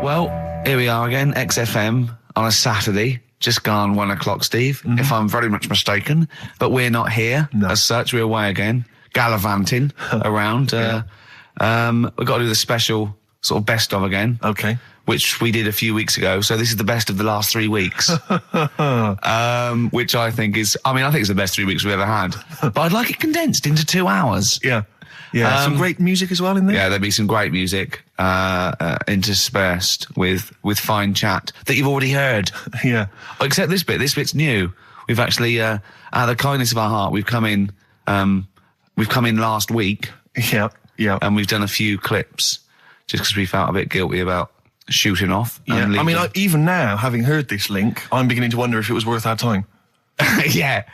Well, here we are again, XFM on a Saturday, just gone 1 o'clock, Steve, if I'm very much mistaken. But we're not here as such, we're away again, gallivanting around. We've got to do the special sort of best of again. Okay. Which we did a few weeks ago, so this is the best of the last 3 weeks. Which I think is, I think it's the best 3 weeks we've ever had. But I'd like it condensed into 2 hours. Yeah. Yeah, some great music as well in there. Yeah, there'll be some great music interspersed with fine chat that you've already heard. Yeah. Except this bit. This bit's new. We've actually, out of the kindness of our heart, we've come in last week. Yeah. Yeah. And we've done a few clips just because we felt a bit guilty about shooting off. Yeah. Even now, having heard this link, I'm beginning to wonder if it was worth our time. Yeah.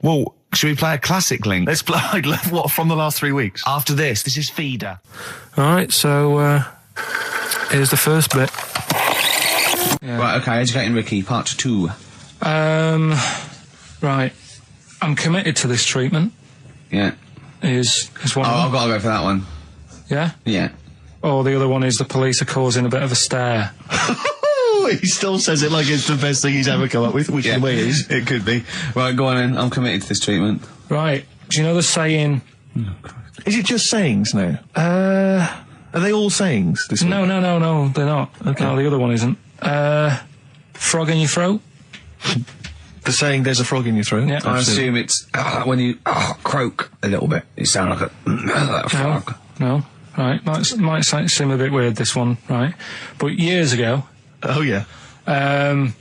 Well, should we play a classic link? Let's play, what, from the last 3 weeks? After this is Feeder. Alright, so, here's the first bit. Yeah. Right, okay, Educating Ricky, part 2. Right. I'm committed to this treatment. Yeah. Is one of them. I've got to go for that one. Yeah? Yeah. Or the other one is the police are causing a bit of a stir. He still says it like it's the best thing he's ever come up with, which the way it is. It could be. Right, go on in. I'm committed to this treatment. Right. Do you know the saying... Is it just sayings now? Are they all sayings? This no, they're not. Okay. No, the other one isn't. Frog in your throat? The saying, there's a frog in your throat? Yeah. I assume it's when you croak a little bit. You sound like a frog. No. Right. Might seem a bit weird, this one, right? But years ago... Oh, yeah.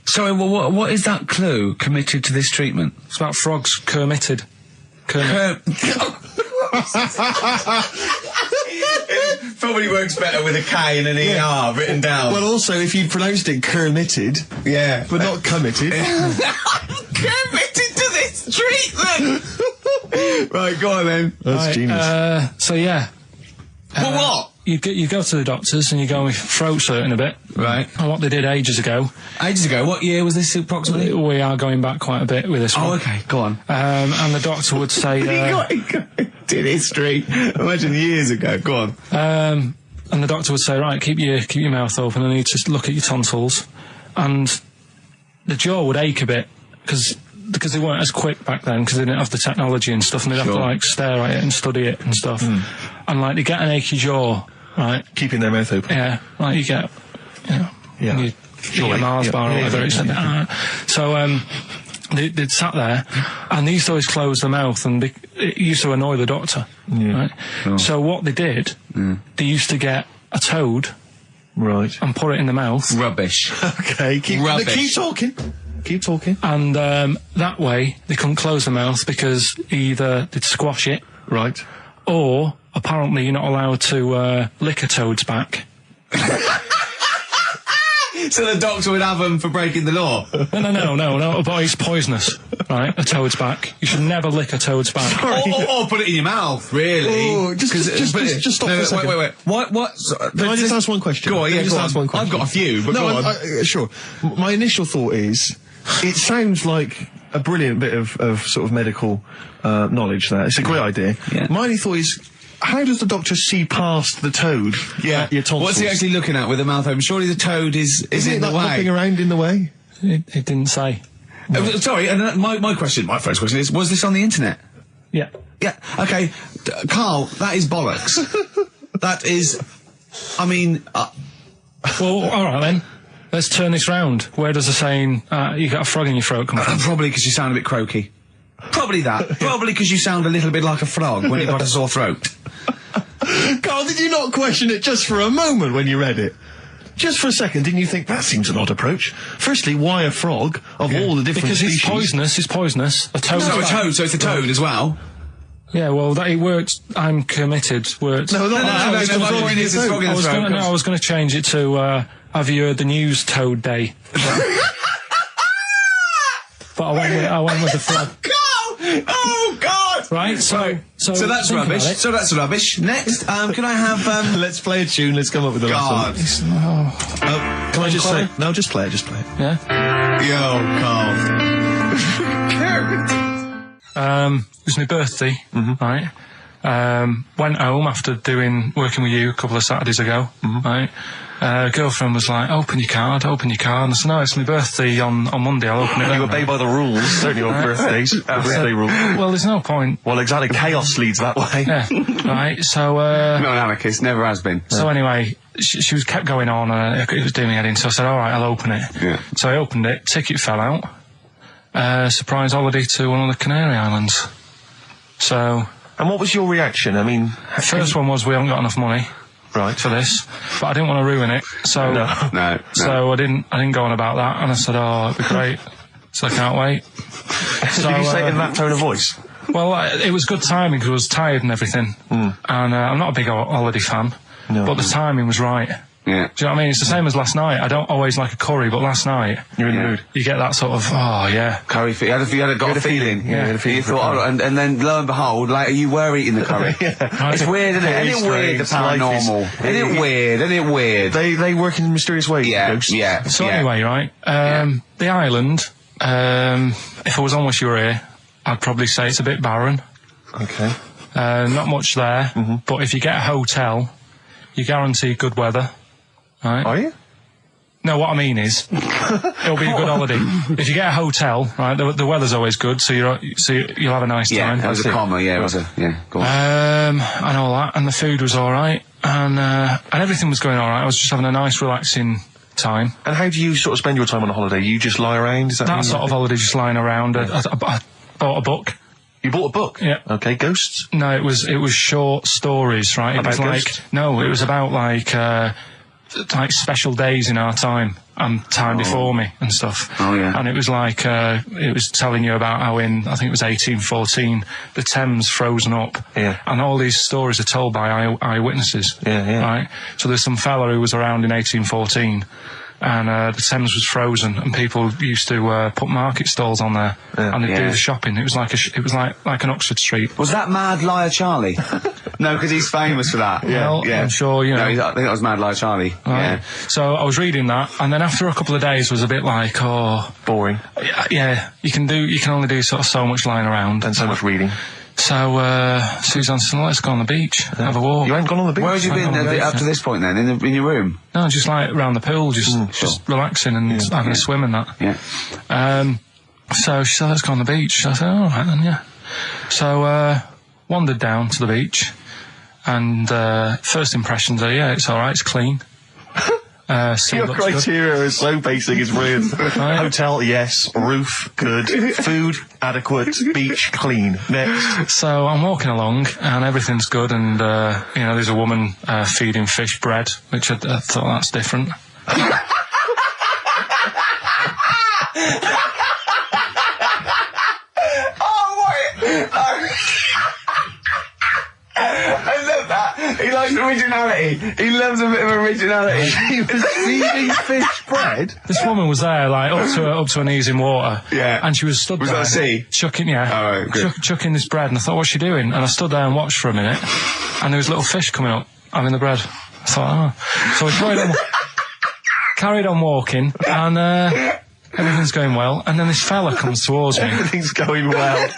Sorry, well, what is that clue? Committed to this treatment? It's about frogs Kermitted. Probably works better with a K and an ER written down. Well, also, if you pronounced it Kermitted, yeah, but not committed. Committed to this treatment! Right, go on then. That's genius. So, yeah. Well, what? You go to the doctors and you go with throat hurting a bit. Right. And what they did ages ago. Ages ago? What year was this approximately? We are going back quite a bit with this one. Oh, okay. Go on. And the doctor would say... did history. Imagine years ago. Go on. And the doctor would say, right, keep your mouth open. I need to look at your tonsils. And the jaw would ache a bit because they weren't as quick back then because they didn't have the technology and stuff, and they'd have to stare at it and study it and stuff. And they get an achy jaw, right? Keeping their mouth open. Yeah, like you get, you eat a Mars bar or whatever. So they'd sat there, and they used to always close their mouth, and it used to annoy the doctor. Yeah. Right? Oh. So what they did, they used to get a toad, right, and put it in the mouth. Rubbish. Okay, keep talking. Keep talking. And that way they couldn't close the mouth because either they'd squash it, right, or apparently you're not allowed to lick a toad's back. So the doctor would have them for breaking the law? No, but it's poisonous, right, a toad's back. You should never lick a toad's back. Or put it in your mouth, really. Oh, just stop for a second. Wait. What? Can I just ask one question? Go on, yeah, ask one question. I've got a few, but go on. Sure. My initial thought is, it sounds like a brilliant bit of sort of medical knowledge there. It's a great idea. Yeah. My only thought is, how does the doctor see past the toad? Yeah. Your tonsils? What's he actually looking at with the mouth open? Surely the toad is in the way. Hopping around in the way? It didn't say. Sorry, and my first question is, was this on the internet? Yeah. Yeah, okay. Karl, that is bollocks. That is, Well, alright then. Let's turn this round. Where does the saying, you got a frog in your throat come from? Probably because you sound a bit croaky. Probably that. Probably because you sound a little bit like a frog when you've got a sore throat. Karl, did you not question it just for a moment when you read it? Just for a second, didn't you think, that seems an odd approach? Firstly, why a frog, of all the different species? Because it's poisonous. A toad. No, a toad, so it's a toad as well. Yeah, well, it worked. I'm committed. Worked. No, I was going to change it to, have you heard the news Toad Day? But I went with the frog. Oh God! Right, so that's rubbish. So that's rubbish. Next, can I have? Let's play a tune. Let's come up with a God. Can I just say? No, just play it. Just play it. Yeah. Yo, Karl. It was my birthday, right? Went home after working with you a couple of Saturdays ago, right? Girlfriend was like, open your card. And I said, no, it's my birthday on Monday, I'll open it then. You obey by the rules, certainly on birthdays. Birthday rule. Well, there's no point. Well, exactly, chaos leads that way. Yeah, right, so... not an anarchist, never has been. So anyway, she was kept going on, it was doing me head in, so I said, alright, I'll open it. Yeah. So I opened it, ticket fell out. Surprise holiday to one of the Canary Islands. So... And what was your reaction? I mean... First one was, we haven't got enough money. Right. For this, but I didn't want to ruin it, so no. I didn't go on about that, and I said, oh, it'd be great, so I can't wait. So did you say it in that tone of voice? Well, it was good timing because I was tired and everything, and I'm not a big holiday fan, but the timing was right. Yeah. Do you know what I mean? It's the same as last night. I don't always like a curry, but last night... You're in the mood. You get that sort of, oh, yeah. Curry, you had a feeling. Yeah, you had a feeling. You thought, and then lo and behold, like, you were eating the curry. Right. It's weird, isn't it? Isn't it weird, the paranormal? Isn't it weird? They work in mysterious ways, ghosts. Yeah. So anyway, right, the island, if I was on with you here, I'd probably say it's a bit barren. Okay. Not much there, but if you get a hotel, you guarantee good weather. Right. Are you? No, what I mean is, it'll be a good holiday. If you get a hotel, right, the weather's always good, so you'll have a nice time. Yeah, that was a comma, go on. And all that, and the food was alright, and everything was going alright. I was just having a nice, relaxing time. And how do you sort of spend your time on a holiday? You just lie around? Is that sort of holiday, just lying around. I bought a book. You bought a book? Yeah. Okay, ghosts? No, it was short stories, right? About ghosts? It was about like special days in our time and time before me and stuff. Oh, yeah. And it was like, it was telling you about how in, I think it was 1814, the Thames frozen up. Yeah. And all these stories are told by eyewitnesses. Yeah. Right? So there's some fella who was around in 1814, and the Thames was frozen, and people used to put market stalls on there, and they'd do the shopping. It was like an Oxford Street. Was that Mad Liar Charlie? No, because he's famous for that. Well, I'm sure, you know. No, I think that was Mad Liar Charlie. Right. Yeah. So I was reading that, and then after a couple of days was a bit like, boring. Yeah, you can only do sort of so much lying around and so much reading. So Suzanne said, let's go on the beach, have a walk. You ain't gone on the beach? Where had you been up to this point then? In your room? No, just like around the pool, just relaxing and having a swim and that. Yeah. So she said, let's go on the beach. I said, all right then, yeah. So wandered down to the beach, and first impressions are, it's all right, it's clean. Your criteria is so basic, it's brilliant. Hotel, yes. Roof, good. Food, adequate. Beach, clean. Next. So I'm walking along, and everything's good, and there's a woman feeding fish bread, which I thought that's different. I love that. He likes originality. He loves a bit of originality. He was feeding fish bread? This woman was there, like, up to her knees in water. Yeah. And she was stood there. Was that a sea? Chucking, Oh, right, good. chucking this bread, and I thought, what's she doing? And I stood there and watched for a minute, and there was little fish coming up, having the bread. I thought, So we carried on walking, and everything's going well, and then this fella comes towards me. Everything's going well.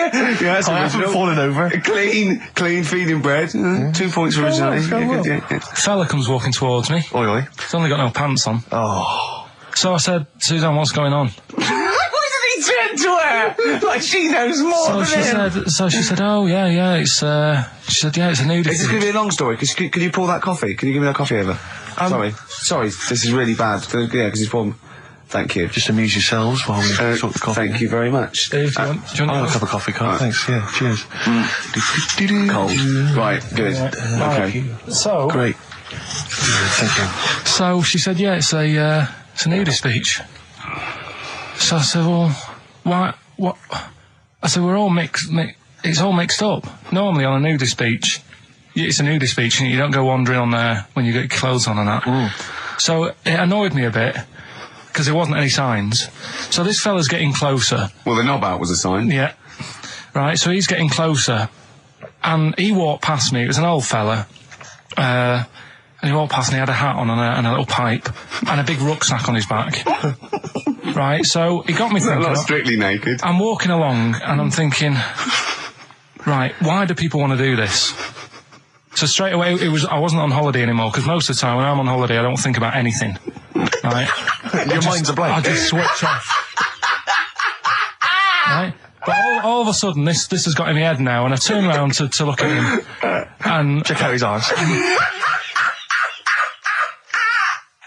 That's I haven't fallen over. Clean feeding bread. 2 points for originality. Fella comes walking towards me. Oi. He's only got no pants on. Oh. So I said, Suzanne, what's going on? Why did he turn to her? Like she knows more than him. So she said, oh, yeah, it's, she said, yeah, it's a nudity. Is this going to be a long story? Could you pour that coffee? Can you give me that coffee over? Sorry, this is really bad. Yeah, because he's poured... Thank you. Just amuse yourselves while we sort the coffee. Thank you very much. Dave, do you want I'll have a cup of coffee, Carl. Thanks, yeah, cheers. Cold. Right, good. Okay. So... Great. Thank you. So she said, yeah, it's a nudist beach. So I said, well, why, what? I said, we're all it's all mixed up. Normally on a nudist beach, it's a nudist beach and you don't go wandering on there when you get your clothes on and that. So it annoyed me a bit, because there wasn't any signs. So this fella's getting closer. Well, the knob out was a sign. Yeah. Right, so he's getting closer. And he walked past me. It was an old fella. And he walked past and he had a hat on and a little pipe. And a big rucksack on his back. Right, so he got me thinking... Not strictly naked. I'm walking along and I'm thinking... right, why do people want to do this? So straight away, I wasn't on holiday anymore, because most of the time when I'm on holiday, I don't think about anything. Right? Your mind's a blank. I just switch off. Right? But all of a sudden, this has got in my head now, and I turn around to look at him, and... Check out his arse.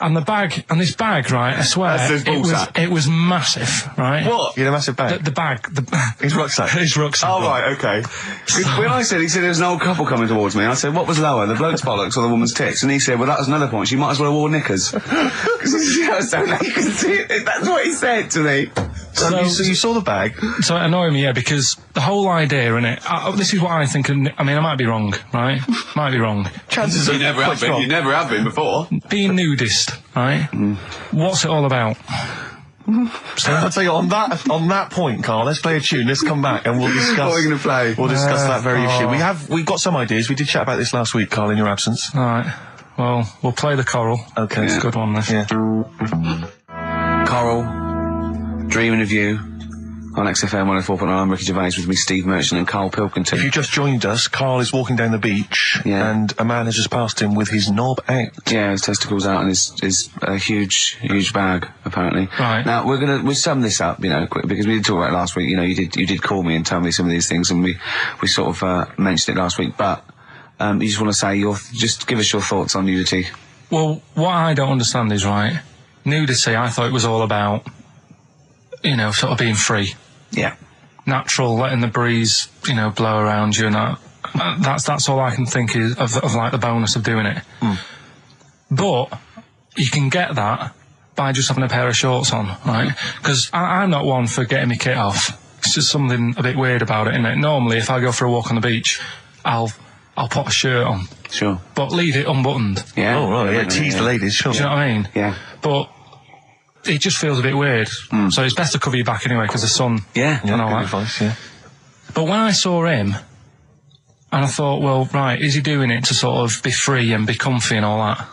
And this bag, right, I swear, it was massive, right? What? You had a massive bag? The bag. His rucksack? His rucksack. Oh, right, okay. When he said there was an old couple coming towards me, I said, what was lower, the bloke's bollocks or the woman's tits? And he said, well, that was another point, she might as well have worn knickers. Because you can see it. That's what he said to me. So you saw the bag? So it annoyed me, yeah, because the whole idea in it, this is what I think, I mean, I might be wrong, right? Might be wrong. Chances are you never have been. You never have been before. Being nudist, right? What's it all about? So I'll tell you, on that point, Karl, let's play a tune, let's come back and we'll discuss... What are you going to play? We'll discuss that very issue. We've got some ideas, we did chat about this last week, Karl, in your absence. Alright, well, we'll play the choral. Okay. It's a good one, this. Yeah. Coral, Dreaming of You, on XFM 104.9. I'm Ricky Gervais, with me Steve Merchant and Karl Pilkington. If you just joined us, Karl is walking down the beach, and a man has just passed him with his knob out. Yeah, his testicles out and his huge bag, apparently. Right. Now, we'll sum this up, you know, quick, because we did talk about it last week. You know, you did call me and tell me some of these things, and we sort of mentioned it last week, but you just want to say just give us your thoughts on nudity. Well, what I don't understand is, right, nudity, I thought it was all about, you know, sort of being free. Yeah. Natural, letting the breeze, you know, blow around you, and that's all I can think is of like the bonus of doing it. But you can get that by just having a pair of shorts on, right? Because I'm not one for getting my kit off. It's just something a bit weird about it, isn't it? Normally, if I go for a walk on the beach, I'll put a shirt on. Sure. But leave it unbuttoned. Yeah. Oh, right, yeah, tease the ladies, sure. Do you know what I mean? Yeah. But it just feels a bit weird. So it's best to cover your back anyway, because the sun... Yeah. And all good that. advice, yeah. But when I saw him, and I thought, well, right, is he doing it to sort of be free and be comfy and all that?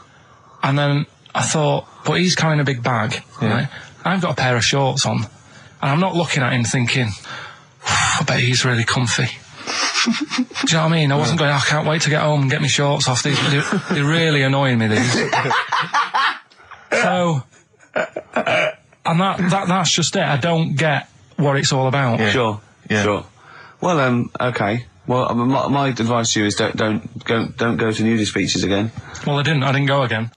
And then I thought, but he's carrying a big bag, right? I've got a pair of shorts on, and I'm not looking at him thinking, I bet he's really comfy. Do you know what I mean? I wasn't going, I can't wait to get home and get my shorts off. They're really annoying me, these. So... and that's just it. I don't get what it's all about. Yeah. Sure. Yeah. Sure. Well, okay. Well, my advice to you is don't go to nudist beaches again. Well, I didn't go again.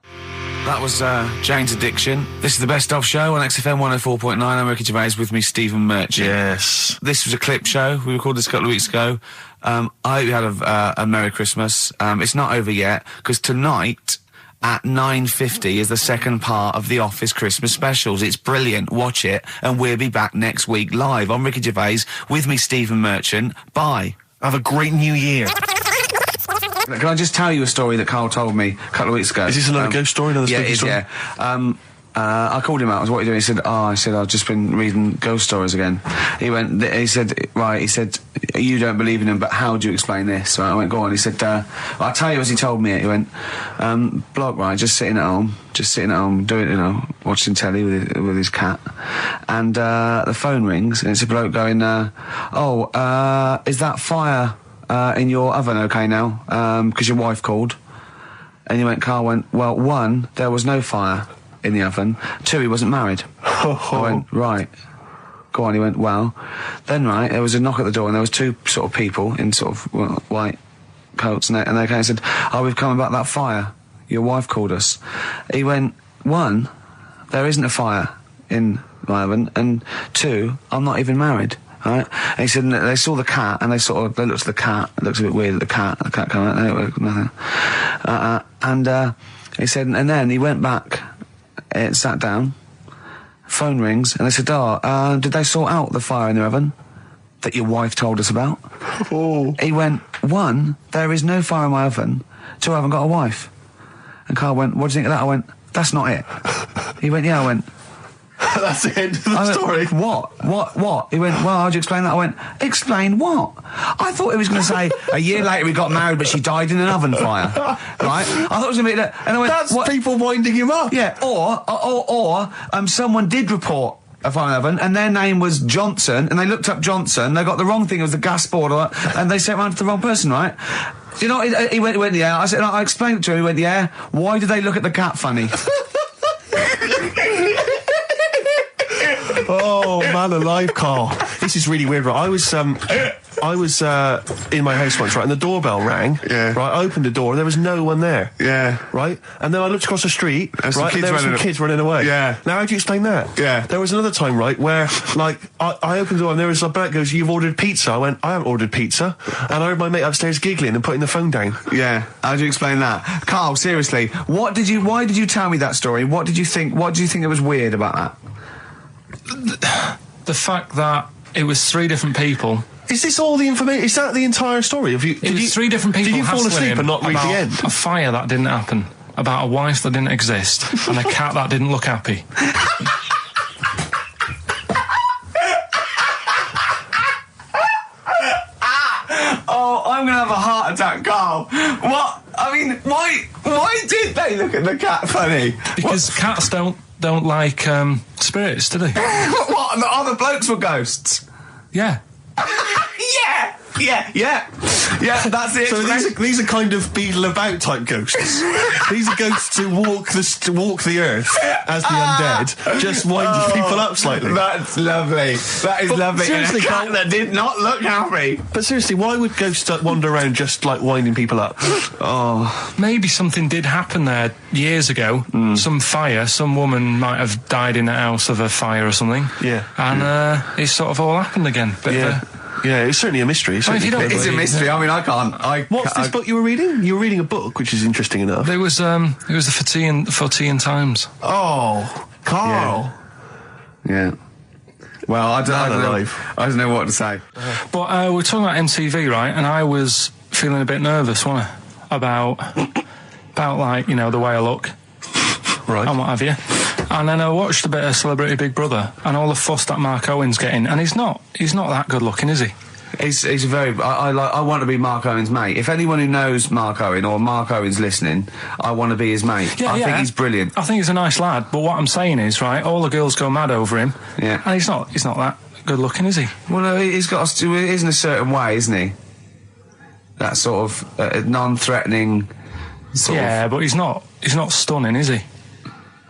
That was Jane's Addiction. This is the Best Of Show on XFM 104.9. I'm Ricky Gervais, with me Stephen Merchant. Yes. This was a clip show. We recorded this a couple of weeks ago. I hope you had a Merry Christmas. It's not over yet, because tonight... at 9:50 is the second part of The Office Christmas specials. It's brilliant. Watch it, and we'll be back next week live. I'm Ricky Gervais, with me Stephen Merchant. Bye. Have a great new year. Can I just tell you a story that Karl told me a couple of weeks ago? Is this another ghost story? Another spooky story? Yeah. I called him out. I was, what are you doing? He said, I've just been reading ghost stories again. He said, you don't believe in them, but how do you explain this? So I went, go on. He said, I'll tell you as he told me it. He went, bloke, right, just sitting at home, doing, you know, watching telly with his cat. And, the phone rings, and it's a bloke going, is that fire, in your oven okay now? 'Cause your wife called. And Karl went, well, 1, there was no fire in the oven. 2, he wasn't married. I went, right. Go on. He went, well, then, right, there was a knock at the door, and there was 2 sort of people in sort of white coats, and they came and said, we've come about that fire. Your wife called us. He went, 1, there isn't a fire in my oven, and 2, I'm not even married. Right? And he said, and they saw the cat, and they looked at the cat. It looks a bit weird at the cat came out, nothing. He said, and then he went back, sat down, phone rings, and they said, did they sort out the fire in the oven that your wife told us about? Oh. He went, 1, there is no fire in my oven. 2, I haven't got a wife. And Karl went, what do you think of that? I went, that's not it. He went, yeah. I went, that's the end of the story. What? He went, well, how'd you explain that? I went, explain what? I thought he was going to say, a year later we got married, but she died in an oven fire. Right? I thought it was going to be that. And I went, that's what? People winding him up. Yeah, or someone did report a 511, and their name was Johnson, and they looked up Johnson, they got the wrong thing, it was the gas board, and they sent round to the wrong person, right? You know, he went, yeah, I said, I explained it to him, he went, yeah, why did they look at the cat funny? Oh, man alive, Karl. This is really weird, right? I was in my house once, right, and the doorbell rang. Yeah. Right, I opened the door, and there was no one there. Yeah. Right? And then I looked across the street, There's right, and there were some kids running away. Yeah. Now, how do you explain that? Yeah. There was another time, right, where, like, I opened the door, and there was a bloke goes, you've ordered pizza. I went, I haven't ordered pizza. And I heard my mate upstairs giggling and putting the phone down. Yeah. How do you explain that? Karl, seriously, why did you tell me that story? What did you think it was weird about that? The fact that it was 3 different people. Is this all the information? Is that the entire story? It was 3 different people. Did you fall hassling asleep him and not read the about end? A fire that didn't happen, about a wife that didn't exist, and a cat that didn't look happy. Oh, I'm gonna have a heart attack, Karl. What? I mean, why did they look at the cat funny? Because cats don't like spirits, do they? What? The other blokes were ghosts? Yeah. Yeah, that's it. So these are kind of Beadle About type ghosts. These are ghosts who walk the earth as the undead, just winding people up slightly. That's lovely. That is lovely. Seriously, and a cat that did not look happy. But seriously, why would ghosts wander around just like winding people up? Oh, Maybe something did happen there years ago. Some fire. Some woman might have died in a house of a fire or something. Yeah. And it's sort of all happened again. Bit of a, Yeah, it's certainly a mystery. if you don't it's a mystery. I mean, I can't. What's this book you were reading? You were reading a book, which is interesting enough. It was the For Tea and Times. Oh, Karl. Yeah. Well, I don't know what to say. But we're talking about MTV, right? And I was feeling a bit nervous, wasn't I? About like, you know, the way I look. Right. And what have you. And then I watched a bit of Celebrity Big Brother and all the fuss that Mark Owen's getting. And he's not that good looking, is he? He's very. I want to be Mark Owen's mate. If anyone who knows Mark Owen or Mark Owen's listening, I want to be his mate. I think he's brilliant. I think he's a nice lad. But what I'm saying is, right, all the girls go mad over him. Yeah. And he's not that good looking, is he? Well, no, he's got to. He is in a certain way, isn't he? That sort of non-threatening. But he's not stunning, is he?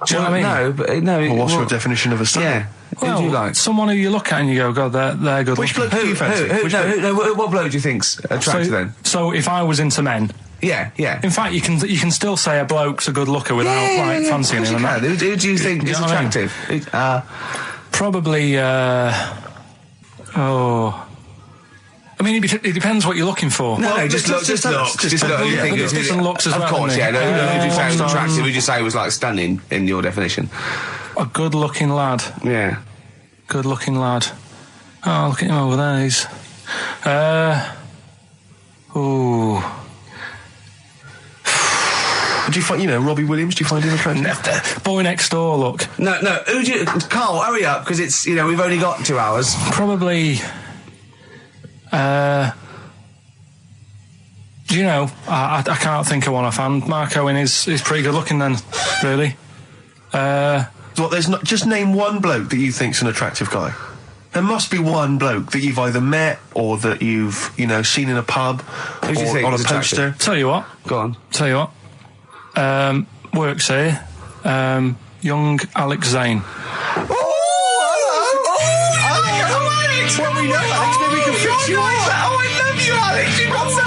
Do you know what I mean? No, but no. Well, what's your definition of a stunning? Yeah. Well, who do you like? Someone who you look at and you go, God, they're good Which looking. bloke do you fancy? What bloke do you think's attractive then? So if I was into men, Yeah. in fact, you can still say a bloke's a good looker without fancying him. Who do you think is attractive? Probably. I mean, it depends what you're looking for. No, just looks. Just looks. You think it's different looks as well. Of course, yeah. Who would you say was Sometimes. attractive? Would you say was like stunning in your definition? A good-looking lad. Yeah. Good-looking lad. Oh, look at him over there. He's. Do you find, Robbie Williams? Do you find him attractive? Boy next door. Look. No. Who do you? Karl, hurry up, because it's we've only got 2 hours. Probably. I can't think of one offhand. Mark Owen is pretty good looking then, really. There's not. Just name one bloke that you think's an attractive guy. There must be one bloke that you've either met or that you've seen in a pub Who do you think on a is poster. Tell you what. Go on. Tell you what. Works here. Young Alex Zane. Alex! Well, we know Alex, maybe we can fix you up. Oh, I love you, Alex. You've got so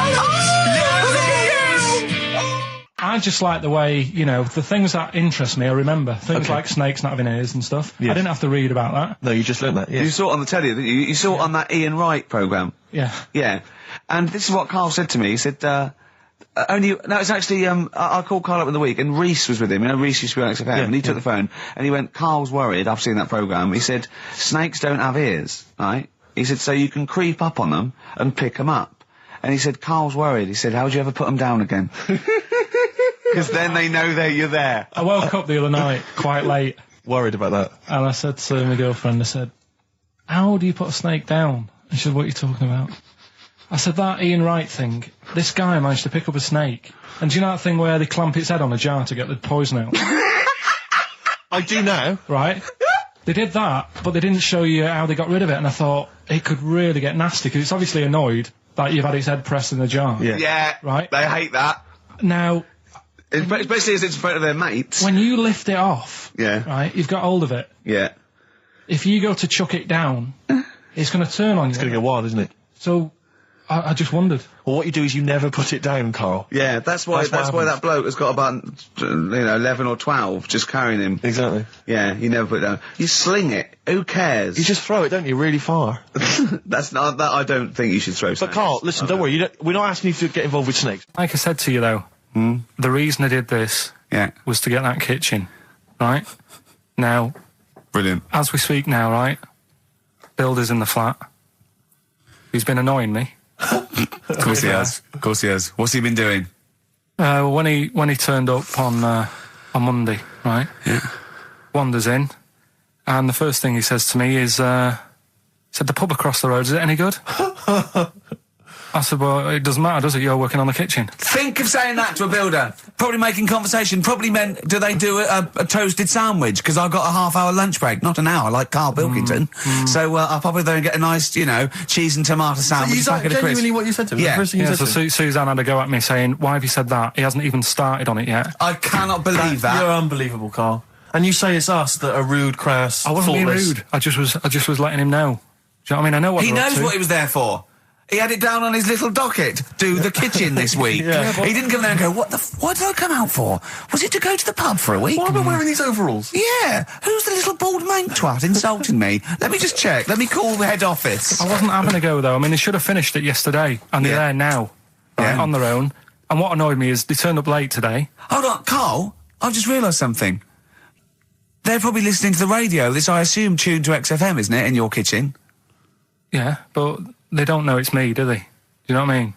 I just like the way, the things that interest me, I remember. Things like snakes not having ears and stuff. Yes. I didn't have to read about that. No, you just learned that, yes. You saw it on the telly, didn't you? You saw it on that Ian Wright programme. Yeah. Yeah. And this is what Karl said to me. He said, it's actually, I called Karl up in the week, and Reese was with him. Reese used to be on XFM, and he took the phone, and he went, Karl's worried, I've seen that programme. He said, snakes don't have ears, right? He said, so you can creep up on them and pick them up. And he said, Karl's worried. He said, how'd you ever put them down again? Because then they know you're there. I woke up the other night, quite late. Worried about that. And I said to my girlfriend, I said, how do you put a snake down? And she said, what are you talking about? I said, that Ian Wright thing, this guy managed to pick up a snake. And do you know that thing where they clamp its head on a jar to get the poison out? I do now. Right? They did that, but they didn't show you how they got rid of it, and I thought it could really get nasty, because it's obviously annoyed that you've had its head pressed in the jar. Yeah. Right? They hate that. Now... Especially as it's in front of their mates. When you lift it off, Yeah. right, you've got hold of it. Yeah. If you go to chuck it down, it's going to turn on you. It's going to go wild, isn't it? So, I just wondered. Well, what you do is you never put it down, Carl. Yeah, that's why that bloke has got about 11 or 12 just carrying him. Exactly. Yeah, you never put it down. You sling it. Who cares? You just throw it, don't you, really far? That's not that. I don't think you should throw. But Carl, listen, don't worry. We're not asking you to get involved with snakes. Like I said to you though, the reason I did this was to get that kitchen, right? Now, brilliant. As we speak now, right? Builder's in the flat. He's been annoying me. Of course he has. Of course he has. What's he been doing? When he turned up on Monday, right? Yeah. Wanders in, and the first thing he says to me is, said, "The pub across the road, is it any good?" I said, "Well, it doesn't matter, does it? You're working on the kitchen." Think of saying that to a builder. Probably making conversation. Probably meant, do they do a toasted sandwich? Because I've got a half-hour lunch break, not an hour, like Karl Pilkington. So I'll probably go and get a nice, cheese and tomato sandwich. Is that genuinely what you said to him? Yeah. The first thing you said to him? Suzanne had a go at me saying, "Why have you said that? He hasn't even started on it yet." I cannot believe that. You're unbelievable, Carl. And you say it's us that are rude, crass, I wasn't being rude. I just was letting him know. Do you know what I mean? I know what he knows what he was there for. He had it down on his little docket. Do the kitchen this week. He didn't come there and go, what did I come out for? Was it to go to the pub for a week? Why am I wearing these overalls? Yeah. Who's the little bald mank twat insulting me? Let me just check. Let me call the head office. I wasn't having a go, though. I mean, they should have finished it yesterday, and they're there now, right, on their own. And what annoyed me is they turned up late today. Hold on, Carl, I've just realised something. They're probably listening to the radio. This, I assume, tuned to XFM, isn't it, in your kitchen? Yeah, but they don't know it's me, do they? Do you know what I mean?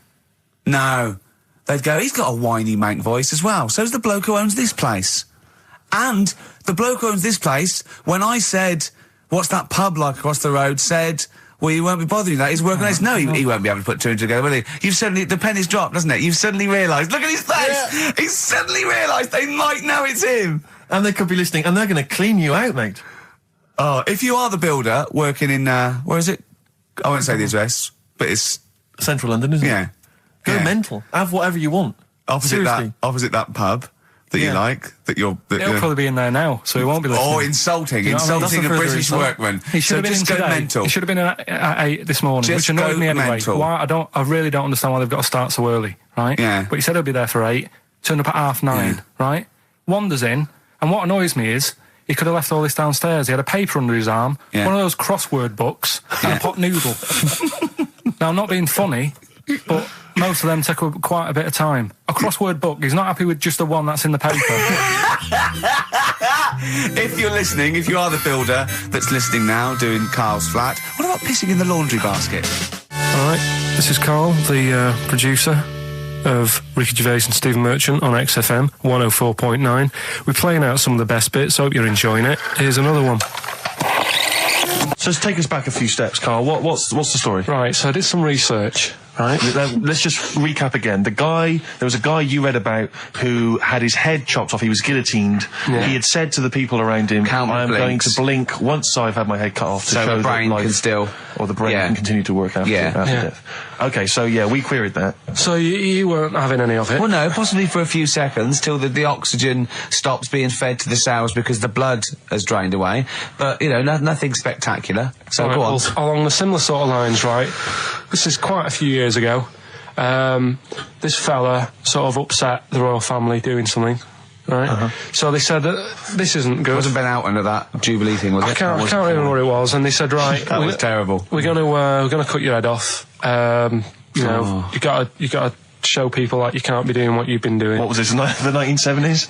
No. They'd go, he's got a whiny mank voice as well. So's the bloke who owns this place. And the bloke who owns this place, when I said, what's that pub like across the road, said, well, you won't be bothering that. He's working on this. No, he won't be able to put two and two together, will he? You've suddenly, the penny's dropped, doesn't it? You've suddenly realised. Look at his face! Yeah. He's suddenly realised they might know it's him. And they could be listening, and they're going to clean you out, mate. Oh, if you are the builder working in, where is it? I won't say the address, but it's Central London, isn't it? Go mental. Have whatever you want. Opposite that pub that you like, He'll probably be in there now, so he won't be listening. Or insulting a British workman. He should have been in today. Mental. He should have been at 8 this morning, Just which annoyed me anyway. Mental. I really don't understand why they've got to start so early, right? Yeah. But he said he'll be there for 8, turned up at 9:30, right? Wanders in, and what annoys me is, he could have left all this downstairs. He had a paper under his arm, one of those crossword books, and a pot noodle. Now, I'm not being funny, but most of them take quite a bit of time. A crossword book, he's not happy with just the one that's in the paper. If you're listening, if you are the builder that's listening now, doing Karl's flat, what about pissing in the laundry basket? All right, this is Karl, the producer of Ricky Gervais and Stephen Merchant on XFM 104.9. We're playing out some of the best bits. Hope you're enjoying it. Here's another one. So let's take us back a few steps, Karl. What's the story? Right, so I did some research. Right. Let's just recap again. There was a guy you read about who had his head chopped off. He was guillotined. Yeah. He had said to the people around him, I'm going to blink once I've had my head cut off to show the brain that life, can still... Or the brain can continue to work after death. Okay, so we queried that. So you weren't having any of it? Well, no, possibly for a few seconds till the oxygen stops being fed to the cells because the blood has drained away. But, nothing spectacular. So go on. Well, along the similar sort of lines, right? This is quite a few years ago. This fella sort of upset the royal family doing something, right? So they said that this isn't good. It wasn't Ben Out under that Jubilee thing, was it? I can't remember what it was. And they said, right, that was terrible. We're gonna cut your head off. You gotta show people that you can't be doing what you've been doing. What was this? The 1970s?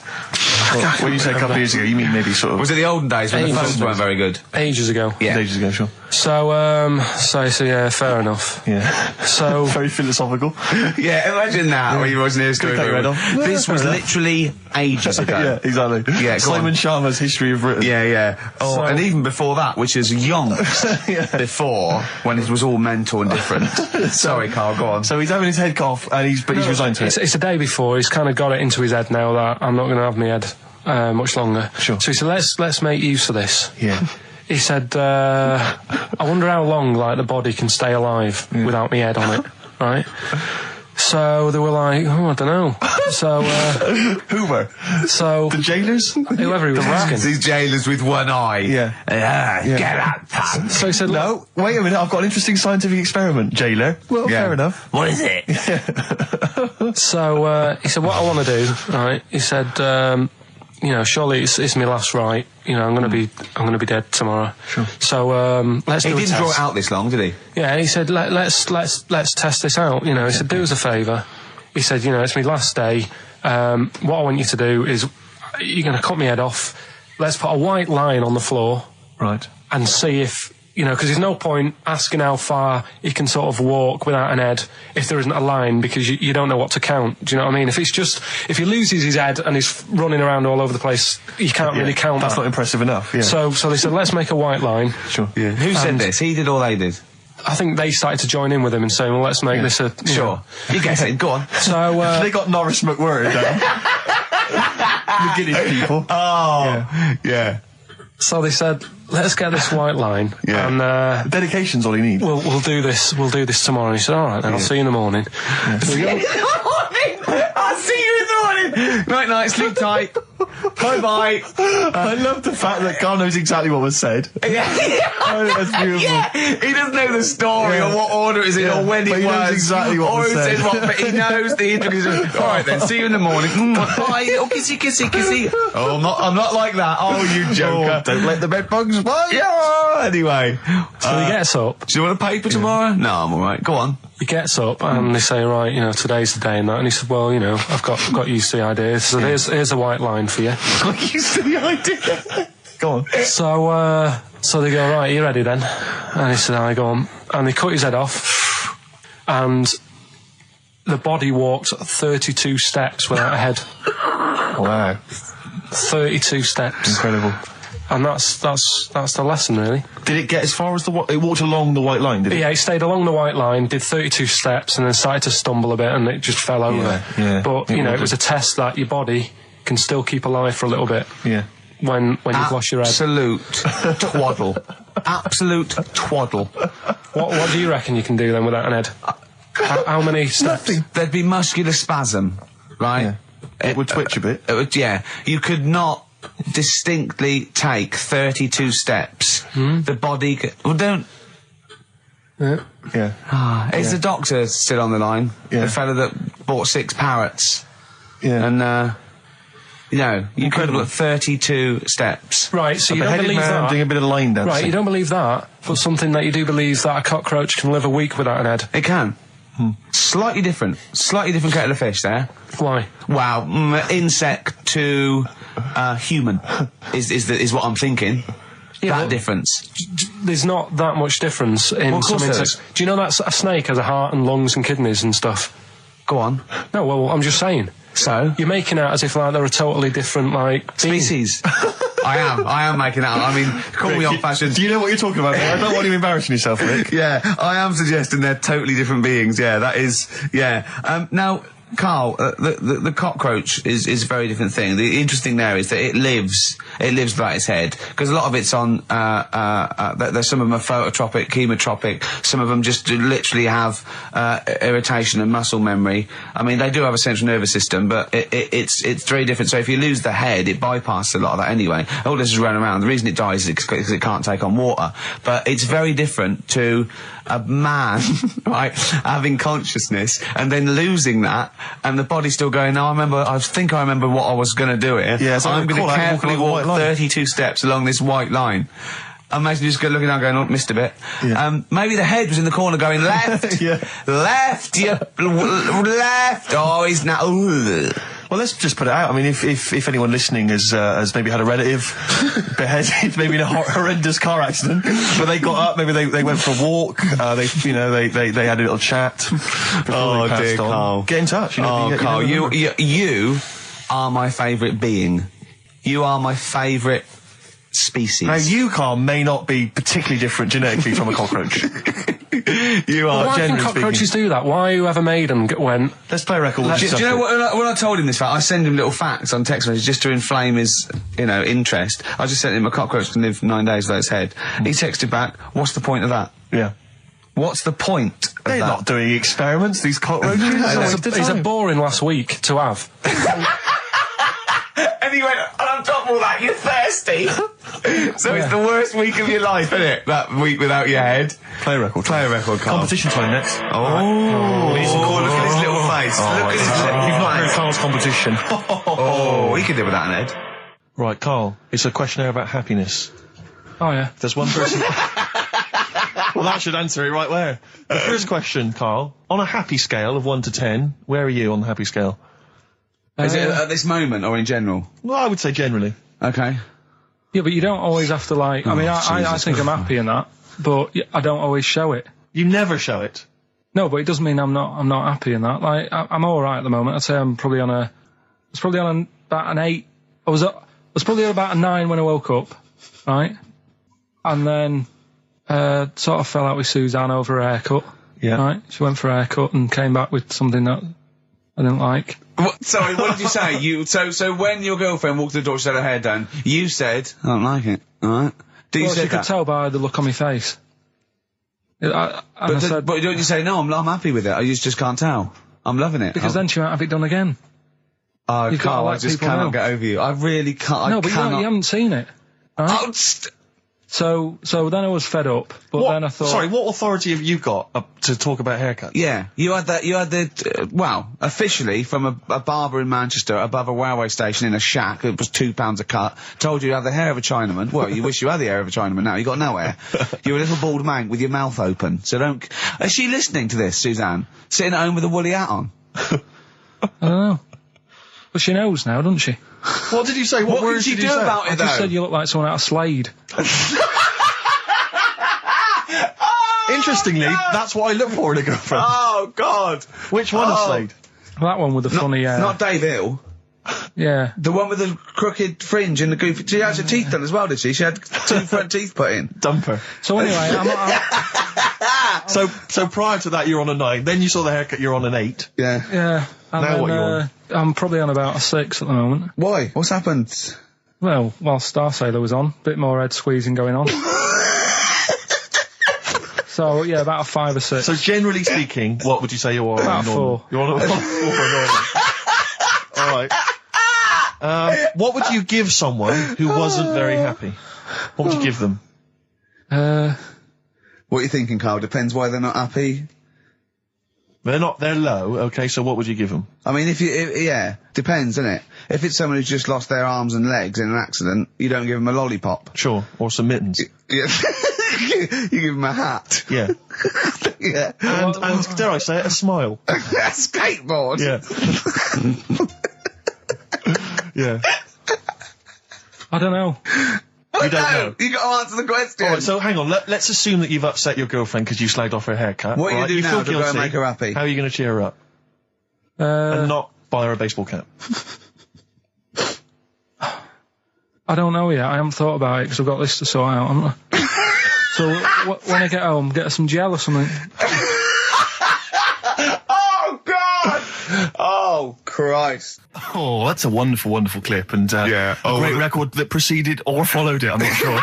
When you say a couple of years ago, you mean maybe sort of... Was it the olden days when the phones weren't very good? Ages ago. Yeah. Ages ago, sure. So yeah, fair enough. Yeah. So... Very philosophical. Yeah, imagine that when you wasn't here screwing around. This was literally ages ago. Yeah, exactly. Yeah, Simon Sharma's History of Britain. Yeah. Oh, and even before that, which is yonks before, when it was all mental and different. Sorry, Karl, go on. So he's having his head cut off, and he's resigned to it. It's a day before. He's kind of got it into his head now that I'm not going to have my head much longer. Sure. So he said, let's make use of this. Yeah. he said, I wonder how long, like, the body can stay alive without my head on it, right? So they were like, oh, I don't know. So, Hoover. So the jailers? Whoever he was asking. These jailers with one eye. Yeah. Get out, pal. So he said, no, wait a minute, I've got an interesting scientific experiment, jailer. Well, fair enough. What is it? So, he said, what I want to do, right, he said, you know, surely it's my last right. You know, I'm gonna be dead tomorrow. Sure. So let's do a test. He didn't draw it out this long, did he? Yeah, he said let's test this out. You know, he said do us a favour. He said, you know, it's my last day. What I want you to do is you're gonna cut my head off. Let's put a white line on the floor. Right. And see if. You know, because there's no point asking how far he can sort of walk without an head if there isn't a line, because you don't know what to count. Do you know what I mean? If he loses his head and he's running around all over the place, you can't really count That's that. not impressive enough, yeah. So they said, let's make a white line. Sure. Yeah. Who said this? He did or they did? I think they started to join in with him and saying, well, let's make this a... Sure. You guess it. Go on. So... they got Norris McWhirter down. The Guinness people. Oh, yeah. So they said, let's get this white line. Yeah. And dedication's all he needs. We'll do this tomorrow. And he said, all right, then I'll see you in the morning. I'll see you in the morning. Night, sleep tight. Bye. I love the fact that Carl knows exactly what was said. Yeah. Oh, that's beautiful. Yeah. He doesn't know the story or what order it is in or when but it he was. knows exactly what was said. But he knows the intricacies. All right then, see you in the morning. Bye. Oh, kissy. Oh, I'm not like that. Oh, you joker. Don't let the bed bugs fly. Yeah. Anyway. So he gets up. Do you want a paper tomorrow? No, I'm all right. Go on. He gets up and they say, right, you know, today's the day and that. And he said, well, you know, I've got used to the idea. So here's a white line for you. Got used to the idea. Go on. So they go, right, you ready then? And he said, I go on. And they cut his head off. And the body walked 32 steps without a head. Wow. 32 steps. Incredible. And that's the lesson, really. Did it get as far as it walked along the white line, did it? Yeah, it stayed along the white line, did 32 steps, and then started to stumble a bit, and it just fell over. Yeah. But, you know, it was a test that your body can still keep alive for a little bit. Yeah. When you've lost your head. Absolute twaddle. Absolute twaddle. What do you reckon you can do then without an head? How many steps? Nothing. There'd be muscular spasm, right? Yeah. It would twitch a bit. It would, yeah. You could not distinctly take 32 steps. The body don't... Yeah. Is the doctor still on the line? Yeah. The fella that bought 6 parrots. Yeah. And, you know, you could have 32 steps. Right, so you don't beheaded believe man that. doing a bit of line dancing. Right, you don't believe that, but something that you do believe that a cockroach can live a week without an head. It can. Slightly different kettle of fish there. Why? Wow, insect to human is what I'm thinking. Yeah, that difference. There's not that much difference in some insects. Do you know that a snake has a heart and lungs and kidneys and stuff? Go on. No, well, I'm just saying. So? You're making out as if like they're a totally different, like... species. I am making that. I mean, call me old-fashioned. Do you know what you're talking about, mate? I don't want you embarrassing yourself, Rick. Yeah, I am suggesting they're totally different beings. Yeah, that is... Yeah. Now, Carl, the cockroach is a very different thing. The interesting there is that it lives without its head, because a lot of it's on, there's some of them are phototropic, chemotropic, some of them just literally have, irritation and muscle memory. I mean, they do have a central nervous system, but it's very different. So if you lose the head, it bypasses a lot of that anyway. All this is running around. The reason it dies is because it can't take on water. But it's very different to a man, right, having consciousness and then losing that, and the body still going, no, I think I remember what I was going to do here. Yeah, so I'm going to carefully walk 32 steps along this white line. Imagine you just looking down going, oh, missed a bit. Yeah. Maybe the head was in the corner going, left, left, left, oh, he's now, Well, let's just put it out. I mean, if anyone listening has maybe had a relative beheaded, maybe in a horrendous car accident, but they got up, maybe they went for a walk, they had a little chat before they passed on. Carl. Get in touch. Carl, you are my favourite being. You are my favourite species. Now, you, Carl, may not be particularly different genetically from a cockroach. You are. Why can cockroaches do that? Why whoever made them went? Let's play a record. Do you know what? When I told him this fact, I send him little facts on text messages just to inflame his, interest. I just sent him a cockroach can live 9 days without its head. He texted back, "What's the point of that?" Yeah. What's the point of They're that? not doing experiments, these cockroaches. He's a boring last week to have. And he went, and on top of all that, you're thirsty. So it's the worst week of your life, isn't it? That week without your head. Play a record. Play a record, Carl. Competition time next. Oh, look at his little face. Look at his little You've not heard face. Carl's competition. Oh, he could live with that, Ed. Right, Carl, it's a questionnaire about happiness. Oh, yeah. There's one person... Well, that should answer it right where. The first question, Carl, on a happy scale of 1 to 10, where are you on the happy scale? Is it at this moment or in general? Well, I would say generally. Okay. Yeah, but you don't always have to I think I'm happy in that, but I don't always show it. You never show it. No, but it doesn't mean I'm not happy in that. Like, I'm alright at the moment. I'd say I'm probably on about an 8. I was probably at about a 9 when I woke up, right? And then, sort of fell out with Suzanne over a haircut. Yeah. Right? She went for a haircut and came back with something that I didn't like. Sorry, what did you say? So when your girlfriend walked to the door, she had her hair done, you said, I don't like it, alright? She could tell by the look on my face. But don't you say, no, I'm happy with it, I just can't tell. I'm loving it. Because then she won't have it done again. Oh, Carl, I just cannot get over you. I really can't. No, but you haven't seen it. Right? Oh, So then I was fed up, but then I thought... Sorry, what authority have you got to talk about haircuts? Yeah, you had officially from a barber in Manchester above a railway station in a shack, it was £2 a cut, told you have the hair of a Chinaman. Well, you wish you had the hair of a Chinaman now, you got no hair. You're a little bald mank with your mouth open, so don't... Is she listening to this, Suzanne? Sitting at home with a woolly hat on? I don't know. But she knows now, doesn't she? What did you say? What words did you do about it, I just said you look like someone out of Slade. Interestingly, that's what I look for in a girlfriend. Oh, God. Which one of Slade? That one with the funny... Not Dave Hill. Yeah. The one with the crooked fringe and the goofy... She had her teeth done as well, did she? She had 2 front teeth put in. Dumper. So anyway, So prior to that, you're on a 9. Then you saw the haircut, you're on an 8. Yeah. Yeah. And now then, what you on? I'm probably on about a 6 at the moment. Why? What's happened? Well, while Star Sailor was on, bit more head squeezing going on. So, yeah, about a 5 or 6. So generally speaking, what would you say you're on? About 4. You're on a 4 Alright. What would you give someone who wasn't very happy? What would you give them? What are you thinking, Carl? Depends why they're not happy. They're low, okay, so what would you give them? I mean, depends, doesn't it? If it's someone who's just lost their arms and legs in an accident, you don't give them a lollipop. Sure, or some mittens. Yeah. You give them a hat. Yeah. Yeah. And dare I say it, a smile. A skateboard. Yeah. Yeah. I don't know. You don't know. You got to answer the question. Alright, so hang on, let's assume that you've upset your girlfriend because you slagged off her haircut. What are you right? going to do now feel to go guilty. and make her happy? How are you going to cheer her up? And not buy her a baseball cap? I don't know yet. I haven't thought about it because I've got this to sort out, haven't I? So when I get home, get her some gel or something. Oh, God! Oh, Christ. Oh, that's a wonderful, wonderful clip, and a great record that preceded or followed it, I'm not sure.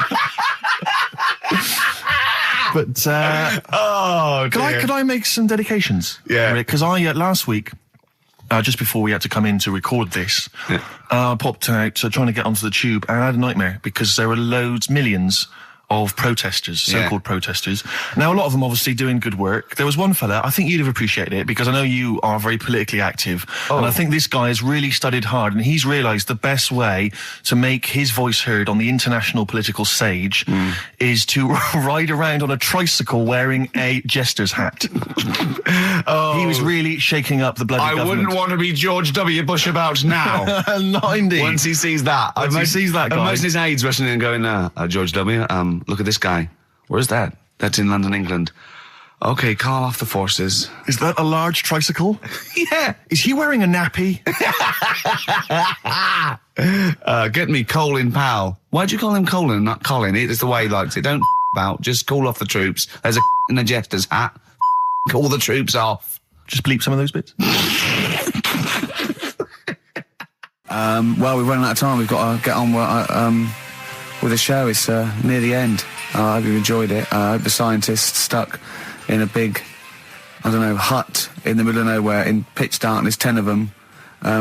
But, could I make some dedications? Yeah. Because last week, just before we had to come in to record this, popped out trying to get onto the tube, and I had a nightmare because there were millions of protesters, so-called protesters. Now, a lot of them obviously doing good work. There was one fella, I think you'd have appreciated it, because I know you are very politically active, and I think this guy has really studied hard, and he's realised the best way to make his voice heard on the international political stage is to ride around on a tricycle wearing a jester's hat. He was really shaking up the bloody government. I wouldn't want to be George W. Bush about now. Not indeed. Once he sees that. Once he sees that guy. Imagine his aides rushing in and going, George W., look at this guy. Where's that? That's in London, England. Okay, call off the forces. Is that a large tricycle? Yeah. Is he wearing a nappy? Get me Colin Powell. Why'd you call him Colin, not Colin? It's the way he likes it. Don't about. Just call off the troops. There's a in a jester's hat. Call the troops off. Just bleep some of those bits. Well, we're running out of time. We've got to get on with the show. It's near the end. I hope you enjoyed it. I hope the scientists stuck in a big, hut in the middle of nowhere in pitch darkness, 10 of them. I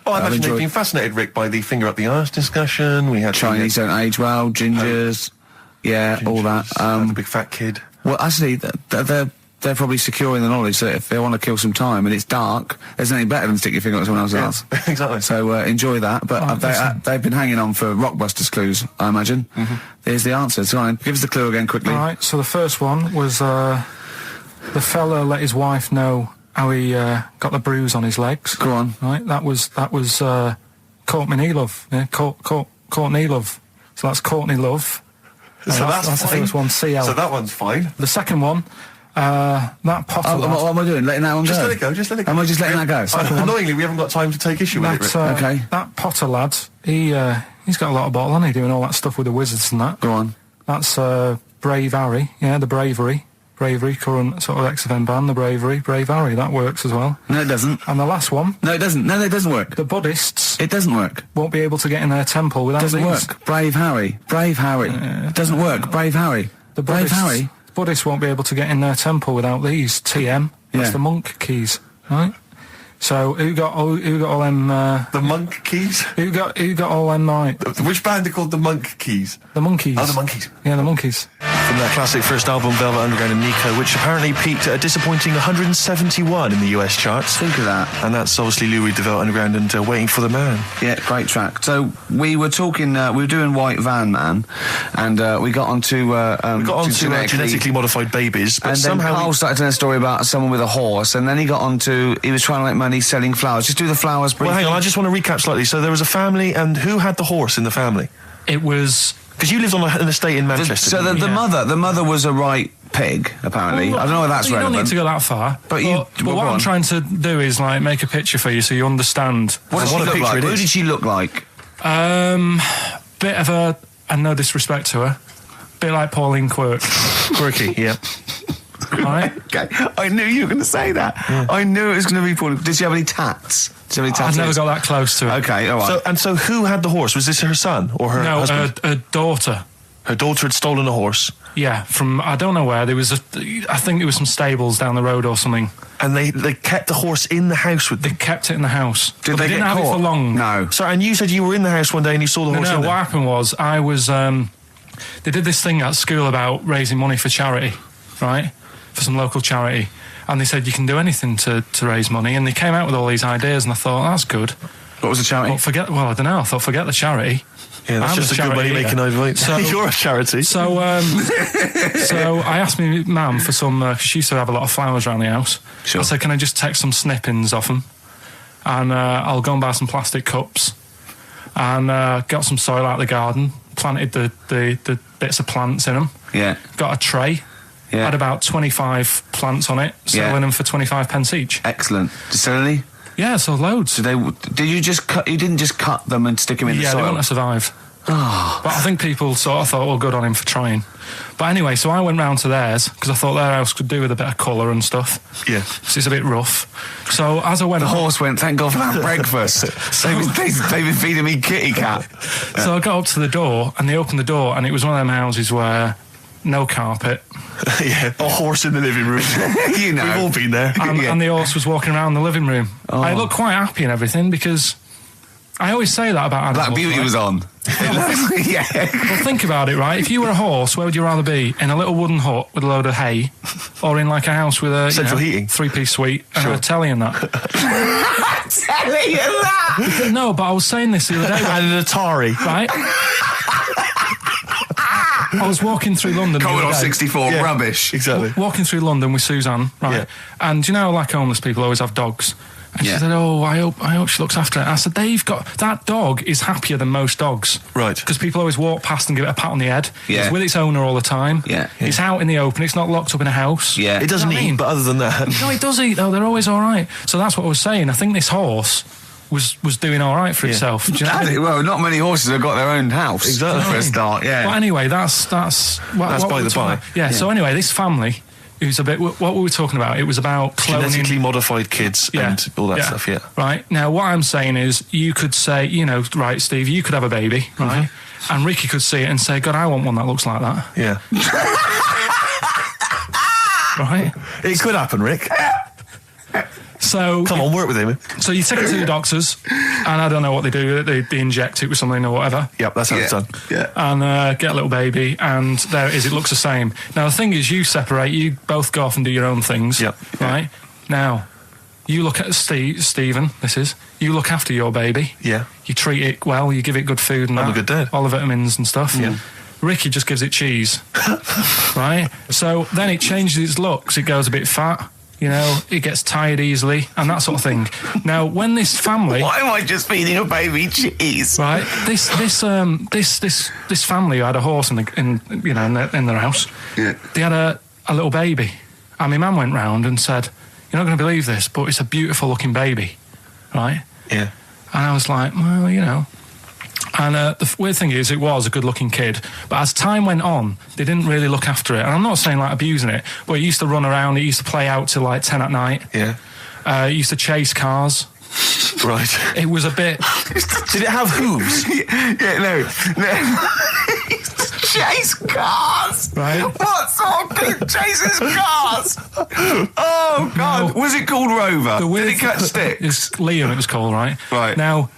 imagine they've been fascinated, Rick, by the finger up the arse discussion. We had Chinese don't age well, gingers, all that. The big fat kid. Well, actually, they're probably secure in the knowledge that if they want to kill some time and it's dark, there's nothing better than stick your finger up someone else's ass. Exactly. So enjoy that. But they've been hanging on for Rockbusters clues, I imagine. Here's the answer. So give us the clue again quickly. All right, so the first one was the fella let his wife know how he got the bruise on his legs. Go on. Right, that was Courtney Love. Yeah, Courtney Love. So that's Courtney Love. So that's the first one. CL. So that one's fine. The second one, that Potter. What am I doing? Letting that one go? Just let it go. Am I just letting that go? Annoyingly, we haven't got time to take issue with it, Rick. Okay. That Potter lad, he's got a lot of bottle, hasn't he, doing all that stuff with the wizards and that. Go on. That's Brave Harry. Yeah, the Bravery, current sort of XFM band, the Brave Harry. That works as well. No, it doesn't. And the last one. No, it doesn't. No, it doesn't work. The Buddhists. It doesn't work. Won't be able to get in their temple without Doesn't these. work. Brave Harry. It doesn't work. Brave Harry. The Brave Buddhists, Harry. Buddhists won't be able to get in their temple without these. TM. That's the monk keys, right? So who got all them? The monk keys. Who got all them? Right? Which band are called the Monk Keys? The Monkeys. Oh, the Monkeys. Yeah, the Monkeys. From their classic first album, Velvet Underground and Nico, which apparently peaked at a disappointing 171 in the US charts. Think of that. And that's obviously Louis de Velvet Underground and Waiting for the Man. Yeah, great track. So we were talking, we were doing White Van Man, and we got onto genetically modified babies, but and somehow then Carl started telling a story about someone with a horse, and then he got onto, he was trying to make money selling flowers. Just do the flowers briefly. Well, hang on, I just want to recap slightly. So there was a family, and who had the horse in the family? It was... Because you lived on an estate in Manchester. So the mother was a right pig, apparently. Well, I don't know if that's relevant. You don't need to go that far. But what I'm trying to do is like make a picture for you so you understand. What did she look like? Who did she look like? Bit of a, and no disrespect to her, bit like Pauline Quirk. Quirky, yeah. Right? Okay, I knew you were going to say that. Yeah. I knew it was going to be Pauline. Did she have any tats? I've never got that close to it. Okay, all right. So who had the horse? Was this her son or her husband? No, her daughter. Her daughter had stolen a horse. Yeah, from I don't know where. There was I think there was some stables down the road or something. And they kept the horse in the house with them. They kept it in the house. Did they didn't get have caught? it for long. No. So, and you said you were in the house one day and you saw the horse. No, what happened was I was. They did this thing at school about raising money for charity, right? For some local charity. And they said you can do anything to raise money, and they came out with all these ideas, and I thought, that's good. What was the charity? I don't know. I thought, forget the charity. Yeah, that's just a good way of making overweight. So you're a charity. So I asked my mum for some. She used to have a lot of flowers around the house. Sure. I said, can I just take some snippings off them, and I'll go and buy some plastic cups, and got some soil out of the garden, planted the bits of plants in them. Yeah. Got a tray. Yeah. Had about 25 plants on it, selling them for 25 pence each. Excellent. Did you sell any? Yeah, so loads. Did you just cut? You didn't just cut them and stick them in the soil? Yeah, they want to survive. Oh. But I think people sort of thought, good on him for trying. But anyway, so I went round to theirs because I thought their house could do with a bit of colour and stuff. Yeah. So it's a bit rough. So as I went... The horse went, thank God for that breakfast. They've been feeding me kitty cat. So I got up to the door and they opened the door and it was one of them houses where no carpet. Yeah, a horse in the living room. You know. We've all been there. And the horse was walking around the living room. Oh. I looked quite happy and everything because... I always say that about animals. Black Beauty was on. Yeah. Well, think about it, right? If you were a horse, where would you rather be? In a little wooden hut with a load of hay, or in like a house with a central heating, 3-piece suite, and a telly and that? Telly and that. No, but I was saying this the other day. And an Atari, right? I was walking through London. Commodore 64, rubbish. Exactly. Walking through London with Suzanne, right? Yeah. And you know, like homeless people always have dogs. And she said, I hope she looks after it. I said, that dog is happier than most dogs. Right. Because people always walk past and give it a pat on the head. Yeah. It's with its owner all the time. Yeah. It's out in the open. It's not locked up in a house. Yeah. It doesn't eat, but other than that... No, it does eat, though. They're always all right. So that's what I was saying. I think this horse was doing all right for itself. Do you know? Well, not many horses have got their own house. Exactly. For a start, yeah. Well, anyway, that's by the by. Yeah. So anyway, this family, who's a bit. What were we talking about? It was about cloning. Genetically modified kids and all that stuff. Yeah. Right. Now, what I'm saying is, you could say, right, Steve, you could have a baby, right? And Ricky could see it and say, God, I want one that looks like that. Yeah. Right. It could happen, Rick. So come on, work with him. So you take it to the doctors, and I don't know what they do. They inject it with something or whatever. Yep, that's how it's done. Yeah. And get a little baby, and there it is. It looks the same. Now the thing is, you separate. You both go off and do your own things. Yep. Right. Now, you look at Stephen. You look after your baby. Yeah. You treat it well. You give it good food and I'm a good dad. all the vitamins and stuff. Yeah. Ricky just gives it cheese. Right. So then it changes its looks. It goes a bit fat. It gets tired easily and that sort of thing. Now, when this family, why am I just feeding a baby cheese? Right, this family who had a horse in their house. Yeah. They had a little baby, and my mum went round and said, "You're not going to believe this, but it's a beautiful looking baby," right? Yeah. And I was like, well, And the weird thing is, it was a good-looking kid, but as time went on, they didn't really look after it. And I'm not saying like abusing it, but it used to run around. It used to play out till like 10 at night. Yeah. It used to chase cars. Right. It was a bit. Did it have hooves? No. Chase cars. Right. What sort of kid chases cars? Oh God! Was it called Rover? Did it cut sticks? It's Liam. It was called, right? Right. Now,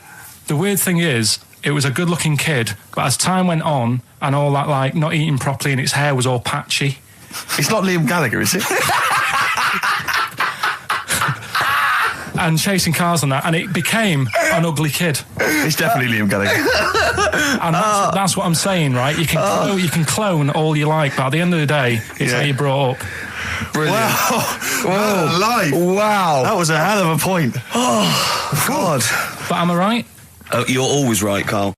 the weird thing is, it was a good-looking kid, but as time went on, and all that, like, not eating properly, and its hair was all patchy. It's not Liam Gallagher, is it? And chasing cars and that, and it became an ugly kid. It's definitely Liam Gallagher. And that's what I'm saying, right? You can clone all you like, but at the end of the day, it's how you brought up. Brilliant. Wow. Life. Wow. That was a hell of a point. Oh, God. But am I right? Oh, you're always right, Carl.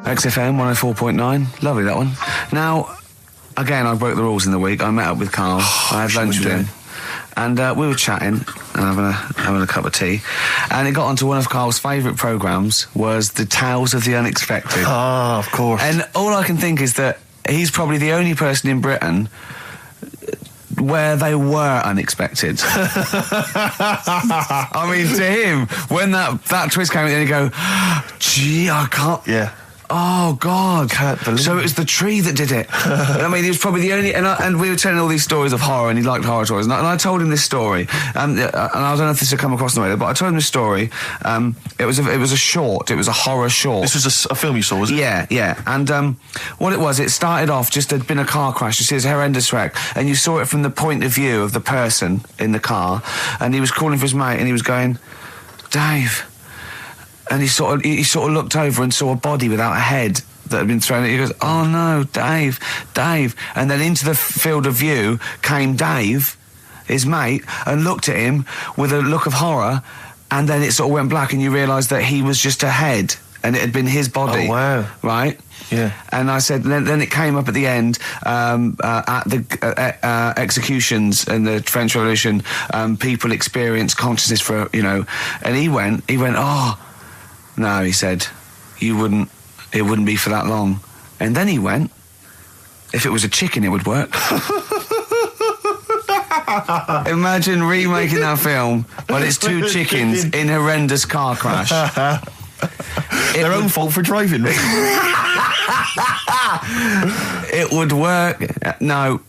XFM 104.9. Lovely, that one. Now, again, I broke the rules in the week. I met up with Carl. I had lunch with him. And we were chatting and having a cup of tea. And it got onto one of Carl's favourite programmes, was the Tales of the Unexpected. Ah, of course. And all I can think is that he's probably the only person in Britain where they were unexpected. I mean, to him, when that twist came in, he'd go, gee, I can't... Yeah. Oh, God. Can't believe so it was the tree that did it. I mean, he was probably the only... And we were telling all these stories of horror, and he liked horror stories. And I told him this story. And I don't know if this had come across the way, but I told him this story. It was a short. It was a horror short. This was a film you saw, was it? Yeah. And what it was, it started off, just there'd been a car crash. You see, it's a horrendous wreck. And you saw it from the point of view of the person in the car. And he was calling for his mate, and he was going, Dave... And he sort of looked over and saw a body without a head that had been thrown. He goes, oh no, Dave. And then into the field of view came Dave, his mate, and looked at him with a look of horror. And then it sort of went black, and you realised that he was just a head, and it had been his body. Oh wow! Right? Yeah. And I said, then it came up at the end, at the executions in the French Revolution. People experience consciousness for and he went, oh. No, he said, it wouldn't be for that long. And then he went, if it was a chicken, it would work. Imagine remaking that film, but it's two chickens in horrendous car crash. Their own fault for driving. It would work. No,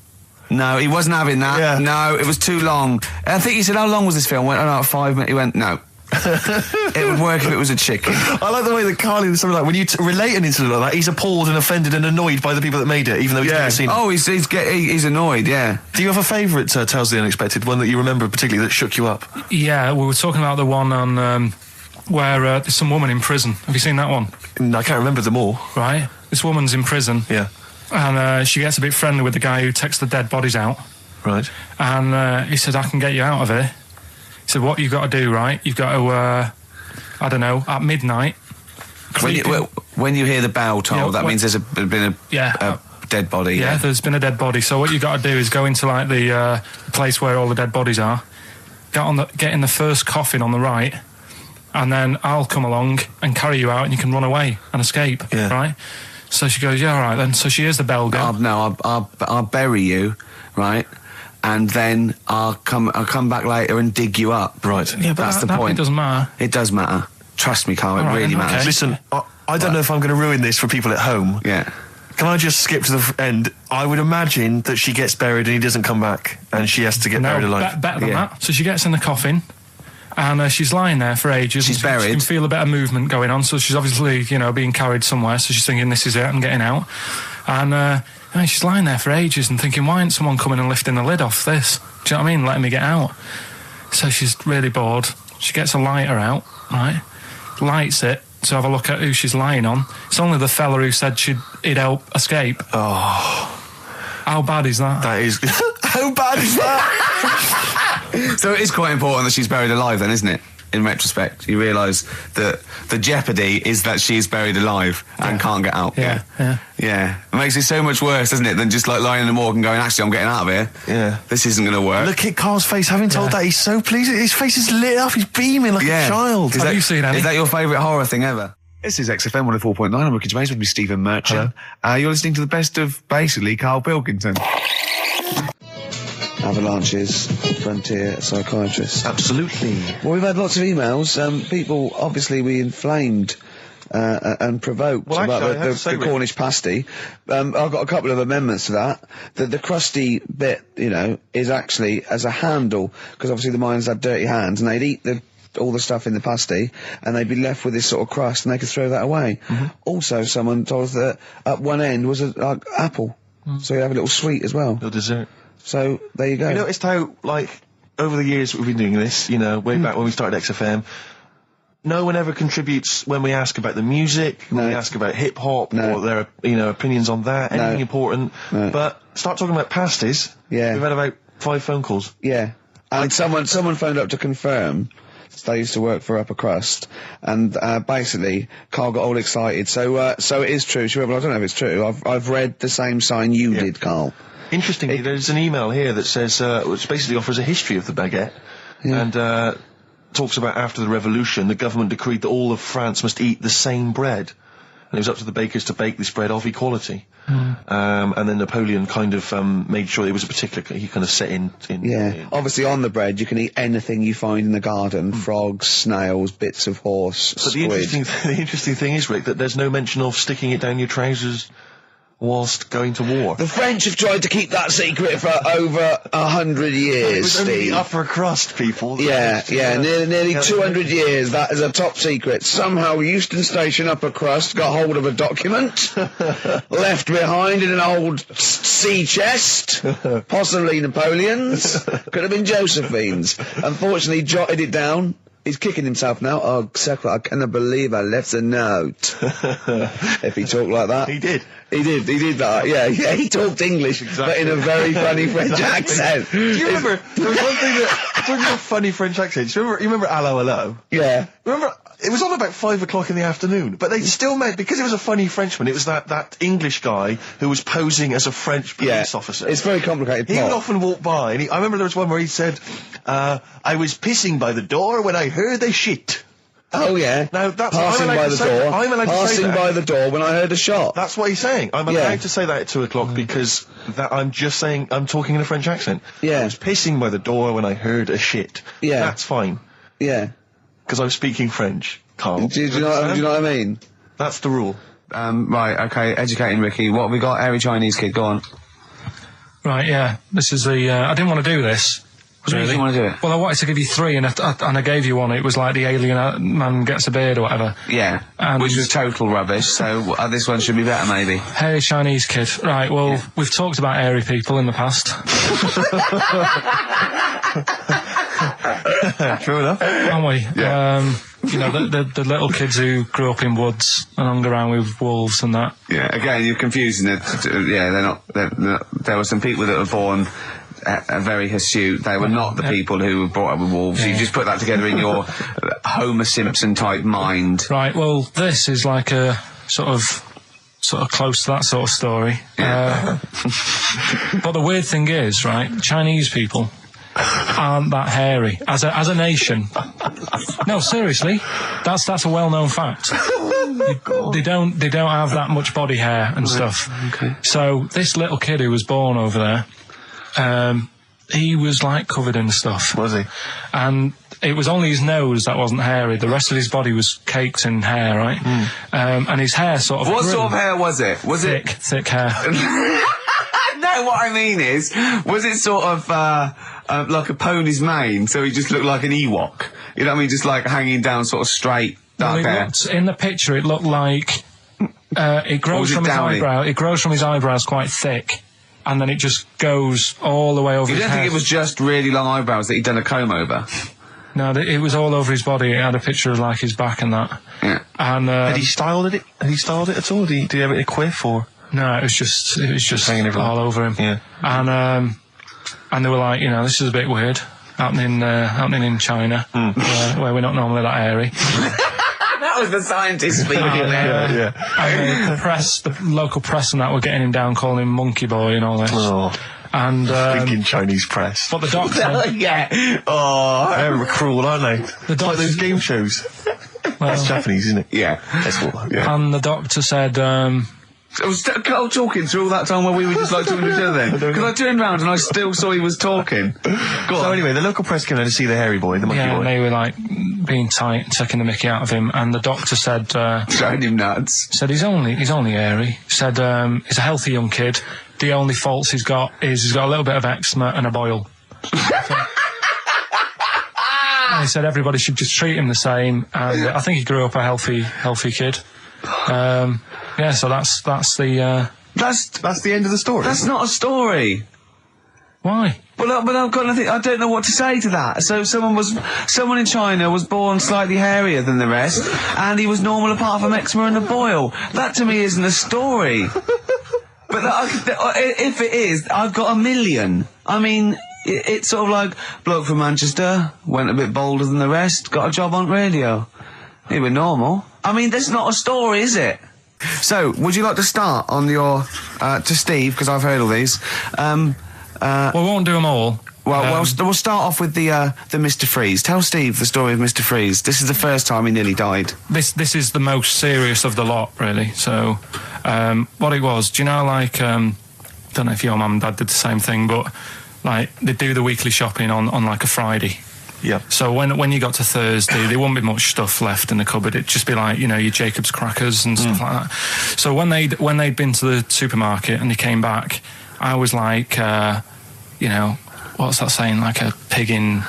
he wasn't having that. Yeah. No, it was too long. I think he said, how long was this film? I went, 5 minutes. He went, no. It would work if it was a chicken. I like the way that Carly was something like, when you relate an incident like that, he's appalled and offended and annoyed by the people that made it, even though he's never seen it. Oh, he's annoyed, yeah. Do you have a favourite Tales of the Unexpected, one that you remember particularly that shook you up? Yeah, we were talking about the one on where there's some woman in prison. Have you seen that one? I can't remember them all. Right. This woman's in prison. Yeah. And she gets a bit friendly with the guy who takes the dead bodies out. Right. And he said, I can get you out of here. He said, what you've got to do, right? You've got to, at midnight... When you hear the bell toll, that means there's been a dead body. Yeah, there's been a dead body. So what you've got to do is go into, like, the place where all the dead bodies are, get in the first coffin on the right, and then I'll come along and carry you out and you can run away and escape, right? So she goes, yeah, all right then. So she hears the bell go. I'll bury you, right? And then I'll come back later and dig you up. Right. Yeah, but that's the point. It doesn't matter. It does matter. Trust me, Carl, it really matters. Okay. Listen, I don't know if I'm going to ruin this for people at home. Yeah. Can I just skip to the end? I would imagine that she gets buried and he doesn't come back, and she has to get buried alive. Better than that. So she gets in the coffin, and she's lying there for ages. She's buried. She can feel a bit of movement going on, so she's obviously, being carried somewhere, so she's thinking, this is it, I'm getting out. And she's lying there for ages and thinking, why isn't someone coming and lifting the lid off this? Do you know what I mean? Letting me get out. So she's really bored. She gets a lighter out, right? Lights it to have a look at who she's lying on. It's only the fella who said he'd help escape. Oh. How bad is that? That is... How bad is that? So it is quite important that she's buried alive then, isn't it? In retrospect, you realise that the jeopardy is that she's buried alive and can't get out. Yeah. It makes it so much worse, doesn't it, than just like lying in the morgue and going, actually, I'm getting out of here. Yeah. This isn't going to work. Look at Carl's face. Having told that, he's so pleased. His face is lit up. He's beaming like a child. Have you seen any? Is that your favourite horror thing ever? This is XFM 104.9. I'm Ricky Gervais with me, Stephen Merchant. You're listening to the best of, basically, Karl Pilkington. Avalanches, frontier psychiatrists. Absolutely. Well, we've had lots of emails. People, obviously, we inflamed and provoked about the Cornish pasty. I've got a couple of amendments to that. The crusty bit, is actually as a handle, because obviously the miners had dirty hands, and they'd eat all the stuff in the pasty, and they'd be left with this sort of crust, and they could throw that away. Also, someone told us that at one end was an apple, so you'd have a little sweet as well. Little dessert. So, there you go. You noticed how, over the years we've been doing this, way back when we started XFM, no one ever contributes when we ask about the music, when we ask about hip-hop, or their, opinions on that, anything important. But start talking about pasties. Yeah. We've had about 5 phone calls. Yeah. And someone phoned up to confirm. They used to work for Upper Crust, and basically, Carl got all excited. So it is true. She went, well, I don't know if it's true. I've read the same sign you did, Carl. Interestingly, there's an email here that says, which basically offers a history of the baguette, and talks about after the revolution, the government decreed that all of France must eat the same bread, and it was up to the bakers to bake this bread of equality. And then Napoleon kind of made sure it was a particular, he kind of set in. Obviously on the bread you can eat anything you find in the garden, frogs, snails, bits of horse, but squid. The interesting thing is, Rick, that there's no mention of sticking it down your trousers whilst going to war. The French have tried to keep that secret for over 100 years, It was only Steve. the upper crust people. Nearly 200 years, that is a top secret. Somehow Euston Station upper crust got hold of a document, left behind in an old sea chest, possibly Napoleon's, could have been Josephine's. Unfortunately, jotted it down. He's kicking himself now. Oh, Secretary, I cannot believe I left a note. If he talked like that. He did. He did that, yeah, he talked English, but in a very funny French accent. Do you remember, there was one thing that, talking about funny French accents, you remember Allo Allo? Yeah. Remember, it was on about 5 o'clock in the afternoon, but they still made, because it was a funny Frenchman, it was that English guy who was posing as a French police officer. It's very complicated plot. He would often walk by, and I remember there was one where he said, I was pissing by the door when I heard a shit. Oh yeah. Now that's passing by the door. I'm allowed to say Passing that. by the door when I heard a shot. That's what he's saying. I'm allowed to say that at 2 o'clock because I'm just saying I'm talking in a French accent. Yeah. I was pissing by the door when I heard a shit. Yeah. That's fine. Yeah. Because I'm speaking French, Carl. Do you know what I mean? That's the rule. Right, okay, educating Ricky. What have we got? Airy Chinese kid, go on. Right, yeah. This is the... I didn't want to do this. Really? You didn't want to do it? Well, I wanted to give you 3, and I gave you one. It was like the alien man gets a beard or whatever. Yeah, which was total rubbish, so this one should be better, maybe. Hairy Chinese kid. Right, well, we've talked about airy people in the past. True enough. Aren't we? Yeah. The little kids who grew up in woods and hung around with wolves and that. Yeah, again, you're confusing it. Yeah, they're not, there were some people that were born... very hirsute. They were not the people who were brought up with wolves. Yeah. You just put that together in your Homer Simpson type mind. Right, well, this is like a sort of close to that sort of story. Yeah. But the weird thing is, right, Chinese people aren't that hairy. As a nation, No, seriously, that's a well-known fact. They don't have that much body hair and stuff. Okay. So this little kid who was born over there, he was like covered in stuff. Was he? And it was only his nose that wasn't hairy. The rest of his body was caked in hair, right? And his hair sort of What grew. sort of hair was it? Was thick hair. No, what I mean is, was it sort of like a pony's mane, so he just looked like an Ewok? You know what I mean? Just like hanging down sort of straight, dark hair. In the picture, it looked like it grows from his eyebrow. It grows from his eyebrows quite thick, and then it just goes all the way over his head. You don't think it was just really long eyebrows that he'd done a comb over? No, it was all over his body. It had a picture of like his back and that. Yeah. And Had he styled it? Had he styled it at all? Did he have it in a quiff or? no, it was just hanging everywhere. all over him. Yeah. And they were like, this is a bit weird happening in China, where we're not normally that airy. That was the scientist speaking there. Yeah. And the local press and that were getting him down, calling him Monkey Boy and all this. Oh. And Thinking Chinese press. but the doctor, Yeah. Oh. They're cruel, aren't they? the It's like those doctor, game shows. That's Japanese, isn't it? Yeah. That's what. Yeah. and the doctor said, I was talking through all that time while we were just like talking to each other then. Because I turned round and I still saw he was talking. Go on. So anyway, the local press came down to see the hairy boy, the monkey yeah, boy. and they were like being tight, taking the mickey out of him, and the doctor said, Throwing him nuts. he's only airy. Said he's a healthy young kid. The only faults he's got is he's got a little bit of eczema and a boil. And he said everybody should just treat him the same, and I think he grew up a healthy kid. Yeah, so that's the. That's the end of the story. That's not a story. Why? But I've got nothing. I don't know what to say to that. So someone in China was born slightly hairier than the rest, and he was normal apart from eczema and a boil. That to me isn't a story. But if it is, I've got a million. I mean, it's sort of like bloke from Manchester went a bit bolder than the rest, got a job on radio. He was normal. I mean, that's not a story, is it? So, would you like to start on your to Steve, because I've heard all these. Well, we won't do them all. Well, we'll start off with the Mr. Freeze. Tell Steve the story of Mr. Freeze. This is the first time he nearly died. This is the most serious of the lot, really. So, what it was, do you know, like, don't know if your mum and dad did the same thing, but, like, they do the weekly shopping on like, a Friday. Yeah. So when you got to Thursday, there wouldn't be much stuff left in the cupboard. It'd just be like, your Jacob's crackers and stuff like that. So when they'd been to the supermarket and they came back, I was like, what's that saying? Like a pig in...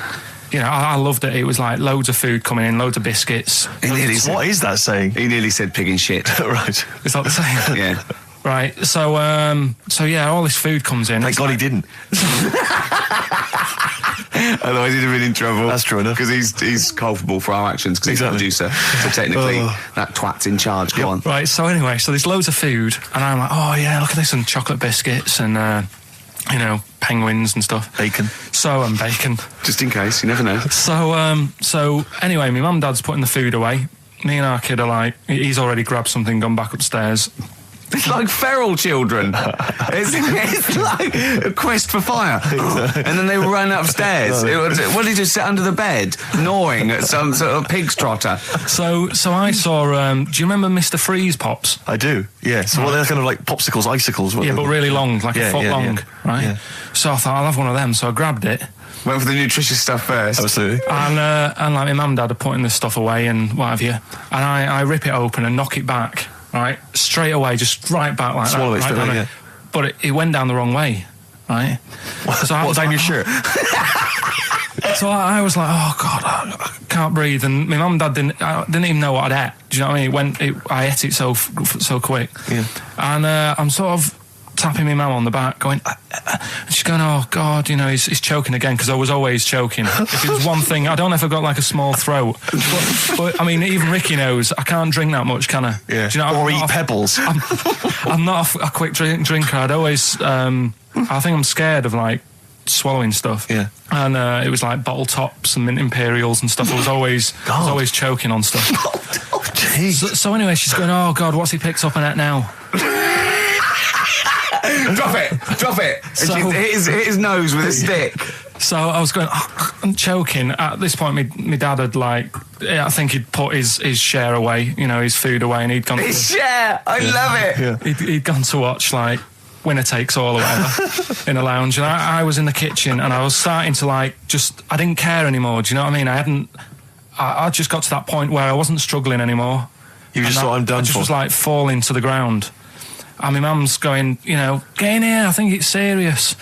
I loved it. It was like loads of food coming in, loads of biscuits. What is that saying? He nearly said pig in shit. Right. Is that the saying? Yeah. Right. So yeah, all this food comes in. Thank God he didn't. Otherwise he'd have been in trouble. That's true enough. Because he's culpable for our actions, because Exactly. he's the producer. So technically, that twat's in charge. Go on. Right, so anyway, there's loads of food, and I'm like, oh yeah, look at this, and chocolate biscuits, and, penguins and stuff. Bacon. And bacon. Just in case, you never know. So anyway, my mum and dad's putting the food away. Me and our kid are like, he's already grabbed something, gone back upstairs. It's like feral children. It's like a quest for fire. And then they were running upstairs. What did he just sit under the bed, gnawing at some sort of pig's trotter? So I saw, do you remember Mr. Freeze Pops? I do, yeah. So they're kind of like popsicles, icicles. Yeah, but really long, like a foot long, right? Yeah. So I thought, I'll have one of them, so I grabbed it. Went for the nutritious stuff first. Absolutely. And like my mum and dad are putting this stuff away and what have you. And I rip it open and knock it back, right? Straight away, just right back like Swallow that. it, Right, yeah. But it went down the wrong way, right? So What's down your shirt? So I was like, oh God, I can't breathe. And my mum and dad didn't even know what I'd ate. Do you know what I mean? I ate it so quick. Yeah. And I'm sort of tapping my mum on the back, going, and she's going, oh God, he's choking again, because I was always choking. If it was one thing, I don't know if I've got like a small throat, but I mean, even Ricky knows I can't drink that much, can I? Yeah. Do you know, or eat pebbles. I'm not a quick drinker. I'd always, I think I'm scared of like swallowing stuff. Yeah. And it was like bottle tops and mint imperials and stuff. I was always choking on stuff. Oh, jeez. So anyway, she's going, oh God, what's he picked up on it now? Drop it! So- hit his nose with a stick. So I was going, I'm choking. At this point, my dad had I think he'd put his share away, his food away, and he'd gone His share! I love it! Yeah. He'd gone to watch, Winner Takes All or whatever in a lounge, and I was in the kitchen, and I was starting to, I didn't care anymore, do you know what I mean? I just got to that point where I wasn't struggling anymore. You just thought, I'm done for. I just was, falling to the ground. And my mum's going, get in here, I think it's serious.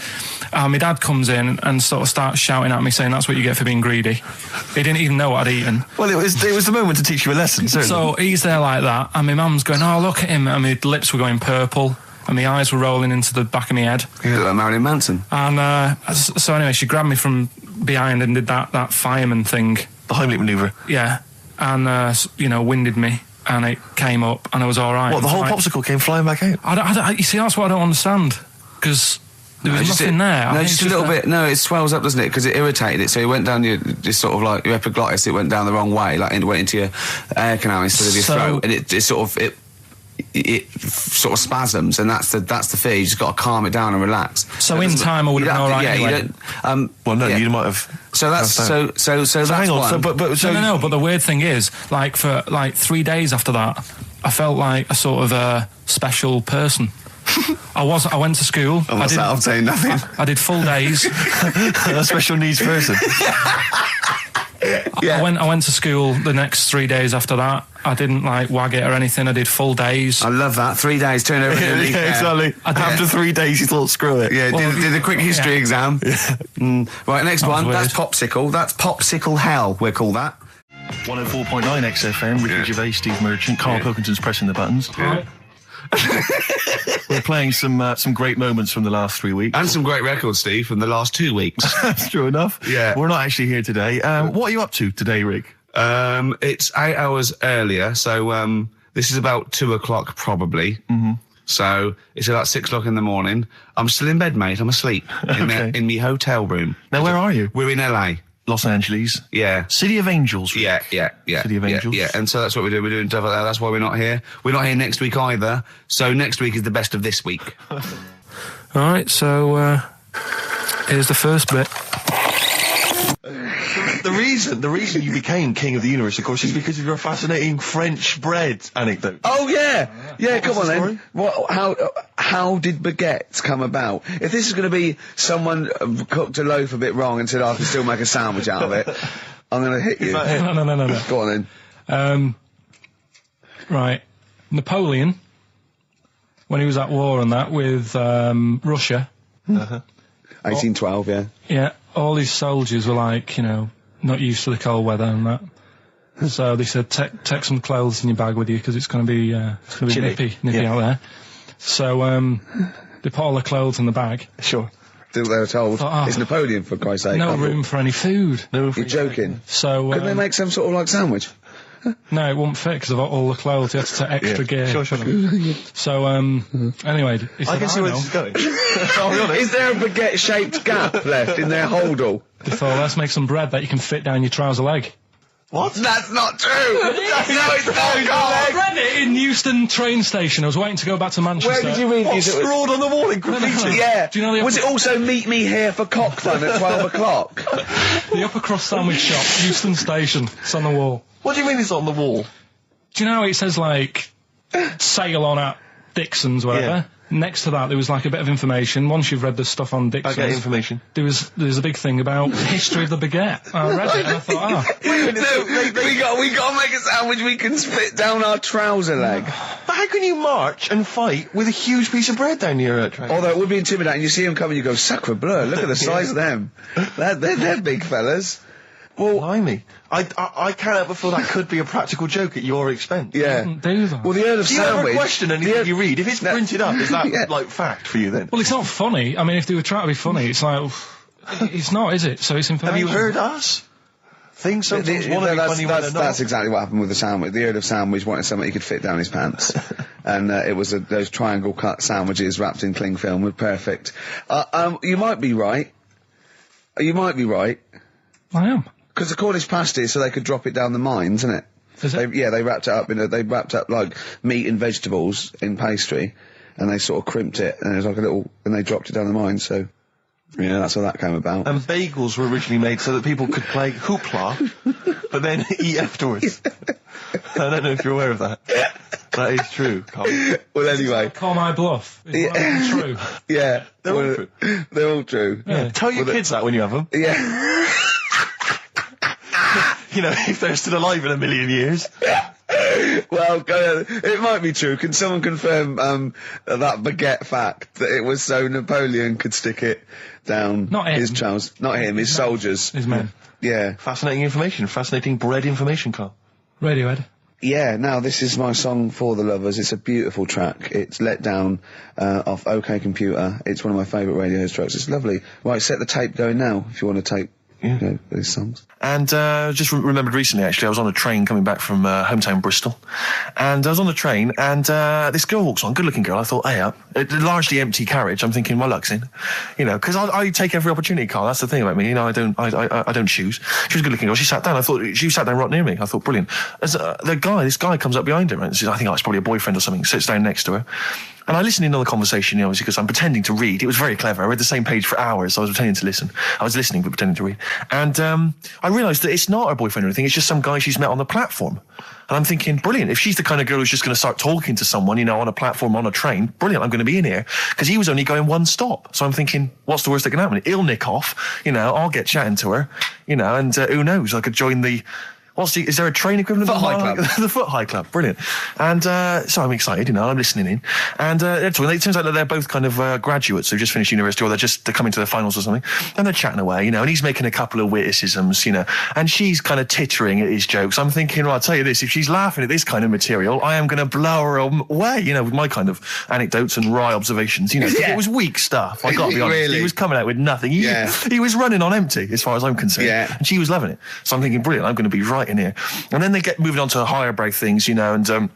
And my dad comes in and sort of starts shouting at me, saying that's what you get for being greedy. He didn't even know what I'd eaten. Well, it was the moment to teach you a lesson, certainly. So he's there like that, and my mum's going, oh, look at him, and my lips were going purple, and my eyes were rolling into the back of my head. You look like Marilyn Manson. And so anyway, she grabbed me from behind and did that fireman thing. The Heimlich manoeuvre. Yeah. And, winded me. And it came up, and I was all right. What, the whole popsicle came flying back out? You see, that's what I don't understand. Because there was nothing there. No, just a little bit. No, it swells up, doesn't it? Because it irritated it. So it went down your sort of your epiglottis. It went down the wrong way, it went into your air canal instead of your throat, and it sort of spasms, and that's the fear. You just got to calm it down and relax. So in time, I would have been all right. Yeah, anyway. You don't. You might have. So that's so that's hang on. one. But no. But the weird thing is, for 3 days after that, I felt like a sort of special person. I went to school. I'm saying nothing. I did full days. A special needs person. Yeah. I went to school the next 3 days after that. I didn't wag it or anything. I did full days. I love that. 3 days, turn over. Yeah, exactly. After 3 days, you thought, screw it. Yeah, did a quick history exam. Yeah. Right, next one. Weird. That's Popsicle. That's Popsicle Hell, we'll call that. 104.9 XFM, Ricky Gervais, Steve Merchant, Karl Pilkington's pressing the buttons. Yeah. We're playing some great moments from the last 3 weeks. And some great records, Steve, from the last 2 weeks. That's true enough. Yeah. We're not actually here today. What are you up to today, Rick? It's 8 hours earlier, so this is about 2 o'clock probably. Mm-hmm. So it's about 6 o'clock in the morning. I'm still in bed, mate. I'm asleep in my hotel room. Now, where are you? We're in LA. Los Angeles. Yeah. City of Angels. Yeah. City of Angels. Yeah, and so that's what we do. We're doing stuff like that. That's why we're not here. We're not here next week either. So next week is the best of this week. All right, so here's the first bit. The reason you became King of the Universe, of course, is because of your fascinating French bread anecdote. Oh yeah, come on then. How did baguettes come about? If this is going to be someone cooked a loaf a bit wrong and said I can still make a sandwich out of it, I'm going to hit you. No. Go on then. Right, Napoleon, when he was at war and that with Russia. 1812, yeah. Yeah, all his soldiers were not used to the cold weather and that. So they said, take some clothes in your bag with you because it's going to be nippy out there. So they put all the clothes in the bag. Sure. They were told. It's Napoleon, for Christ's sake. No room for any food. You're joking. So couldn't they make some sort of sandwich? No, it wouldn't fit because of all the clothes. You had to take extra gear. Sure. So, anyway... I can see where this is going. I'll be honest. Is there a baguette-shaped gap left in their holdall? They thought, let's make some bread that you can fit down your trouser leg. What? That's not true! No, it's not. I read it in Euston train station. I was waiting to go back to Manchester. Where did you read this? Scrawled on the wall in graffiti? Yeah. Do you know was it also meet me here for cock fun at 12 o'clock? The Upper Cross Sandwich Shop, Euston Station. It's on the wall. What do you mean it's on the wall? Do you know it says sail on at Dixon's, whatever? Yeah. Next to that, there was a bit of information. Once you've read the stuff on Dixon's... I get information. There's a big thing about the history of the baguette. I read it and I thought, we got to make a sandwich we can spit down our trouser leg. But how can you march and fight with a huge piece of bread down your trouser? Although it would be intimidating. You see them coming, you go, sacre bleu, look at the size of them. They're big fellas. Well, blimey. I can't help but feel that could be a practical joke at your expense. Yeah. Do that. Well, the Earl of Sandwich... Do you ever question anything you read? If it's printed up, is that, fact for you then? Well, it's not funny. I mean, if they were trying to be funny, it's it's not, is it? So it's information. Have you heard us? Things sometimes want to be funny when they're not. That's exactly what happened with the sandwich. The Earl of Sandwich wanted something he could fit down his pants. And it was those triangle cut sandwiches wrapped in cling film were perfect. You might be right. You might be right. I am. Because the Cornish pasty, so they could drop it down the mines, isn't it? Is it? They wrapped it up they wrapped up meat and vegetables in pastry, and they sort of crimped it, and it was and they dropped it down the mine, so. Yeah, that's how that came about. And bagels were originally made so that people could play hoopla, but then eat afterwards. I don't know if you're aware of that. That is true, Carl. Well, anyway. Call my bluff. Is that true? Yeah. They're all true. They're all true. Yeah. Tell your kids that when you have them. Yeah. You know, if they're still alive in a million years. Well, it might be true. Can someone confirm that baguette fact, that it was so Napoleon could stick it down his trousers? Not him, his soldiers. His men. Yeah. Fascinating information. Fascinating bread information, Carl. Radiohead. Yeah, now this is my song for the lovers. It's a beautiful track. It's Let Down off OK Computer. It's one of my favourite Radiohead tracks. It's lovely. Right, set the tape going now if you want to tape these songs. And just remembered recently, actually, I was on a train coming back from hometown Bristol, and I was on the train, and this girl walks on, good-looking girl. I thought, hey up, largely empty carriage. I'm thinking, my luck's in, you know, because I take every opportunity, Carl. That's the thing about me, you know. I don't choose. She was a good-looking girl. She sat down. I thought she sat down right near me. I thought, brilliant. As this guy comes up behind her, and says, I think it's probably a boyfriend or something. Sits down next to her. And I listened in on the conversation, you know, obviously, because I'm pretending to read. It was very clever. I read the same page for hours. I was pretending to listen. I was listening, but pretending to read. And I realised that it's not her boyfriend or anything. It's just some guy she's met on the platform. And I'm thinking, brilliant. If she's the kind of girl who's just going to start talking to someone, you know, on a platform, on a train, brilliant. I'm going to be in here. Because he was only going one stop. So I'm thinking, what's the worst that can happen? He'll nick off. You know, I'll get chatting to her. You know, and who knows? I could join the... is there a train equivalent? Foot High Club. The Foot High Club, brilliant. And so I'm excited, you know, I'm listening in. And it turns out that they're both kind of graduates who've just finished university, or they're coming to their finals or something. And they're chatting away, you know, and he's making a couple of witticisms, you know, and she's kind of tittering at his jokes. I'm thinking, well, I'll tell you this, if she's laughing at this kind of material, I am going to blow her away, you know, with my kind of anecdotes and wry observations, you know. Yeah. It was weak stuff, I got to be honest. Really? He was coming out with nothing. He was running on empty, as far as I'm concerned. Yeah. And she was loving it. So I'm thinking, brilliant, I'm going to be right in here. And then they get moving on to higher brow things, you know, and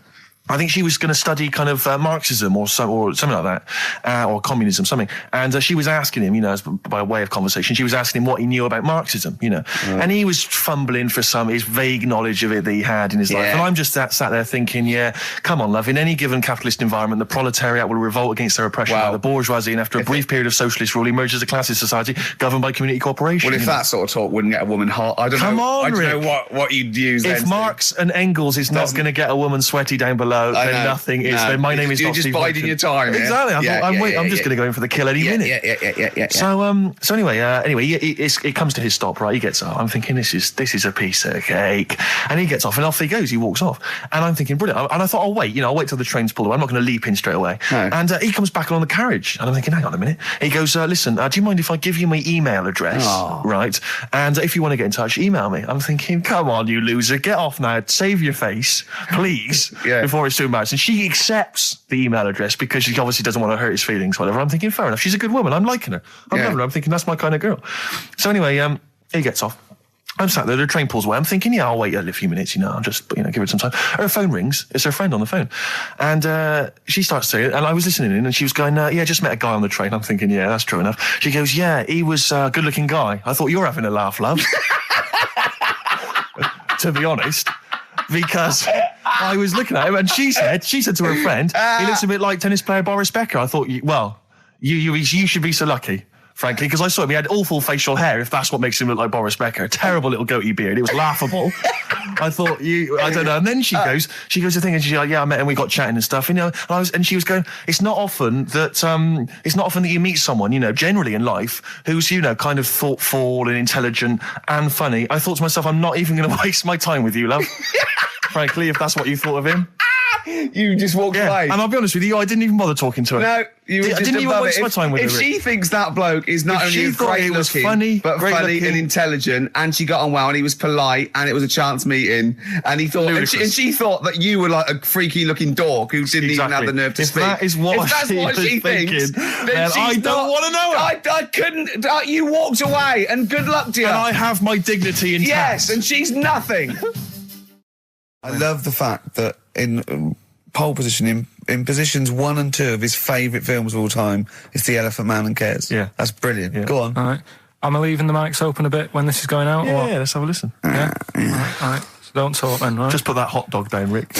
I think she was going to study kind of Marxism or something like that, or communism, something. And she was asking him, you know, by way of conversation, she was asking him what he knew about Marxism, you know. And he was fumbling for his vague knowledge of it that he had in his life. And I'm just sat there thinking, yeah, come on, love, in any given capitalist environment, the proletariat will revolt against their oppression by the bourgeoisie, and after a brief period of socialist rule, emerges a classist society governed by community cooperation. Well, if that sort of talk wouldn't get a woman hot, I don't know what you'd use then. If Marx and Engels is not going to get a woman sweaty down below, then nothing is. Then my name is not Steve. You're just biding your time. Exactly. I'm just going to go in for the kill any minute. Yeah. So anyway, it comes to his stop. Right, he gets up. I'm thinking this is a piece of cake, and he gets off, and off he goes. He walks off, and I'm thinking brilliant. And I thought, I'll wait till the train's pulled away. I'm not going to leap in straight away. No. And he comes back along the carriage, and I'm thinking, hang on a minute. He goes, listen, do you mind if I give you my email address? Oh. Right, and if you want to get in touch, email me. I'm thinking, come on, you loser, get off now. Save your face, please, before it's too embarrassing. She accepts the email address because she obviously doesn't want to hurt his feelings, whatever. I'm thinking, fair enough. She's a good woman. I'm liking her. I'm loving her. I'm thinking that's my kind of girl. So anyway, he gets off. I'm sat there, the train pulls away. I'm thinking, I'll wait a few minutes, you know, I'll just, give it some time. Her phone rings. It's her friend on the phone. And she starts saying, and I was listening in, and she was going, just met a guy on the train. I'm thinking, that's true enough. She goes, he was a good-looking guy. I thought, you're having a laugh, love. To be honest. Because I was looking at him, and she said to her friend, he looks a bit like tennis player Boris Becker. I thought, you should be so lucky, frankly, because I saw him. He had awful facial hair, if that's what makes him look like Boris Becker. Terrible little goatee beard. It was laughable. I thought, I don't know. And then she goes to thing, and she's like, I met him, we got chatting and stuff, you know. And she was going, it's not often that you meet someone, you know, generally in life, who's, you know, kind of thoughtful and intelligent and funny. I thought to myself, I'm not even going to waste my time with you, love. Frankly, if that's what you thought of him. You just walked away. And I'll be honest with you, I didn't even bother talking to her. No, you were just didn't even waste my time with her. If she thinks that bloke is not only great looking, but funny and intelligent, and she got on well, and he was polite, and it was a chance meeting, and he thought, and she thought that you were like a freaky looking dork who didn't even have the nerve to speak. That is what she thinks, then I don't want to know her. I couldn't. You walked away, and good luck to you. And I have my dignity intact. Yes, and she's nothing. I love the fact that in pole position, in positions 1 and 2 of his favourite films of all time, it's The Elephant Man and Cares. Yeah. That's brilliant. Yeah. Go on. All right. Am I leaving the mics open a bit when this is going out? Yeah, let's have a listen. Yeah? All right. So don't talk then, right? Just put that hot dog down, Rick.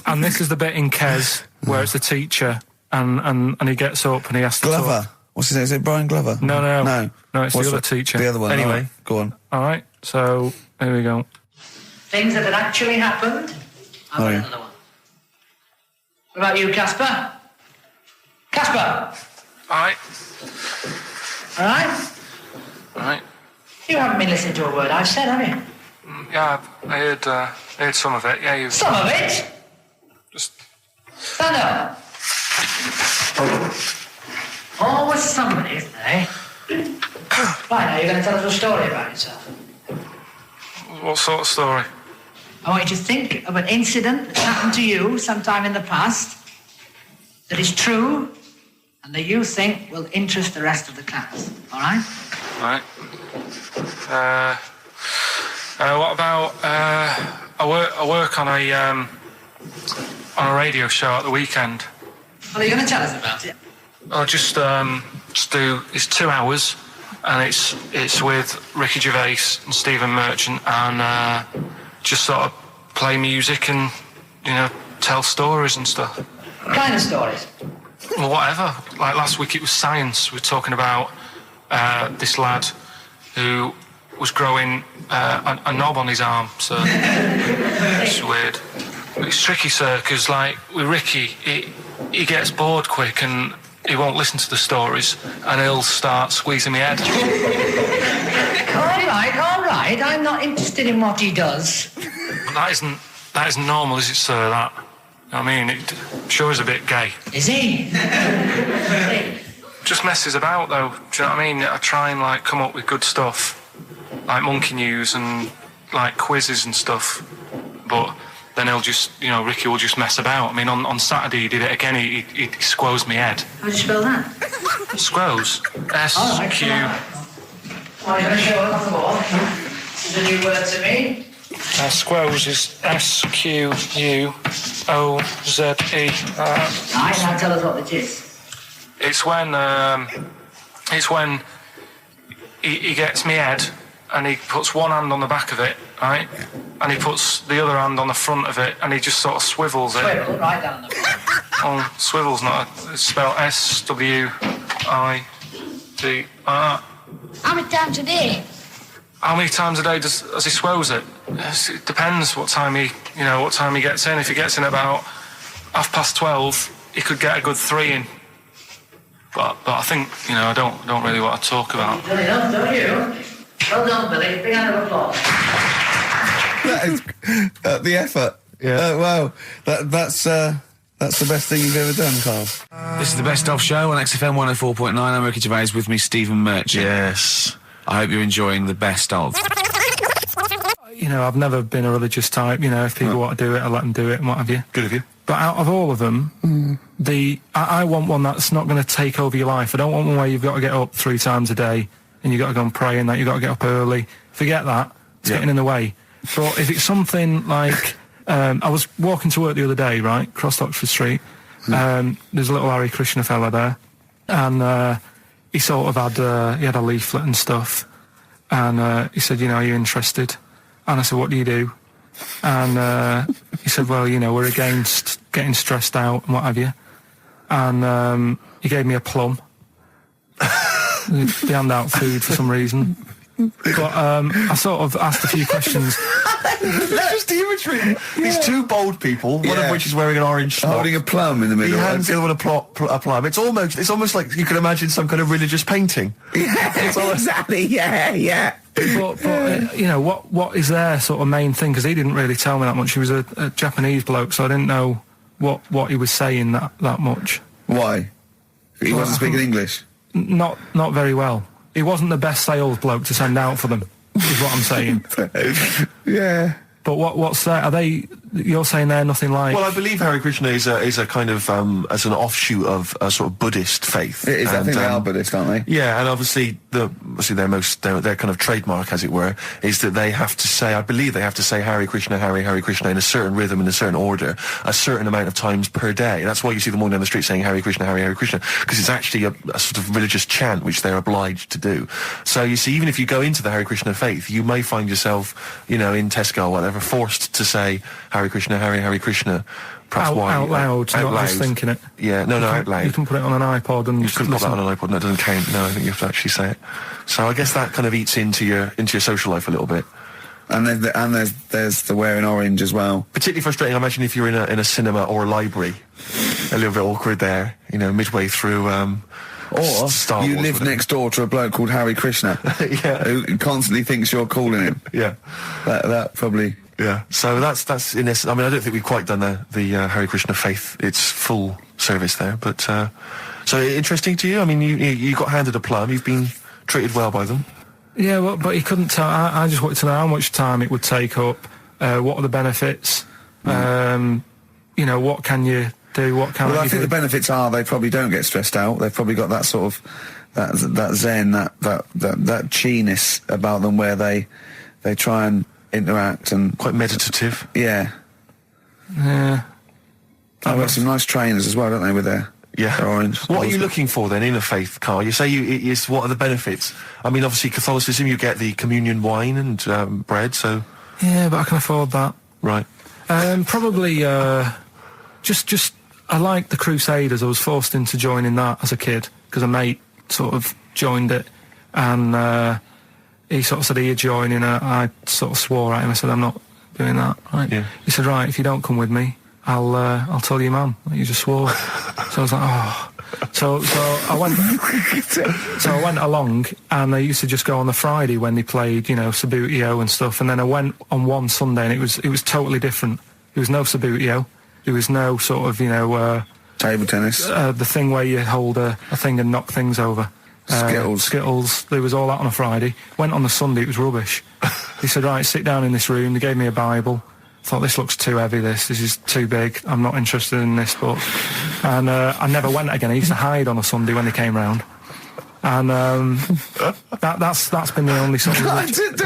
And this is the bit in Kes where it's the teacher and he gets up and he has to Glover. talk. What's his name? Is it Brian Glover? No, it's the other teacher. The other one. Anyway. Right, go on. All right, so here we go. Things that had actually happened. I've got another one. What about you, Casper? Casper! All right. All right? All right. You haven't been listening to a word I've said, have you? Yeah, I heard some of it. Yeah, you. Some of it? Just. Stand up. Always somebody, isn't there, eh? Right, now you're going to tell us a story about yourself. What sort of story? I want you to think of an incident that happened to you sometime in the past that is true and that you think will interest the rest of the class. All right? All right. What about I work on a radio show at the weekend. Well, are you going to tell us about it? I'll just do. It's 2 hours, and it's with Ricky Gervais and Stephen Merchant, and just sort of play music and tell stories and stuff. What kind of stories? Well, whatever. Like last week, it was science. We were talking about this lad who was growing a knob on his arm. So it's weird. It's tricky, sir, because like with Ricky, he gets bored quick and he won't listen to the stories, and he'll start squeezing my head. All right. I'm not interested in what he does. That isn't normal, is it, sir? That. I mean, it sure is a bit gay. Is he? Just messes about, though. Do you know what I mean? I try and like come up with good stuff, like monkey news and like quizzes and stuff, but then he'll just, Ricky will just mess about. I mean, on Saturday he did it again. He squoze me head. How do you spell that? Squoze. S-Q. Are you going to show it off the wall? This is a new word to me. Squoze is S-Q-U-O-Z-E. Now tell us what it is. It's when he gets me head and he puts one hand on the back of it, right? And he puts the other hand on the front of it and he just sort of swivels it. Swivel, right down the front. Oh, swivel's it's spelled S-W-I-D. How many times a day? How many times a day does he swells it? It depends what time he gets in. If he gets in about 12:30, he could get a good 3 in. But I think, I don't really want to talk about. You've done enough, don't you? Well done, Billy. Big round of applause. That is the effort. Yeah. Wow. That's the best thing you've ever done, Carl. This is the Best Of Show on XFM 104.9. I'm Ricky Gervais, with me Stephen Merchant. Yes. I hope you're enjoying the Best Of. I've never been a religious type. If people want to do it, I let them do it and what have you. Good of you. But out of all of them, I want one that's not going to take over your life. I don't want one where you've got to get up 3 times a day and you've got to go and pray and that you've got to get up early. Forget that. It's getting in the way. But if it's something like... I was walking to work the other day, right, across Oxford Street. There's a little Hare Krishna fella there. And he sort of had... he had a leaflet and stuff. And he said, are you interested? And I said, what do you do? And he said, well, we're against getting stressed out and what have you. And he gave me a plum. They hand out food for some reason. But I sort of asked a few questions. Just the imagery. These 2 bold people, one of which is wearing an orange smock, holding a plum in the middle. He hands the other one a plum. It's almost like you can imagine some kind of religious painting. Yeah, exactly. Yeah. But what is their sort of main thing? Because he didn't really tell me that much. He was a Japanese bloke, so I didn't know what he was saying that much. Why? He wasn't speaking English? Not very well. He wasn't the best sales bloke to send out for them, is what I'm saying. Yeah. But what's that? Are they? You're saying they're nothing like? Well, I believe Hare Krishna is a kind of as an offshoot of a sort of Buddhist faith. It is. I think they are Buddhist, aren't they? Yeah, and obviously their kind of trademark, as it were, is that they have to say. I believe they have to say Hare Krishna, Hare Krishna in a certain rhythm, in a certain order, a certain amount of times per day. That's why you see them walking down the street saying Hare Krishna, Hare Krishna, because it's actually a sort of religious chant which they're obliged to do. So you see, even if you go into the Hare Krishna faith, you may find yourself, in Tesco or whatever, forced to say Hare Krishna, Hare Krishna, perhaps why out loud, out not loud. just thinking it. Yeah, no, out loud. You can put it on an iPod and you couldn't put that on an iPod. No, it doesn't count. No, I think you have to actually say it. So I guess that kind of eats into your social life a little bit. And there's the wearing orange as well. Particularly frustrating, I imagine, if you're in a cinema or a library. A little bit awkward there, midway through. Or Star you Wars, live next door to a bloke called Harry Krishna, who constantly thinks you're calling him. Yeah, that probably. Yeah, so that's in essence. I mean, I don't think we've quite done the Hare Krishna faith its full service there, but so interesting to you. I mean, you got handed a plum. You've been treated well by them. Yeah, well, but he couldn't tell. I just wanted to know how much time it would take up. What are the benefits? What can you do? What can I think the benefits are they probably don't get stressed out. They've probably got that sort of that zen, that chi-ness about them, where they try and interact and quite meditative. Yeah. I've got some nice trainers as well, don't they, with their orange. What are you looking for then in a faith, Karl? You say what are the benefits? I mean, obviously Catholicism, you get the communion wine and bread, so... Yeah, but I can afford that. Right. Probably, just I like the Crusaders. I was forced into joining that as a kid, because a mate sort of joined it, and he sort of said he'd join in. I sort of swore at him. I said, I'm not doing that. Right? Yeah. He said, right, if you don't come with me, I'll tell your mum that you just swore. So I was like, oh. So I went. So I went along, and they used to just go on the Friday when they played, Sabutio and stuff. And then I went on one Sunday, and it was totally different. There was no Sabutio. There was no sort of table tennis. The thing where you hold a thing and knock things over. Skittles. There was all that on a Friday. Went on the Sunday, it was rubbish. He said, right, sit down in this room. They gave me a Bible. Thought, this looks too heavy, this is too big. I'm not interested in this book. And I never went again. I used to hide on a Sunday when they came round. And that's been the only sort of... why did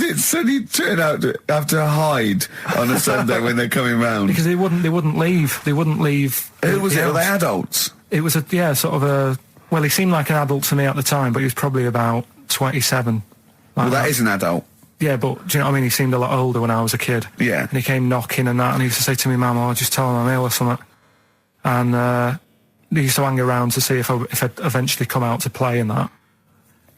it suddenly turn out to have to hide on a Sunday when they're coming round? Because they wouldn't leave. They wouldn't leave. Who was it? Were they adults? It was well, he seemed like an adult to me at the time, but he was probably about 27. Well, that is an adult. Yeah, but do you know what I mean? He seemed a lot older when I was a kid. Yeah. And he came knocking and that, and he used to say to me, Mum, I'll just tell him I'm ill or something. And he used to hang around to see if I'd eventually come out to play and that.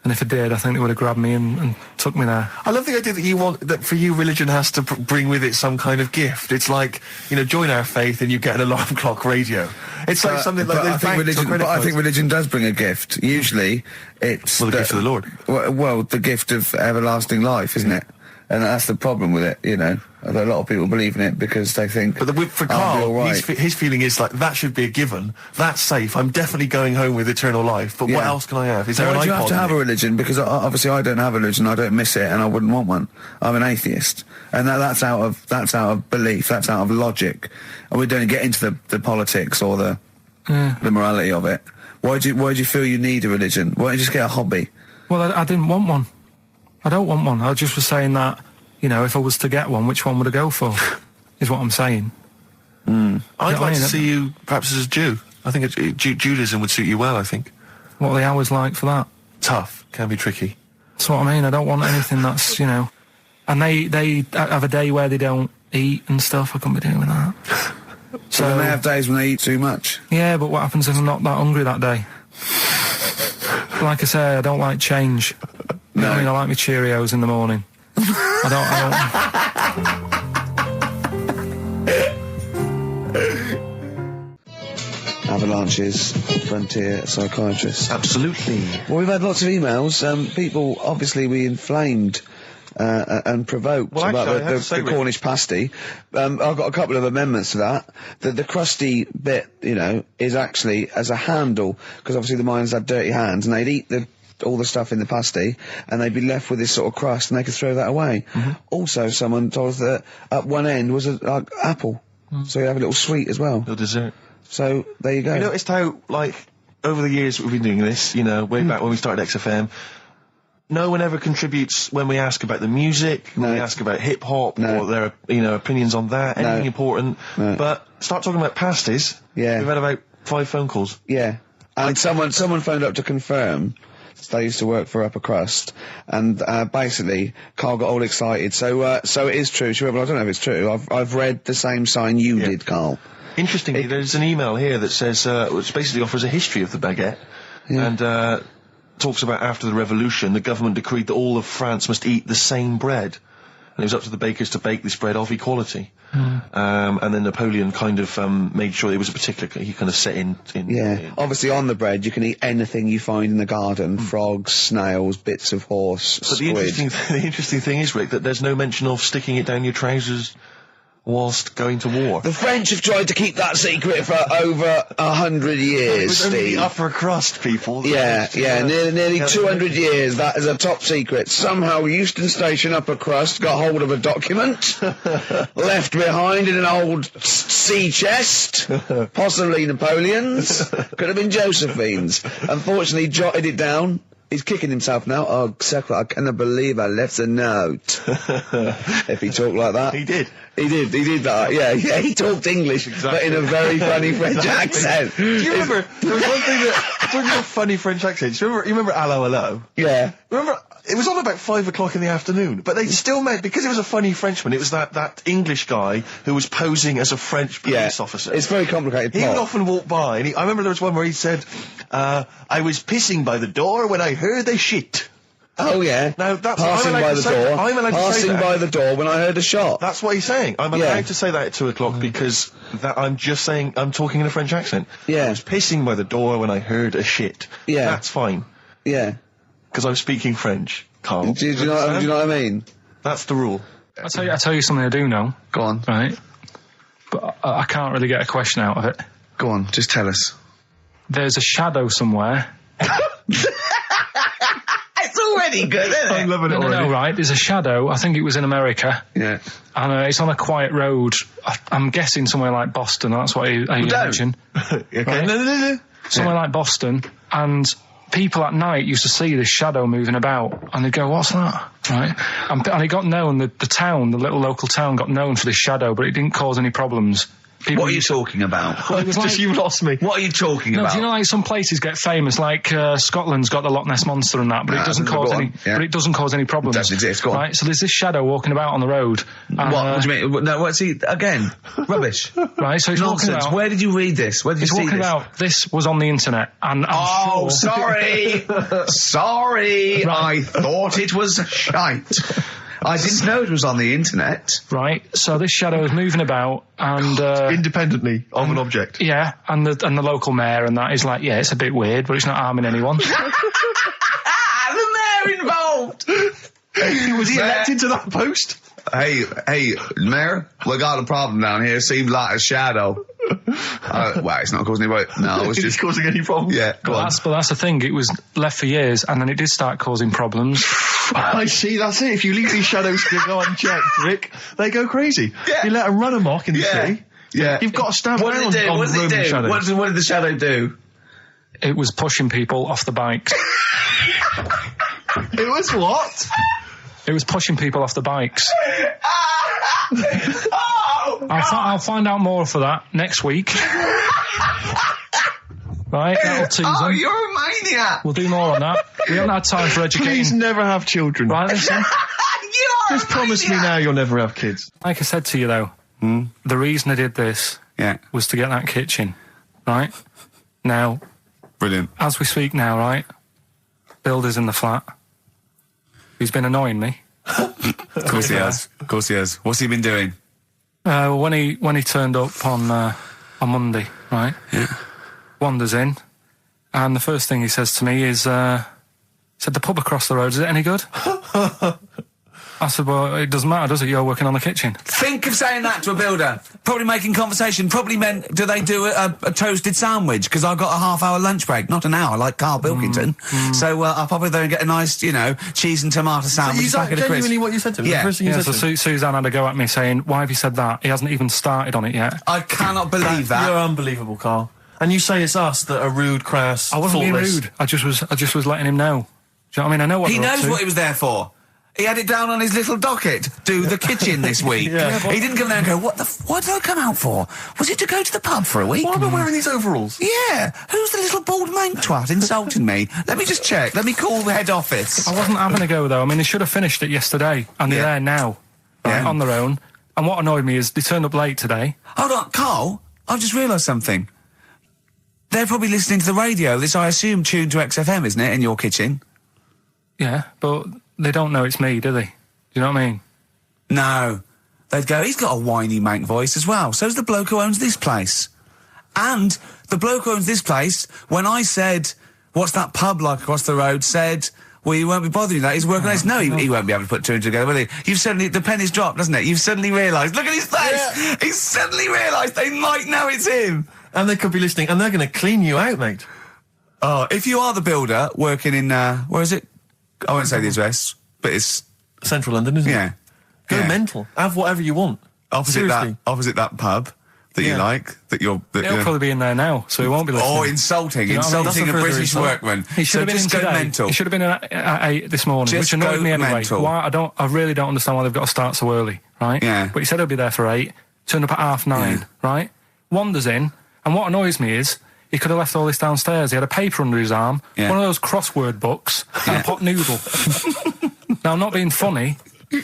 And if I did, I think they would have grabbed me and took me there. I love the idea that for you, religion has to bring with it some kind of gift. It's like, join our faith and you get an alarm clock radio. It's like something like I think religion does bring a gift. Usually, it's the gift of the Lord. Well, the gift of everlasting life, isn't it? And that's the problem with it, A lot of people believe in it because they think... But for Karl, his feeling is like, that should be a given. That's safe. I'm definitely going home with eternal life. But what else can I have? Is there an iPod? You have to have a religion? Because obviously I don't have a religion. I don't miss it, and I wouldn't want one. I'm an atheist. And that's out of belief. That's out of logic. And we don't get into the politics or the morality of it. Why do you feel you need a religion? Why don't you just get a hobby? Well, I didn't want one. I don't want one. I just was saying that, if I was to get one, which one would I go for? Is what I'm saying. I'd like to see you perhaps as a Jew. I think Judaism would suit you well, I think. What are the hours like for that? Tough. Can be tricky. That's what I mean. I don't want anything that's, And they have a day where they don't eat and stuff. I couldn't be doing that. So then they have days when they eat too much. Yeah, but what happens if I'm not that hungry that day? Like I say, I don't like change. No. I like my Cheerios in the morning. I don't. Avalanches, frontier psychiatrists. Absolutely. Well, we've had lots of emails. People, obviously, we inflamed and provoked about the Cornish pasty. I've got a couple of amendments to that. The crusty bit, is actually as a handle, because obviously the miners had dirty hands, and they'd eat all the stuff in the pasty, and they'd be left with this sort of crust, and they could throw that away. Also, someone told us that at one end was an apple, so you have a little sweet as well. Little dessert. So there you go. You noticed how, over the years we've been doing this, way back when we started XFM, no one ever contributes when we ask about the music, when we ask about hip-hop, or their, opinions on that, anything important. But start talking about pasties. Yeah. We've had about 5 phone calls. Yeah. And someone phoned up to confirm They used to work for Upper Crust, and basically, Karl got all excited. So it is true. Well, I don't know if it's true. I've read the same sign you did, Karl. Interestingly, there's an email here that says, which basically offers a history of the baguette, and talks about after the revolution, the government decreed that all of France must eat the same bread. And it was up to the bakers to bake this bread of equality. And then Napoleon kind of made sure it was a particular, he kind of set in obviously on the bread you can eat anything you find in the garden, frogs, snails, bits of horse, but squid. The interesting thing is, Rick, that there's no mention of sticking it down your trousers whilst going to war. The French have tried to keep that secret for over 100 years, it was Steve. only the upper crust people. Nearly 200 years, that is a top secret. Somehow Euston Station upper crust got hold of a document, left behind in an old sea chest, possibly Napoleon's, could have been Josephine's. Unfortunately, jotted it down. He's kicking himself now. Oh, Secretary, I cannot believe I left a note. If he talked like that. He did. He did that. Yeah, he talked English, but in a very funny French accent. Do you remember, there was one thing that, talking about funny French accents, you remember Allo Allo? Yeah. Remember, it was on about 5 o'clock in the afternoon, but they still meant, because it was a funny Frenchman, it was that English guy who was posing as a French police officer. It's very complicated. He would often walk by, and I remember there was one where he said, I was pissing by the door when I heard a shit. Oh yeah. Now that's passing by the door. I'm allowed to say that. Passing by the door when I heard a shot. That's what he's saying. I'm allowed to say that at 2 o'clock because I'm just saying I'm talking in a French accent. Yeah. I was pissing by the door when I heard a shit. Yeah. That's fine. Yeah. Because I'm speaking French, Karl. Do you know what I mean? That's the rule. I'll tell you something I do know. Go on. Right. But I can't really get a question out of it. Go on, just tell us. There's a shadow somewhere. It's already good, isn't it? I'm loving it already. No, right. There's a shadow. I think it was in America. Yeah. And it's on a quiet road. I'm guessing somewhere like Boston. That's what I imagine. Okay. Right? No. Somewhere like Boston. And people at night used to see this shadow moving about. And they'd go, what's that? Right. And it got known, the town, the little local town got known for this shadow, but it didn't cause any problems. What are you talking about? Well, it was just you lost me. What are you talking about? Do you know, like, some places get famous, like Scotland's got the Loch Ness Monster and that, but it doesn't cause any. But it doesn't cause any problems. It does exist. Go on. Right. So there's this shadow walking about on the road. What do you mean? No, what's he again? Rubbish. Right. So he's Nonsense. walking about. Where did you read this? Where did you see this? He's walking about. This was on the internet, and I'm sure. Sorry, sorry. Right. I thought it was shite. I didn't know it was on the internet. Right, so this shadow is moving about, and independently of an object. Yeah, and the local mayor and that is like, yeah, it's a bit weird, but it's not harming anyone. The mayor involved. Was he elected to that post? Hey, mayor, we got a problem down here. Seems like a shadow. Well, it's not causing any. No, it's just causing any problems. Yeah, but that's the thing. It was left for years, and then it did start causing problems. I see. That's it. If you leave these shadows to go unchecked, Rick, they go crazy. Yeah. You let them run amok in the city. Yeah, you've got to stand What did it do? What did it do? What did the shadow do? It was pushing people off the bikes. It was what? It was pushing people off the bikes. Oh, I'll find out more for that next week. Right, that'll tease them. Oh, you're a maniac. We'll do more on that. We haven't had time for educating. Please never have children. Right, listen. Just promise me now you'll never have kids. Like I said to you, though, the reason I did this was to get that kitchen, right? Now, brilliant. As we speak now, right, Builder's in the flat. He's been annoying me. Of course he has. Of course he has. What's he been doing? When he turned up on Monday, right? Yeah. Wanders in, and the first thing he says to me is, said, the pub across the road, is it any good? I said, well, it doesn't matter, does it? You're working on the kitchen. Think of saying that to a builder. Probably making conversation. Probably meant, do they do a toasted sandwich? Because I've got a half-hour lunch break. Not an hour, like Karl Pilkington. So I'll probably there and get a nice, cheese and tomato sandwich. So is that genuinely what you said to him? Yeah. Suzanne had a go at me saying, why have you said that? He hasn't even started on it yet. I cannot believe that. You're unbelievable, Karl. And you say it's us that are rude, crass, I wasn't being thoughtless. rude. I just was letting him know. Do you know what I mean? I know what he knows what he was there for. He had it down on his little docket. Do the kitchen this week. He didn't come there and go, what did I come out for? Was it to go to the pub for a week? Why am I wearing these overalls? Yeah. Who's the little bald mank twat insulting me? Let me just check. Let me call the head office. I wasn't having a go, though. I mean, they should have finished it yesterday, and they're there now, on their own. And what annoyed me is they turned up late today. Hold on, Carl, I've just realised something. They're probably listening to the radio. This, I assume, tuned to XFM, isn't it, in your kitchen? Yeah, but they don't know it's me, do they? Do you know what I mean? No. They'd go, he's got a whiny mank voice as well. So's the bloke who owns this place. And the bloke who owns this place, when I said, what's that pub like across the road, said, well, you won't be bothering that. He's working on this. No, he won't be able to put two and two together, will he? You've suddenly, the penny's dropped, doesn't it? You've suddenly realised. Look at his face! Yeah. He's suddenly realised they might know it's him. And they could be listening, and they're going to clean you out, mate. Oh, if you are the builder working in, where is it? I won't say the address, but it's Central London, isn't it? Go mental. Have whatever you want. Opposite that pub that you like, He'll probably be in there now, so he won't be listening. Or insulting a British workman. He should have been in today. Mental. He should have been at 8 this morning, which annoyed me anyway. Why? I really don't understand why they've got to start so early, right? Yeah. But he said he'll be there for 8, turned up at 9:30, right? Wanders in, and what annoys me is he could have left all this downstairs. He had a paper under his arm, one of those crossword books, and a pot noodle. Now, I'm not being funny,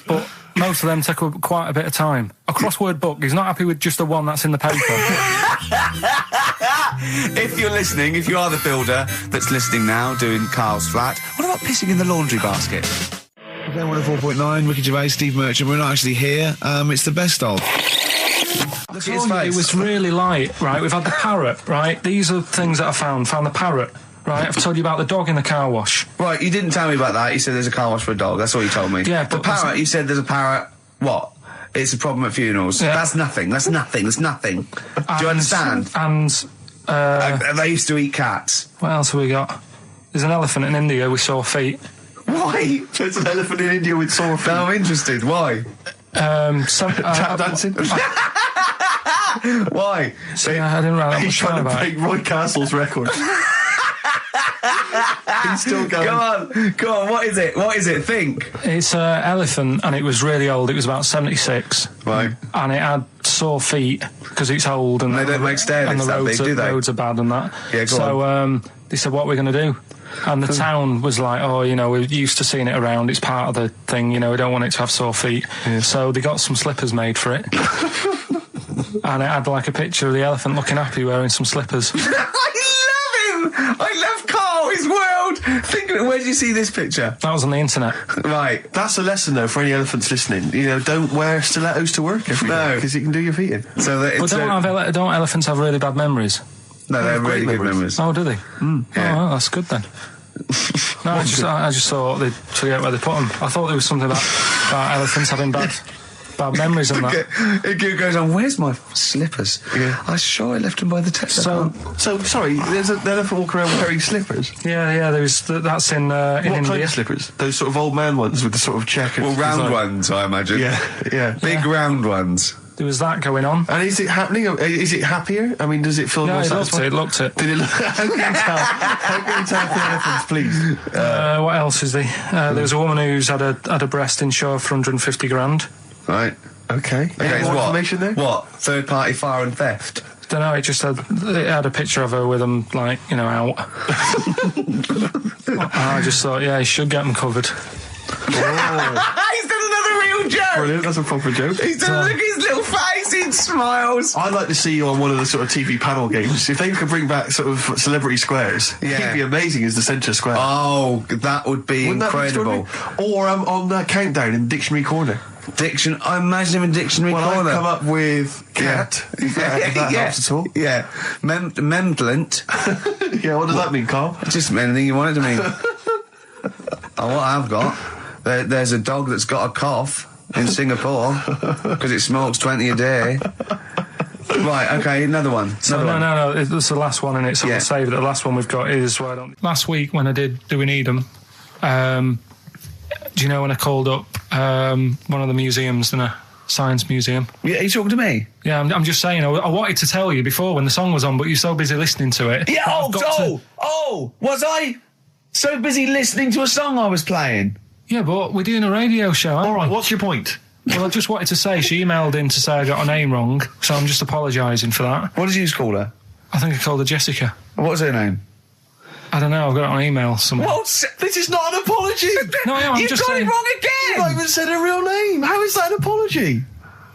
but most of them take quite a bit of time. A crossword book, he's not happy with just the one that's in the paper. If you're listening, if you are the builder that's listening now, doing Carl's flat, what about pissing in the laundry basket? Okay, 104.9, Ricky Gervais, Steve Merchant. We're not actually here. It's the best of. Look at his face. It was really light, right? We've had the parrot, right? These are things that I found the parrot. Right, I've told you about the dog in the car wash. Right, you didn't tell me about that. You said there's a car wash for a dog. That's all you told me. Yeah, but the parrot, you said there's a parrot. What? It's a problem at funerals. Yeah. That's nothing. That's nothing. Do you understand? And they used to eat cats. What else have we got? There's an elephant in India with sore feet. Why? There's an elephant in India with sore feet. No, I'm interested. Why? Tap dancing. Why? So, I didn't write that He's trying to break Roy Castle's record. He's still going. Go on, what is it? Think. It's an elephant, and it was really old. It was about 76. Right. And it had sore feet, because it's old, and they don't make stairs and the roads are bad and that. Yeah, go on. They said, what are we going to do? And the town was like, we're used to seeing it around, it's part of the thing, we don't want it to have sore feet. Yeah. So they got some slippers made for it. And it had like a picture of the elephant looking happy wearing some slippers. I love Carl, his world. Think of it. Where did you see this picture? That was on the internet. Right. That's a lesson, though, for any elephants listening. Don't wear stilettos to work every day, because you can do your feet in. So that don't elephants have really bad memories? No, they have really good memories. Oh, do they? Yeah. Oh, well, that's good then. No, I just thought they'd forget where they put them. I thought there was something about elephants having bad memories and that. It goes on, where's my slippers? Yeah. I'm sure I left them by the test. So sorry, there's an elephant walking around wearing slippers? Yeah, that's in India. What kind of slippers? Those sort of old man ones with the sort of checkered round ones, I imagine. Yeah. Big round ones. There was that going on. And is it happening? Is it happier? I mean, does it feel more satisfying? It looked it. Did it look? How can you tell for elephants, please? What else is there? There was a woman who's had a breast insured for 150 grand. Right. Okay. Any more information there? What? Third party fire and theft? Don't know. It had a picture of her with them out. I just thought, he should get them covered. He's done another real joke. Brilliant. That's a proper joke. He's done. Look at his little face. He smiles. I'd like to see you on one of the sort of TV panel games. If they could bring back sort of celebrity squares, he'd be amazing as the centre square. Oh, that would be incredible. Or on that countdown in Dictionary Corner. I imagine him in Dictionary Corner. I'd come up with cat. If that helps at all. Yeah. Memblent. Yeah, what does that mean, Carl? Just anything you want it to mean. What I've got, there's a dog that's got a cough in Singapore because it smokes 20 a day. Right, okay, another one. No, it's the last one in it, so we'll save it. The last one we've got is... Last week when I did Do We Need 'Em, do you know when I called up one of the museums in a science museum? Yeah, are you talking to me? Yeah, I'm just saying, I wanted to tell you before when the song was on, but you're so busy listening to it. Yeah, was I so busy listening to a song I was playing? Yeah, but we're doing a radio show, aren't All right, we? what's your point? Well, I just wanted to say she emailed in to say I got her name wrong, so I'm just apologising for that. What did you call her? I think I called her Jessica. What was her name? I don't know, I've got it on email somewhere. What? This is not an apology! No, I'm You've just got saying... it wrong again! You've not even said her real name. How is that an apology?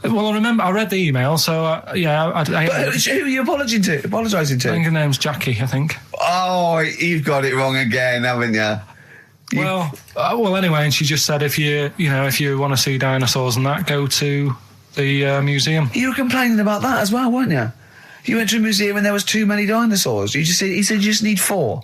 Well, I read the email, so, yeah, I Who are you apologising to? I think her name's Jackie, I think. Oh, you've got it wrong again, haven't you? Well, anyway, and she just said if you want to see dinosaurs and that, go to the museum. You were complaining about that as well, weren't you? You went to a museum and there was too many dinosaurs. He said you just need 4.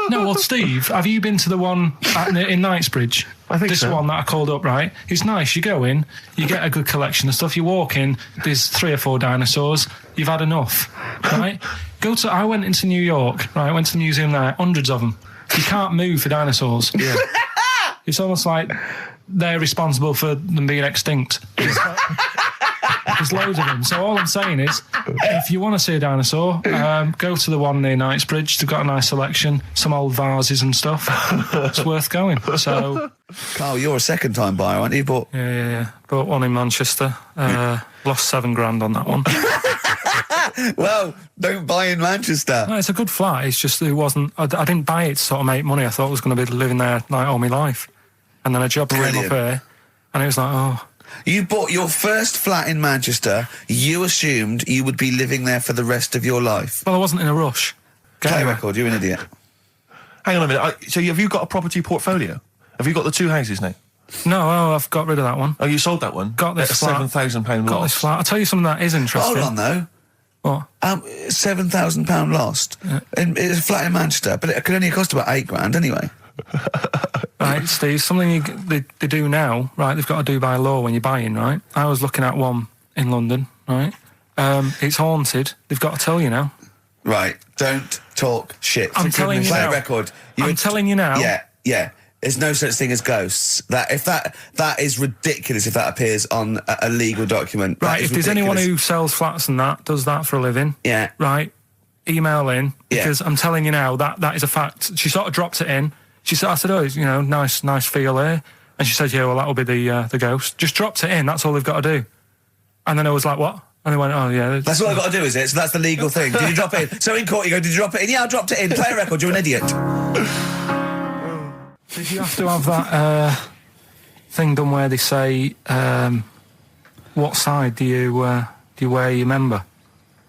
No, well, Steve, have you been to the one in Knightsbridge? I think this so. One that I called up, right? It's nice. You go in, you get a good collection of stuff. You walk in, there's 3 or 4 dinosaurs. You've had enough, right? I went into New York, right? I went to the museum there, hundreds of them. You can't move for dinosaurs. Yeah. It's almost like they're responsible for them being extinct. There's loads of them. So all I'm saying is, if you want to see a dinosaur, go to the one near Knightsbridge. They've got a nice selection, some old vases and stuff. It's worth going. So, Carl, you're a second-time buyer, aren't you? Yeah. Bought one in Manchester. Lost $7,000 on that one. Well, don't buy in Manchester. No, it's a good flat. It's just it wasn't. I didn't buy it to sort of make money. I thought I was going to be living there like all my life, and then a job came up here, and it was like, oh. You bought your first flat in Manchester. You assumed you would be living there for the rest of your life. Well, I wasn't in a rush. Play record. You're an idiot. Hang on a minute. So have you got a property portfolio? Have you got the 2 houses now? No, I've got rid of that one. Oh, you sold that one? Got this flat. £7,000 Got loss. this flat. I'll tell you something that is interesting. Hold on, though. What? £7,000 lost. Yeah. It's a flat in Manchester, but it could only cost about £8,000 anyway. Right, Steve, something they do now, right, they've got to do by law when you're buying, right? I was looking at one in London, right? It's haunted. They've got to tell you now. Right, don't talk shit. I'm telling you Play now. a record. I'm telling you now. Yeah. There's no such thing as ghosts. That is ridiculous if that appears on a legal document. Right, if there's anyone who sells flats and that, does that for a living. Yeah. Right, email in, because I'm telling you now, that is a fact. She sort of dropped it in. I said, oh, nice feel here. And she said, yeah, well, that'll be the ghost. Just dropped it in, that's all they've got to do. And then I was like, what? And they went, oh, yeah. That's all I've got to do, is it? So that's the legal thing. Did you drop it in? So in court you go, did you drop it in? Yeah, I dropped it in. Play a record, you're an idiot. Did you have to have that thing done where they say, what side do you wear your member?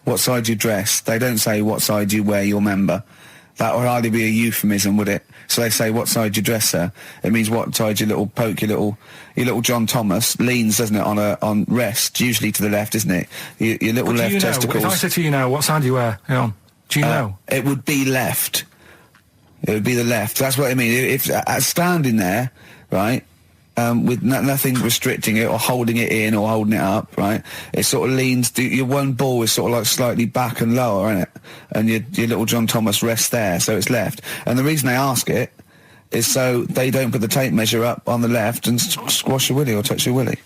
What side you dress? They don't say what side you wear your member. That would hardly be a euphemism, would it? So they say, what side you dress, sir? It means what side your little John Thomas leans, doesn't it, on rest, usually to the left, isn't it? Your little left testicles. If I said to you now, what side do you wear? Hang on. Do you know? It would be left. It would be the left. That's what I mean. If standing there, right, with nothing restricting it or holding it in or holding it up, right, it sort of leans, your one ball is sort of like slightly back and lower, isn't it? And your little John Thomas rests there, so it's left. And the reason they ask it is so they don't put the tape measure up on the left and squash your willy or touch your willy.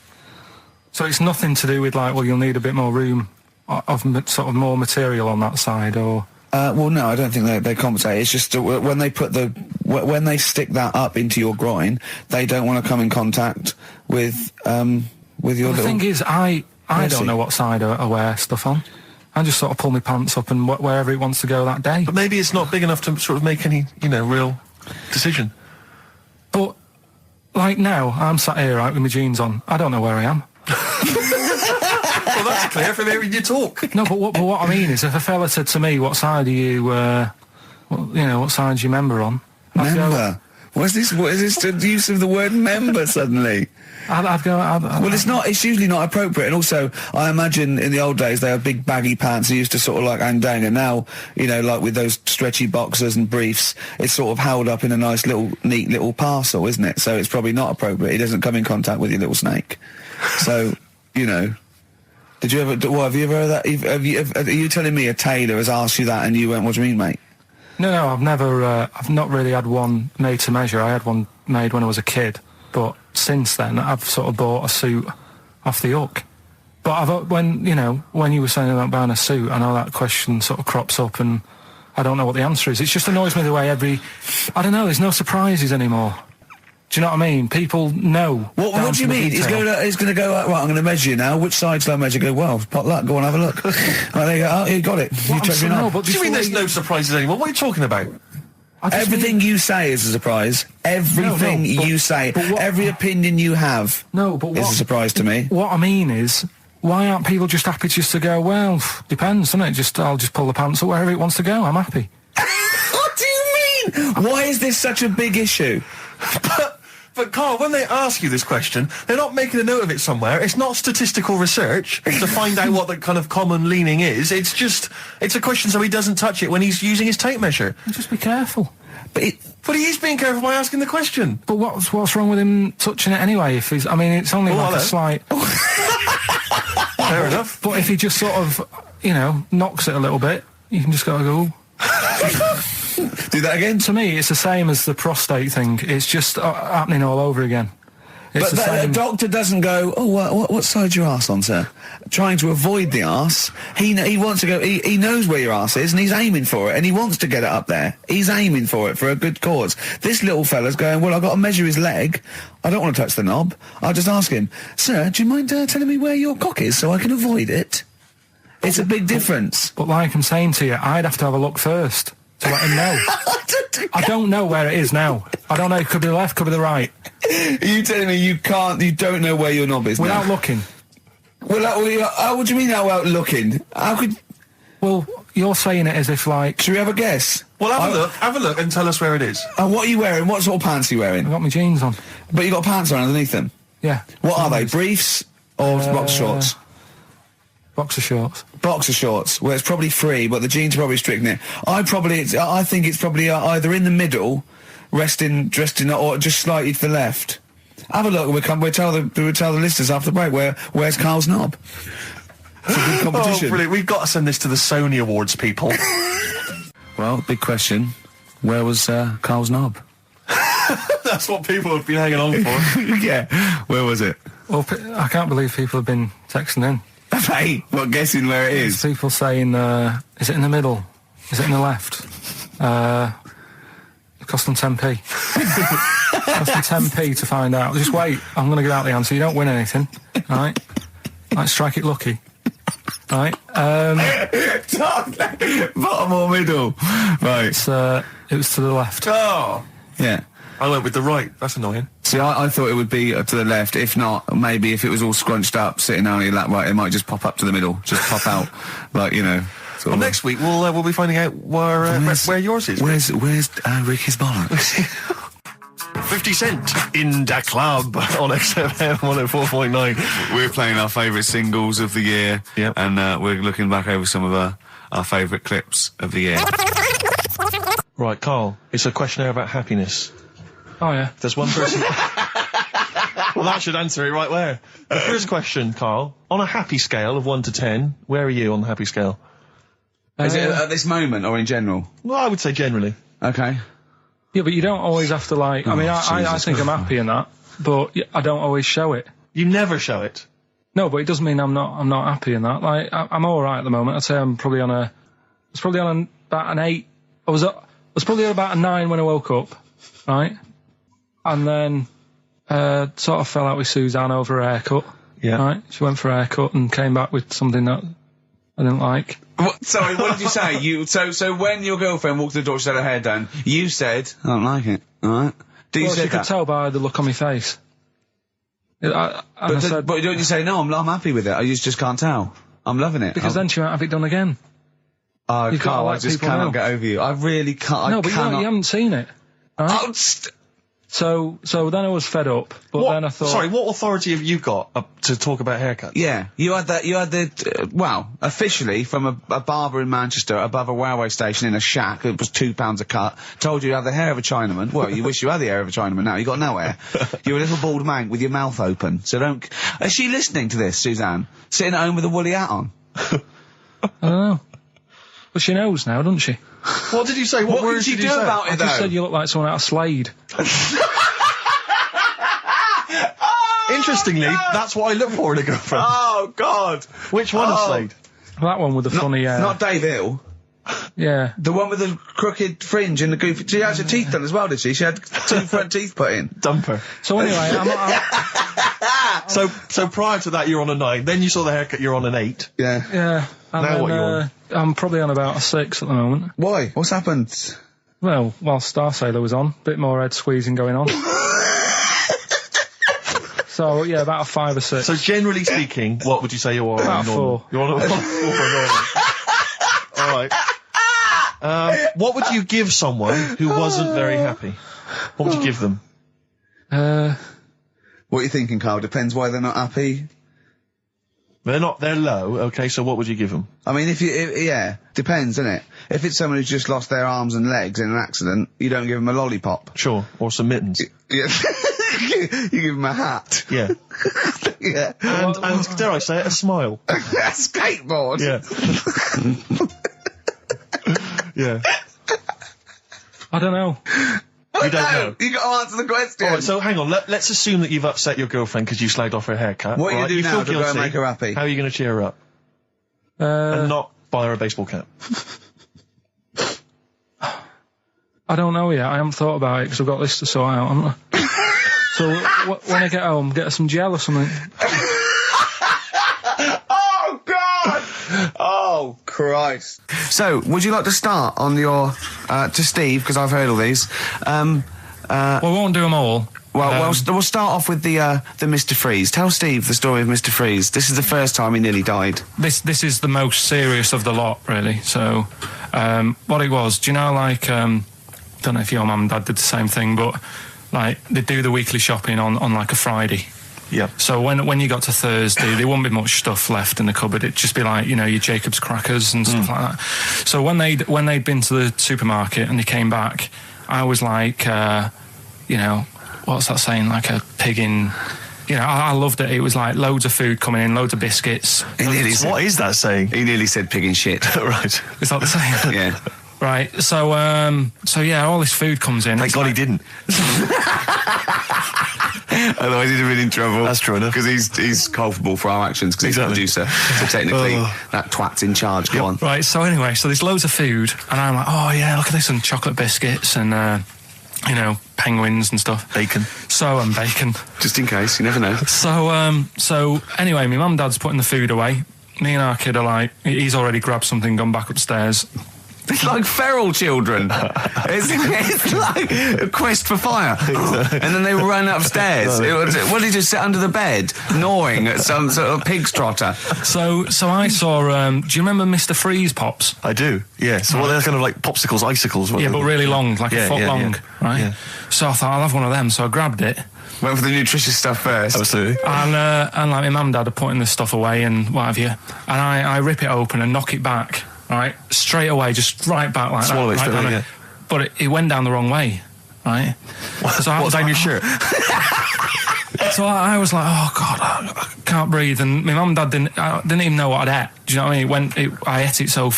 So it's nothing to do with, like, well, you'll need a bit more room of sort of more material on that side, or... Well, no, I don't think they compensate. It's just when they when they stick that up into your groin, they don't want to come in contact with your little... The thing is, I don't know what side I wear stuff on. I just sort of pull my pants up and wherever it wants to go that day. But maybe it's not big enough to sort of make any, real decision. But, like now, I'm sat here, right, with my jeans on. I don't know where I am. Well, that's clear from hearing you talk. No, but what I mean is, if a fella said to me, what side are you, what side's your member on? Member? What is this the use of the word member suddenly? I'd go... Well, it's not. It's usually not appropriate. And also, I imagine in the old days they had big baggy pants that used to sort of like hang down. And now, like with those stretchy boxers and briefs, it's sort of held up in a nice neat little parcel, isn't it? So it's probably not appropriate. It doesn't come in contact with your little snake. So, Did you ever? What have you ever heard that? Are you telling me a tailor has asked you that and you went, "What do you mean, mate?" No, I've never. I've not really had one made to measure. I had one made when I was a kid, but since then I've sort of bought a suit off the hook. But when you were saying about buying a suit, I know that question sort of crops up, and I don't know what the answer is. It just annoys me the way I don't know. There's no surprises anymore. Do you know what I mean? People know. What do you mean? He's going to go, right, I'm going to measure you now. Which side shall I measure? Go, well, pot luck, go on, have a look. Right, there you go. Oh, you got it. You check me out. What do you mean there's no surprises anymore? What are you talking about? Everything you say is a surprise. Everything you say. Every opinion you have is a surprise to me. What I mean is, why aren't people just happy just to go, well, depends, doesn't it? I'll just pull the pants up wherever it wants to go. I'm happy. What do you mean? Why is this such a big issue? But Karl, when they ask you this question, they're not making a note of it somewhere. It's not statistical research to find out what the kind of common leaning is. It's a question so he doesn't touch it when he's using his tape measure. Just be careful. But he is being careful by asking the question. But what's wrong with him touching it anyway? If he's, I mean, it's only a slight. Fair enough. But if he just sort of, knocks it a little bit, you can just go. Do that again? To me, it's the same as the prostate thing. It's just happening all over again. But the doctor doesn't go, what side's your arse on, sir? Trying to avoid the arse. He wants to go, he knows where your arse is and he's aiming for it and he wants to get it up there. He's aiming for it for a good cause. This little fella's going, well, I've got to measure his leg. I don't want to touch the knob. I'll just ask him, sir, do you mind telling me where your cock is so I can avoid it? It's a big difference. But like I'm saying to you, I'd have to have a look first to let him know. I don't know where it is now. I don't know. It could be the left, could be the right. Are you telling me you don't know where your knob is without looking? Well, what do you mean without looking? How could... Well, you're saying it as if like... Should we have a guess? Well, have a look and tell us where it is. What are you wearing? What sort of pants are you wearing? I've got my jeans on. But you got pants on underneath them? Yeah. What are they? Briefs or boxer shorts? Boxer shorts. Boxer shorts. Well, it's probably free, but the jeans are probably restricting it. I think it's probably either in the middle, dressed in, or just slightly to the left. Have a look. We'll tell the listeners after the break where's Karl's knob. It's a good competition. Oh, brilliant! We've got to send this to the Sony Awards people. Well, big question. Where was Karl's knob? That's what people have been hanging on for. Yeah. Where was it? Well, I can't believe people have been texting in. Hey, guessing where it is? People saying, is it in the middle? Is it in the left? It cost them 10p. It cost them 10p to find out. Just wait, I'm going to give out the answer. You don't win anything, right? Like, strike it lucky. Right? Bottom or middle? Right. It was to the left. Oh! Yeah. I went with the right. That's annoying. See, I thought it would be to the left. If not, maybe if it was all scrunched up, sitting down on your lap, right, it might just pop up to the middle. Just pop out, like, Well, next week we'll be finding out where yours is. Where's Ricky's bollocks? 50 Cent in Da Club on XFM 104.9. We're playing our favourite singles of the year, and we're looking back over some of our favourite clips of the year. Right, Karl, it's a questionnaire about happiness. Oh, yeah. There's one person... Well, that should answer it right where. The first question, Karl, on a happy scale of 1 to 10, where are you on the happy scale? Is it at this moment or in general? Well, I would say generally. Okay. Yeah, but you don't always have to, like... I mean, I think I'm happy in that, but I don't always show it. You never show it? No, but it doesn't mean I'm not happy in that. Like, I'm all right at the moment. I'd say I'm probably on a... It's probably on about an 8. I was probably at about a 9 when I woke up, right? And then sort of fell out with Suzanne over a haircut. Yeah. Right? She went for a haircut and came back with something that I didn't like. Sorry, what did you say? So when your girlfriend walked to the door, she had her hair done, you said, I don't like it, alright? She could tell by the look on my face. But don't you say, no, I'm happy with it, I just can't tell. I'm loving it. Because then she won't have it done again. Oh, Karl, I just cannot get over you. I really can't. No, but you haven't seen it. Right? So then I was fed up, but then I thought... Sorry, what authority have you got to talk about haircuts? Yeah, you had the officially from a barber in Manchester above a railway station in a shack, it was £2 a cut, told you had the hair of a Chinaman. Well, you wish you had the hair of a Chinaman now, you got no hair. You're a little bald man with your mouth open, so don't... Is she listening to this, Suzanne? Sitting at home with a woolly hat on? I don't know. But she knows now, doesn't she? What did you say? What words did you do about it, though? I just said you look like someone out of Slade. Interestingly, that's what I look for in a girlfriend. Oh, God. Which one of Slade? That one with the funny... Not Dave Hill. Yeah. The one with the crooked fringe and the goofy... She had her teeth done as well, did she? She had 2 front teeth put in. Dumper. So anyway, So prior to that, you're on a 9. Then you saw the haircut, you're on an 8. Yeah. Yeah. And Now then, what you on? I'm probably on about a 6 at the moment. Why? What's happened? Well, while Star Sailor was on, bit more head squeezing going on. So, yeah, about a 5 or 6. So generally speaking, what would you say you are About on normal? 4. You're on a 4 normal. Alright. What would you give someone who wasn't very happy? What would you give them? What are you thinking, Carl? Depends why they're not happy. They're low, okay, so what would you give them? I mean, yeah, depends, innit? If it's someone who's just lost their arms and legs in an accident, you don't give them a lollipop. Sure, or some mittens. Yeah. You give them a hat. Yeah. Yeah. And dare I say it, a smile. A skateboard. Yeah. Yeah. I don't know. You don't know. You got to answer the question. Alright, so hang on, let's assume that you've upset your girlfriend because you slagged off her haircut. What are you right? going to do feel now to go and guilty. make her happy? How are you going to cheer her up? And not buy her a baseball cap? I don't know yet. I haven't thought about it because I've got this to sort out, haven't I? So when I get home, get her some gel or something. Oh, God! Oh, Christ. So, would you like to start on your, to Steve, because I've heard all these. Well, we won't do them all. Well, we'll start off with the Mr. Freeze. Tell Steve the story of Mr. Freeze. This is the first time he nearly died. This is the most serious of the lot, really. So, what it was, do you know, like, don't know if your mum and dad did the same thing, but, like, they'd do the weekly shopping on like, a Friday. Yeah. So when you got to Thursday, there wouldn't be much stuff left in the cupboard. It'd just be like, you know, your Jacob's crackers and stuff like that. So when they'd been to the supermarket and they came back, I was like, you know, what's that saying? Like a pig in... You know, I loved it. It was like loads of food coming in, loads of biscuits. What is that saying? He nearly said pig in shit. Right. Is that the saying? Yeah. Right, so yeah, all this food comes in. Thank God he didn't. Otherwise he'd have been in trouble. That's true enough. Because he's culpable for our actions, because he's the producer. So technically, that twat's in charge. Go on. Right, so anyway, so there's loads of food, and I'm like, oh yeah, look at this, and chocolate biscuits, and, you know, penguins and stuff. Bacon. And bacon. Just in case, you never know. So anyway, my mum and dad's putting the food away. Me and our kid are like, he's already grabbed something, gone back upstairs. It's like feral children. it's like a quest for fire. And then they ran upstairs. What did you sit under the bed, gnawing at some sort of pig's trotter? So I saw, do you remember Mr. Freeze Pops? I do, yeah. So they're kind of like popsicles, icicles. Yeah, but really long, like a foot long, right? Yeah. So I thought, I'll have one of them, so I grabbed it. Went for the nutritious stuff first. Absolutely. And like my mum and dad are putting this stuff away and what have you. And I rip it open and knock it back. Right, straight away, just right back like Swallow that. Swallow it, yeah. But it went down the wrong way, right? So what, down your shirt? So I was like, oh God, I can't breathe. And my mum and dad didn't even know what I'd ate. Do you know what I mean? I ate it so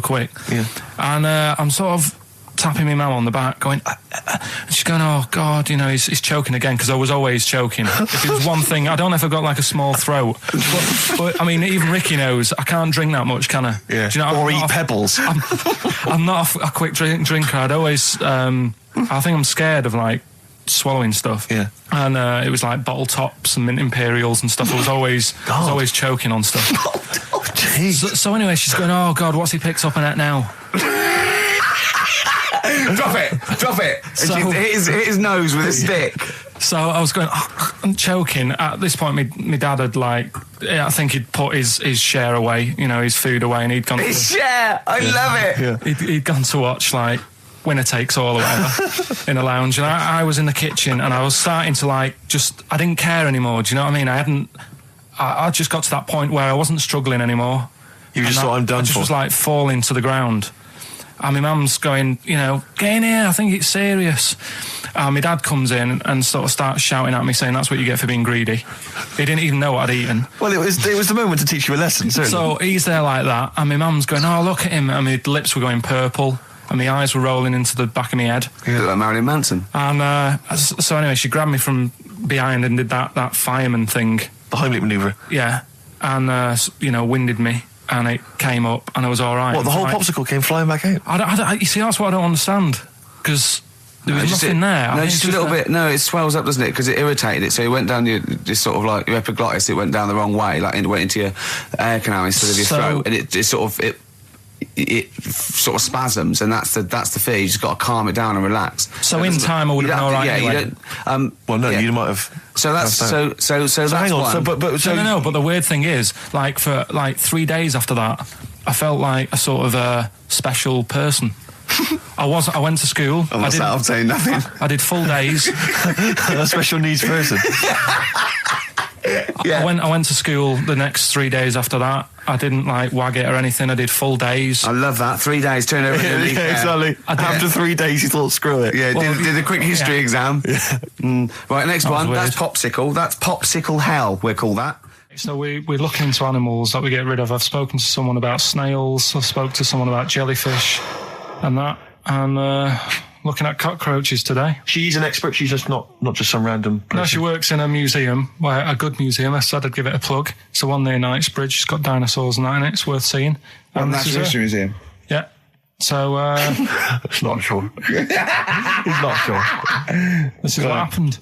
quick. Yeah. And I'm sort of tapping my mum on the back, going, and she's going, oh God, you know, he's choking again, because I was always choking. If it was one thing, I don't know if I've got like a small throat, but I mean, even Ricky knows I can't drink that much, can I? Yeah. Do you know, or eat pebbles. I'm not a quick drinker. I'd always, I think I'm scared of like swallowing stuff. Yeah. And it was like bottle tops and mint imperials and stuff. I was always choking on stuff. Oh, jeez. So anyway, she's going, oh God, what's he picked up on it now? Drop it. So, hit his nose with a stick. So I was going, I'm choking. At this point, my dad had I think he'd put his share away, you know, his food away, and he'd gone. His share, I love it. Yeah. He'd gone to watch like Winner Takes All or whatever in a lounge, and I was in the kitchen, and I was starting to I didn't care anymore. Do you know what I mean? I just got to that point where I wasn't struggling anymore. You just thought, I'm done for. I just was falling to the ground. And my mum's going, you know, get in here, I think it's serious. And my dad comes in and sort of starts shouting at me, saying that's what you get for being greedy. He didn't even know what I'd eaten. Well, it was the moment to teach you a lesson, certainly. So he's there like that, and my mum's going, oh, look at him, and my lips were going purple, and my eyes were rolling into the back of my head. You look like Marilyn Manson. And so anyway, she grabbed me from behind and did that fireman thing. The Heimlich manoeuvre. Yeah. And, you know, winded me. and it came up, and I was all right. What, the whole popsicle came flying back out? You see, that's what I don't understand, because there was nothing there. No, just a little bit. No, it swells up, doesn't it? Because it irritated it. So it went down your sort of like your epiglottis. It went down the wrong way, like it went into your air canal instead of your throat, and it sort of spasms, and that's the fear. You just got to calm it down and relax. So in time, I would have been all right. Yeah, anyway. you don't. Well, no, you might have. So that's so hang on. So, but no. But the weird thing is, like for 3 days after that, I felt like a sort of a special person. I went to school. And what's that? I'm saying nothing. I did full days. A special needs person. Yeah. I went to school the next 3 days after that. I didn't wag it or anything. I did full days. I love that. 3 days, turn over. Exactly. After 3 days, you thought, screw it. Yeah, did a quick history exam. Yeah. Right, next one. That's popsicle. That's popsicle hell, we'll call that. So we're looking into animals that we get rid of. I've spoken to someone about snails. I've spoken to someone about jellyfish and that. And looking at cockroaches today. She's an expert. She's just not just some random person. No, she works in a museum, a good museum. I said I'd give it a plug. It's the one near Knightsbridge. It's got dinosaurs and that in it. It's worth seeing. And Natural History Museum. Yeah. So, it's not sure. He's not sure. This is what happened.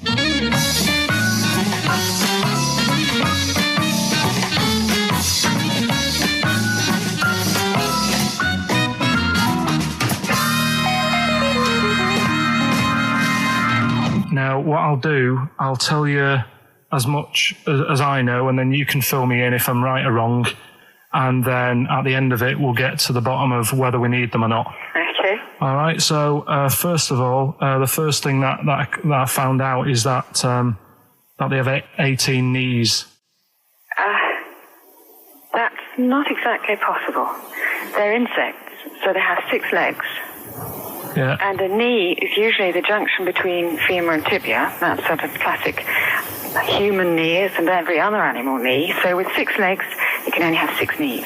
Now, what I'll do, I'll tell you as much as I know, and then you can fill me in if I'm right or wrong. And then at the end of it, we'll get to the bottom of whether we need them or not. Okay. All right. So, first of all, the first thing that I found out is that they have 18 knees. That's not exactly possible. They're insects, so they have 6 legs. Yeah. And a knee is usually the junction between femur and tibia. That's sort of classic human knees and every other animal knee. So with 6 legs, you can only have 6 knees.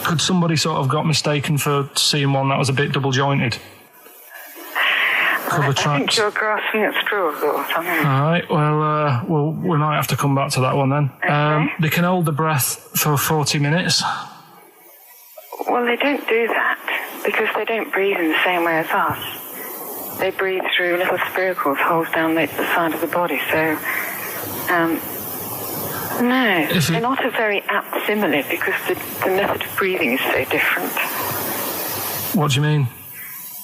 Could somebody sort of got mistaken for seeing one that was a bit double jointed? I think you're grasping at straws or something. All right. Well, we might have to come back to that one then. Okay. They can hold the breath for 40 minutes. Well, they don't do that because they don't breathe in the same way as us. They breathe through little spiracles, holes down the side of the body. So, no, they're not a very apt simile because the method of breathing is so different. What do you mean?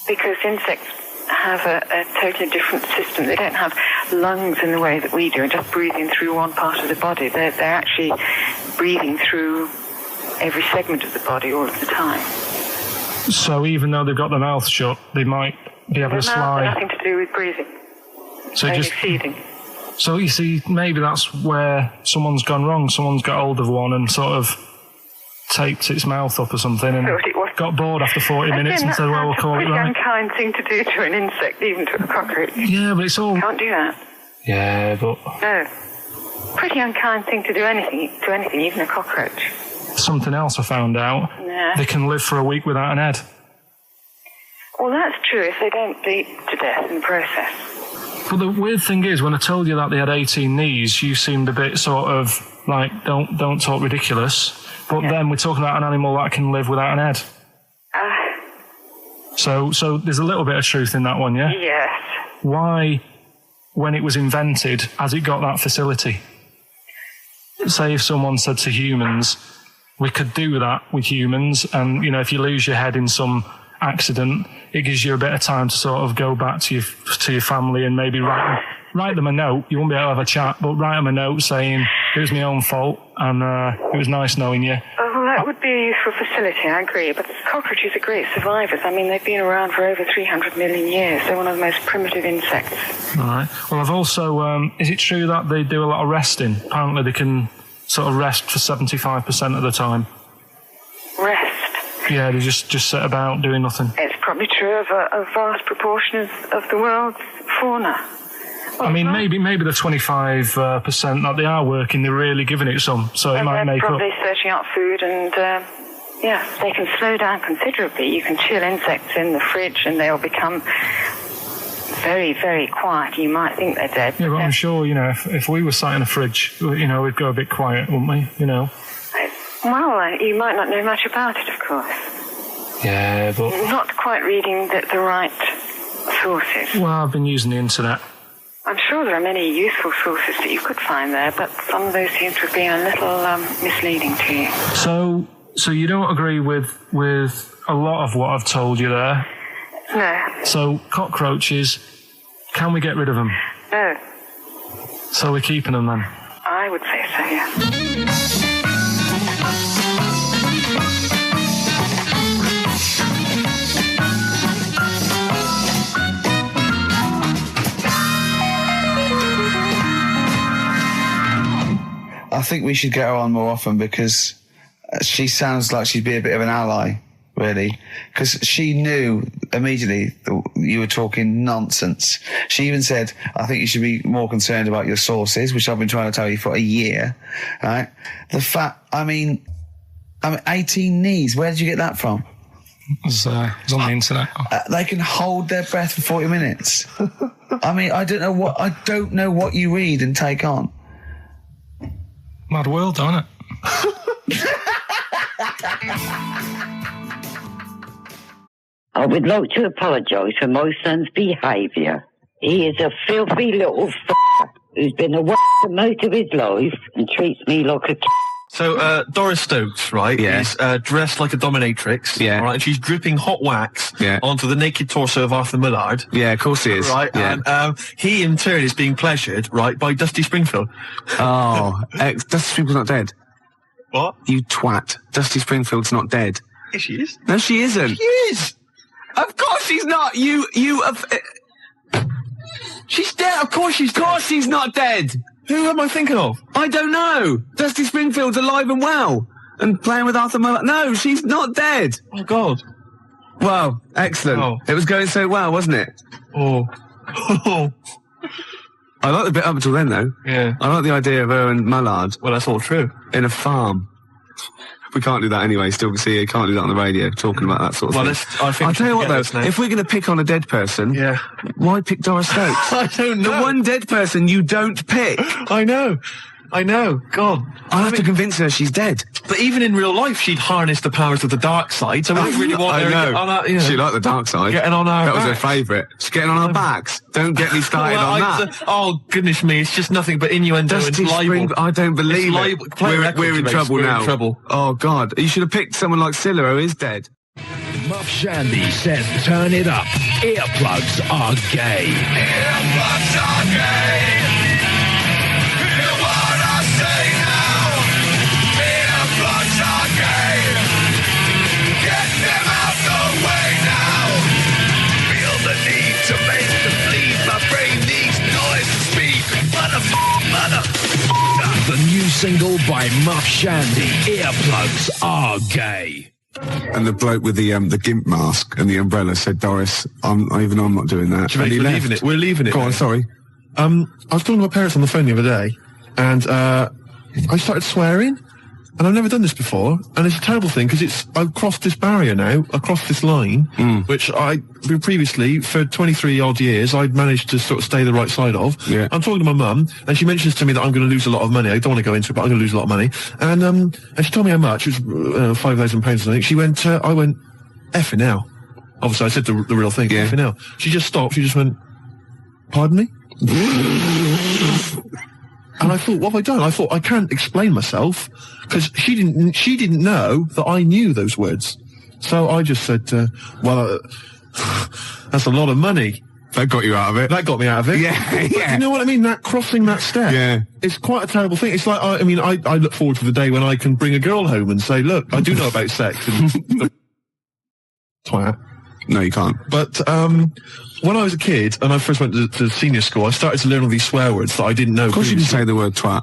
Because insects have a totally different system. They don't have lungs in the way that we do, and just breathing through one part of the body. They're actually breathing through every segment of the body all of the time. So even though they've got their mouth shut, they might be able to slide. Nothing to do with breathing. So only feeding. So you see, maybe that's where someone's gone wrong. Someone's got hold of one and sort of taped its mouth up or something and got bored after 40 minutes and said, well, we'll call it right. It's a pretty unkind thing to do to an insect, even to a cockroach. Yeah, but it's all... Can't do that. Yeah, but... No. Pretty unkind thing to do anything, even a cockroach. Something else I found out. Yeah. They can live for a week without an head. Well, that's true if they don't bleed to death in the process. But the weird thing is, when I told you that they had 18 knees, you seemed a bit sort of like, don't talk ridiculous. But then we're talking about an animal that can live without an head. So there's a little bit of truth in that one, yeah? Yes. Why, when it was invented, has it got that facility? Say if someone said to humans, we could do that with humans, and, you know, if you lose your head in some accident, it gives you a bit of time to sort of go back to your family and maybe write them a note. You won't be able to have a chat, but write them a note saying, it was my own fault, and it was nice knowing you. Well, that would be a useful facility, I agree, but cockroaches are great survivors. I mean, they've been around for over 300 million years. They're one of the most primitive insects. All right. Well, I've also... is it true that they do a lot of resting? Apparently they can sort of rest for 75% of the time. Rest? Yeah, they just sit about doing nothing. It's probably true of a vast proportion of the world's fauna. I mean, maybe the 25% that they are working, they're really giving it some, so it might make up. They're probably searching out food, and they can slow down considerably. You can chill insects in the fridge, and they'll become very, very quiet. You might think they're dead. Yeah, but I'm sure, you know, if we were sat in a fridge, you know, we'd go a bit quiet, wouldn't we? You know. Well, you might not know much about it, of course. Yeah, but... Not quite reading the right sources. Well, I've been using the internet. I'm sure there are many useful sources that you could find there, but some of those seem to have been a little misleading to you. So you don't agree with a lot of what I've told you there? No. So, cockroaches, can we get rid of them? No. So we're keeping them then? I would say so, yeah. I think we should get her on more often because she sounds like she'd be a bit of an ally, really. Because she knew immediately that you were talking nonsense. She even said, I think you should be more concerned about your sources, which I've been trying to tell you for a year, right? The fact, I mean 18 knees, where did you get that from? It was on the internet. They can hold their breath for 40 minutes. I mean, I don't know what you read and take on. Mad world, don't it? I would like to apologise for my son's behaviour. He is a filthy little who's been a most of his life and treats me like a So, Doris Stokes, right, is dressed like a dominatrix, right, and she's dripping hot wax onto the naked torso of Arthur Millard. Yeah, of course he is. Right, and he in turn is being pleasured, right, by Dusty Springfield. Oh, Dusty Springfield's not dead. What? You twat. Dusty Springfield's not dead. Yes, she is. No, she isn't. She is. Of course she's not. She's dead. Of course she's dead. Of course she's not dead. Who am I thinking of? I don't know. Dusty Springfield's alive and well and playing with Arthur Millard. No, she's not dead. Oh, God. Well, excellent. Oh. It was going so well, wasn't it? Oh. I like the bit up until then, though. Yeah. I like the idea of her and Millard. Well, that's all true. In a farm. We can't do that anyway. Still, see, you can't do that on the radio, talking about that sort of thing. I'll tell you what, though, if we're going to pick on a dead person, why pick Doris Stokes? I don't know. The one dead person you don't pick. I know. God. I'll have to convince her she's dead. But even in real life, she'd harness the powers of the dark side, so we don't really want her to get on our, She liked the dark side. Getting on our That was her backs. favourite. She's getting on our backs. Don't get me started on that. Oh, goodness me, it's just nothing but innuendo Dusty and libel. I don't believe it. We're in trouble now. We're in trouble. Oh, God. You should have picked someone like Scylla, who is dead. Muff Shandy says turn it up. Earplugs are gay. Earplugs are gay. Hear what I say now. Earplugs are gay. Get them out the way now. Feel the need to make them bleed. My brain needs noise to speak. Mother. The new single by Muff Shandy, Earplugs Are Gay. And the bloke with the gimp mask and the umbrella said, Doris, I'm not doing that. We're leaving it. We're leaving it. Go on, sorry. I was talking to my parents on the phone the other day, and I started swearing, and I've never done this before, and it's a terrible thing because I've crossed this barrier now, across this line, which I previously for 23 odd years I'd managed to sort of stay the right side of. Yeah. I'm talking to my mum, and she mentions to me that I'm going to lose a lot of money. I don't want to go into it, but I'm going to lose a lot of money. And she told me how much. It was £5,000 or something. She went, I went, effing hell. Obviously, I said the real thing. Yeah. Effing hell. She just stopped. She just went, pardon me? And I thought, what have I done? I thought, I can't explain myself, because she didn't know that I knew those words. So I just said, that's a lot of money. That got you out of it. That got me out of it. Yeah. But you know what I mean? That crossing that step. Yeah. It's quite a terrible thing. It's like, I look forward to the day when I can bring a girl home and say, look, I do know about sex. And twat. No, you can't. But when I was a kid and I first went to senior school, I started to learn all these swear words that I didn't know. Of course you can say the word twat.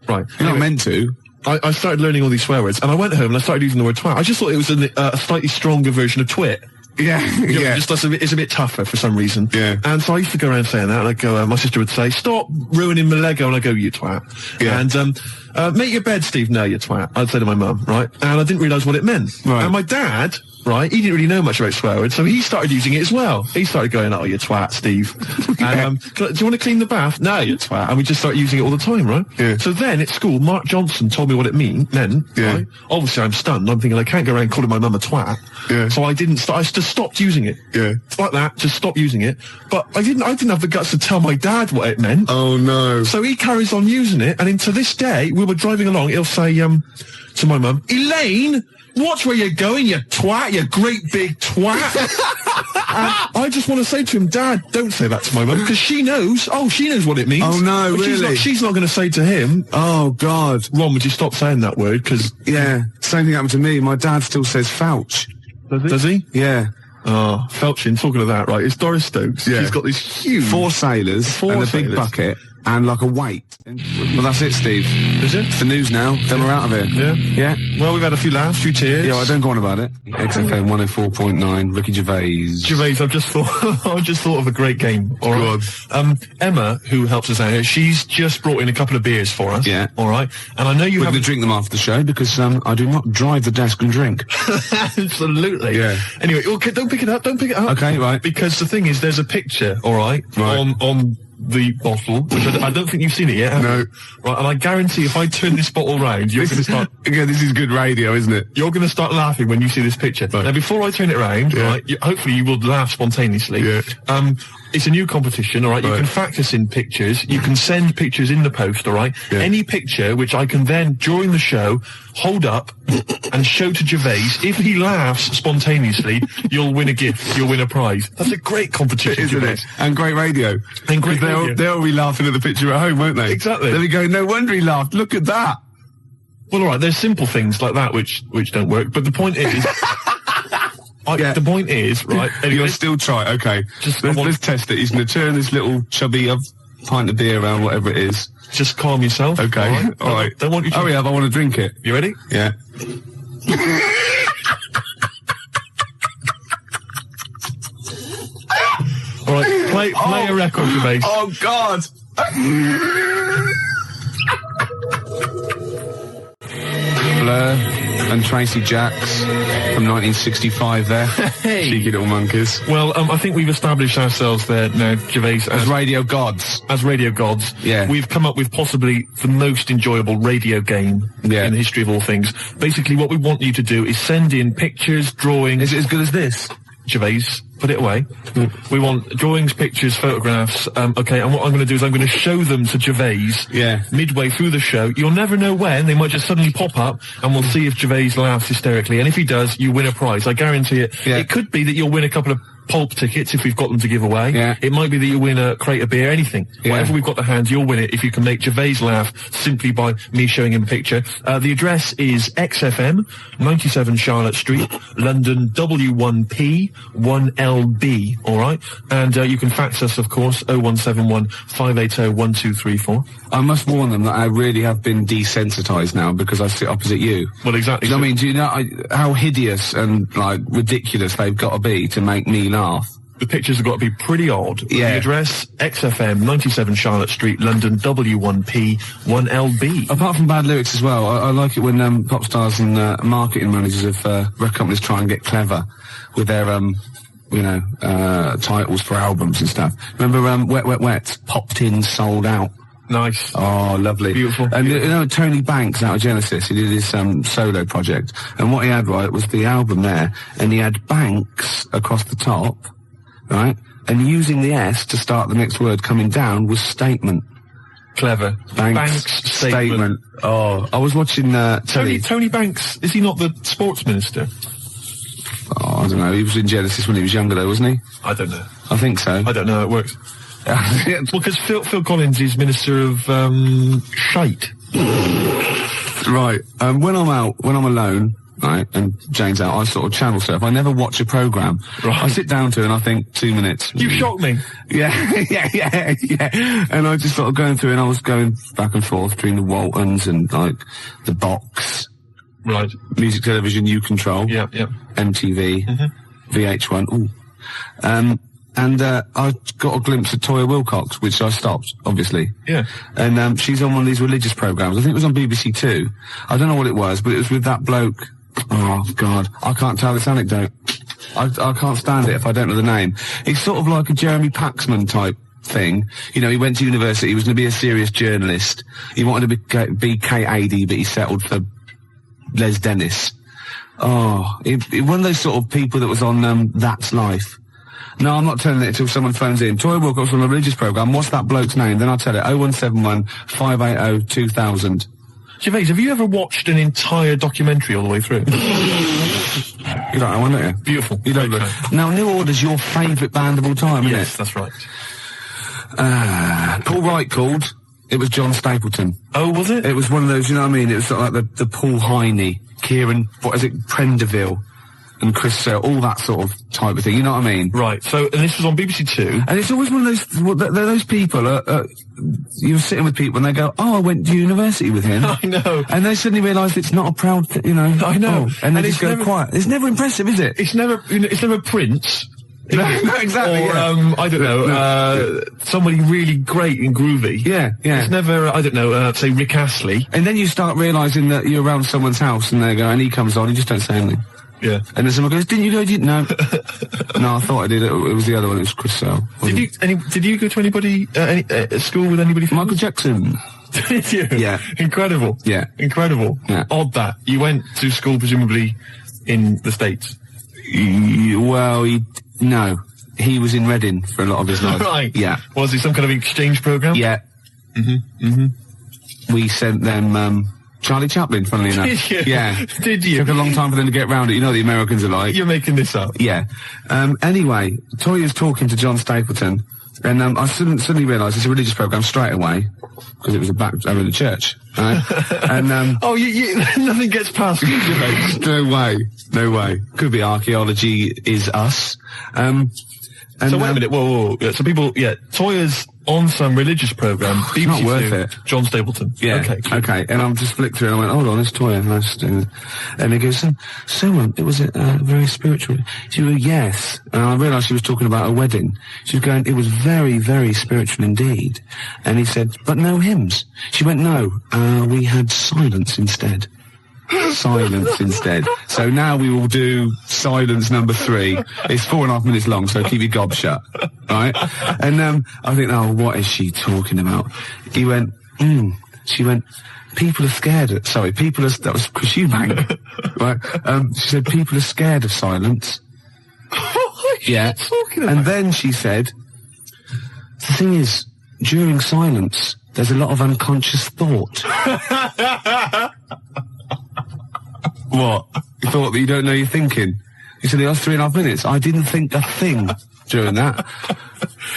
Right. You're not meant to. I started learning all these swear words, and I went home and I started using the word twat. I just thought it was a slightly stronger version of twit. Yeah, You know, just it's a bit tougher for some reason. Yeah. And so I used to go around saying that, and I'd go, my sister would say, "Stop ruining my Lego," and I go, "You twat." Yeah. And make your bed, Steve. No, you twat. I'd say to my mum, right? And I didn't realise what it meant. Right. And my dad, right, he didn't really know much about swear words, so he started using it as well. He started going, "Oh, you twat, Steve." And, do you want to clean the bath? No, you twat. And we just started using it all the time, right? Yeah. So then at school, Mark Johnson told me what it meant. Yeah. Right? Obviously, I'm stunned. I'm thinking I can't go around calling my mum a twat. Yeah. So I didn't. I just stopped using it. Yeah. Like that. Just stopped using it. But I didn't have the guts to tell my dad what it meant. Oh no. So he carries on using it, and to this day, we were driving along. He'll say to my mum, "Elaine, watch where you're going, you twat, you great big twat." And I just want to say to him, "Dad, don't say that to my mum, because she knows. Oh, she knows what it means." Oh no, but really? She's not going to say to him, "Oh God, Ron, would you stop saying that word?" Because same thing happened to me. My dad still says "fouch." Does he? Yeah. Oh, Felchin, talking of that, right, it's Doris Stokes. Yeah. She's got this huge... 4 sailors and a big bucket and like a weight. Well, that's it, Steve. Is it? It's the news now. Then we're out of here. Yeah? Yeah. Well, we've had a few laughs, a few tears. Yeah, I don't go on about it. XFM 104.9, Ricky Gervais. I've just thought of a great game. All right. Emma, who helps us out here, she's just brought in a couple of beers for us. Yeah. All right. And I know you We're haven't... going to drink them after the show because I do not drive the desk and drink. Absolutely. Yeah. Anyway, okay, don't pick it up. Okay, right. Because the thing is, there's a picture, all right. On the bottle, which I don't think you've seen it yet, have No. you? Right, and I guarantee if I turn this bottle round, you're going to start... Again, this is good radio, isn't it? You're going to start laughing when you see this picture. Right. Now, before I turn it round, right, hopefully you will laugh spontaneously. Yeah. It's a new competition, all right? You can fact us in pictures. You can send pictures in the post, all right? Yeah. Any picture which I can then, during the show, hold up and show to Gervais. If he laughs spontaneously, you'll win a gift. You'll win a prize. That's a great competition, Isn't Gervais. it? And great radio. And great radio. They'll be laughing at the picture at home, won't they? Exactly. They'll be going, "No wonder he laughed. Look at that." Well, all right, there's simple things like that which don't work, but the point is... The point is, right... Anyway, you'll still try, okay. Let's test it. He's going to turn this little chubby pint of beer around, whatever it is. Just calm yourself. Okay, all right. Don't want you to... Hurry up, I want to drink it. You ready? Yeah. All right, play a record, Gervais. Oh, God! Blur and Tracy Jacks from 1965 there. Hey. Cheeky little monkeys. Well, I think we've established ourselves there now, Gervais, as radio gods. As radio gods. Yeah. We've come up with possibly the most enjoyable radio game in the history of all things. Basically, what we want you to do is send in pictures, drawings... Is it as good as this? Gervais, put it away. We want drawings, pictures, photographs. Okay, and what I'm going to do is I'm going to show them to Gervais midway through the show. You'll never know when. They might just suddenly pop up, and we'll see if Gervais laughs hysterically. And if he does, you win a prize. I guarantee it. Yeah. It could be that you'll win a couple of pulp tickets if we've got them to give away. Yeah. It might be that you win a crate of beer, anything. Yeah. Whatever we've got to hand, you'll win it if you can make Gervais laugh simply by me showing him a picture. The address is XFM, 97 Charlotte Street, London W1P 1LB, alright? And you can fax us, of course, 0171 580 1234. I must warn them that I really have been desensitised now because I sit opposite you. Well, exactly. I mean, do you know how hideous and, like, ridiculous they've got to be to make me laugh? The pictures have got to be pretty odd. Yeah. The address, XFM, 97 Charlotte Street, London, W1P 1LB. Apart from bad lyrics as well, I like it when pop stars and marketing managers of record companies try and get clever with their, titles for albums and stuff. Remember Wet, Wet, Wet? Popped in, sold out. Nice. Oh, lovely. Beautiful. And you know, Tony Banks out of Genesis, he did his solo project. And what he had, right, was the album there, and he had Banks across the top, right? And using the S to start the next word coming down was statement. Clever. Banks statement. Oh, I was watching Tony Banks, is he not the sports minister? Oh, I don't know. He was in Genesis when he was younger, though, wasn't he? I don't know. I think so. I don't know how it works. Well, because Phil Collins is Minister of Shite. Right. When I'm alone, right, and Jane's out, I sort of channel surf. I never watch a programme. Right. I sit down to it and I think 2 minutes. You shocked me. Yeah. And I just sort of going through and I was going back and forth between the Waltons and, like, the Box. Right. Music Television, You Control. Yeah. MTV. Mm-hmm. VH1. Ooh. And I got a glimpse of Toyah Wilcox, which I stopped, obviously. Yeah. And she's on one of these religious programmes. I think it was on BBC Two. I don't know what it was, but it was with that bloke. Oh, God. I can't tell this anecdote. I can't stand it if I don't know the name. It's sort of like a Jeremy Paxman type thing. You know, he went to university, he was going to be a serious journalist. He wanted to be KAD, but he settled for Les Dennis. Oh, one of those sort of people that was on That's Life. No, I'm not telling it until someone phones in. Toyah Wilcox on a religious programme. What's that bloke's name? Then I'll tell it. 0171 580 2000. Gervais, have you ever watched an entire documentary all the way through? You don't know one, don't you? Beautiful. You don't look. Now, New Order's your favourite band of all time, isn't it? Yes, that's right. Paul Wright called. It was John Stapleton. Oh, was it? It was one of those, you know what I mean? It was sort of like the Paul Heine, Kieran, what is it, Prenderville, and Chris Sale, all that sort of type of thing, you know what I mean? Right, so, and this was on BBC Two. And it's always one of those, they're those people, you're sitting with people and they go, oh, I went to university with him. I know. And they suddenly realise it's not a proud thing, you know. I know. Oh, and they just go quiet. It's never impressive, is it? It's never Prince. No, exactly. Or, yeah. I don't know, somebody really great and groovy. Yeah, yeah. It's never, I don't know, say Rick Astley. And then you start realising that you're around someone's house and they go, and he comes on, you just don't say anything. Yeah. And then someone goes, didn't you go? No. No, I thought I did. It was the other one. It was Chris Sale. Did you go to anybody, school with anybody? Michael Jackson. Did you? Yeah. Incredible. Yeah. Incredible. Yeah. Odd that. You went to school presumably in the States. Well, no. He was in Reading for a lot of his life. Right. Yeah. Was it some kind of exchange program? Yeah. We sent them, Charlie Chaplin, funnily enough. Did you? Yeah. Did you? Took a long time for them to get round it. You know what the Americans are like. You're making this up. Yeah. Anyway, Toyah's talking to John Stapleton, and I suddenly realised it's a religious programme straight away, because it was over the church, right? And, oh, nothing gets past you, mate. No way. No way. Could be archaeology is us. So wait a minute, whoa. Yeah, so people, Toyah's on some religious programme. It's not worth it. John Stapleton. Yeah. Okay. And I'm just flicked through and I went, hold on, it's Toyah. And he goes, it was very spiritual. She went, yes. And I realised she was talking about a wedding. She was going, it was very, very spiritual indeed. And he said, but no hymns. She went, no, we had silence instead. Silence instead. So now we will do silence number 3. It's 4.5 minutes long, so keep your gob shut. Right? And I think, oh, what is she talking about? He went, She went, people are scared of, that was Chris Eubank. Right? She said, people are scared of silence. What are you talking about? And then she said, the thing is, during silence, there's a lot of unconscious thought. What? You thought that you don't know you're thinking? You said it was 3.5 minutes. I didn't think a thing during that.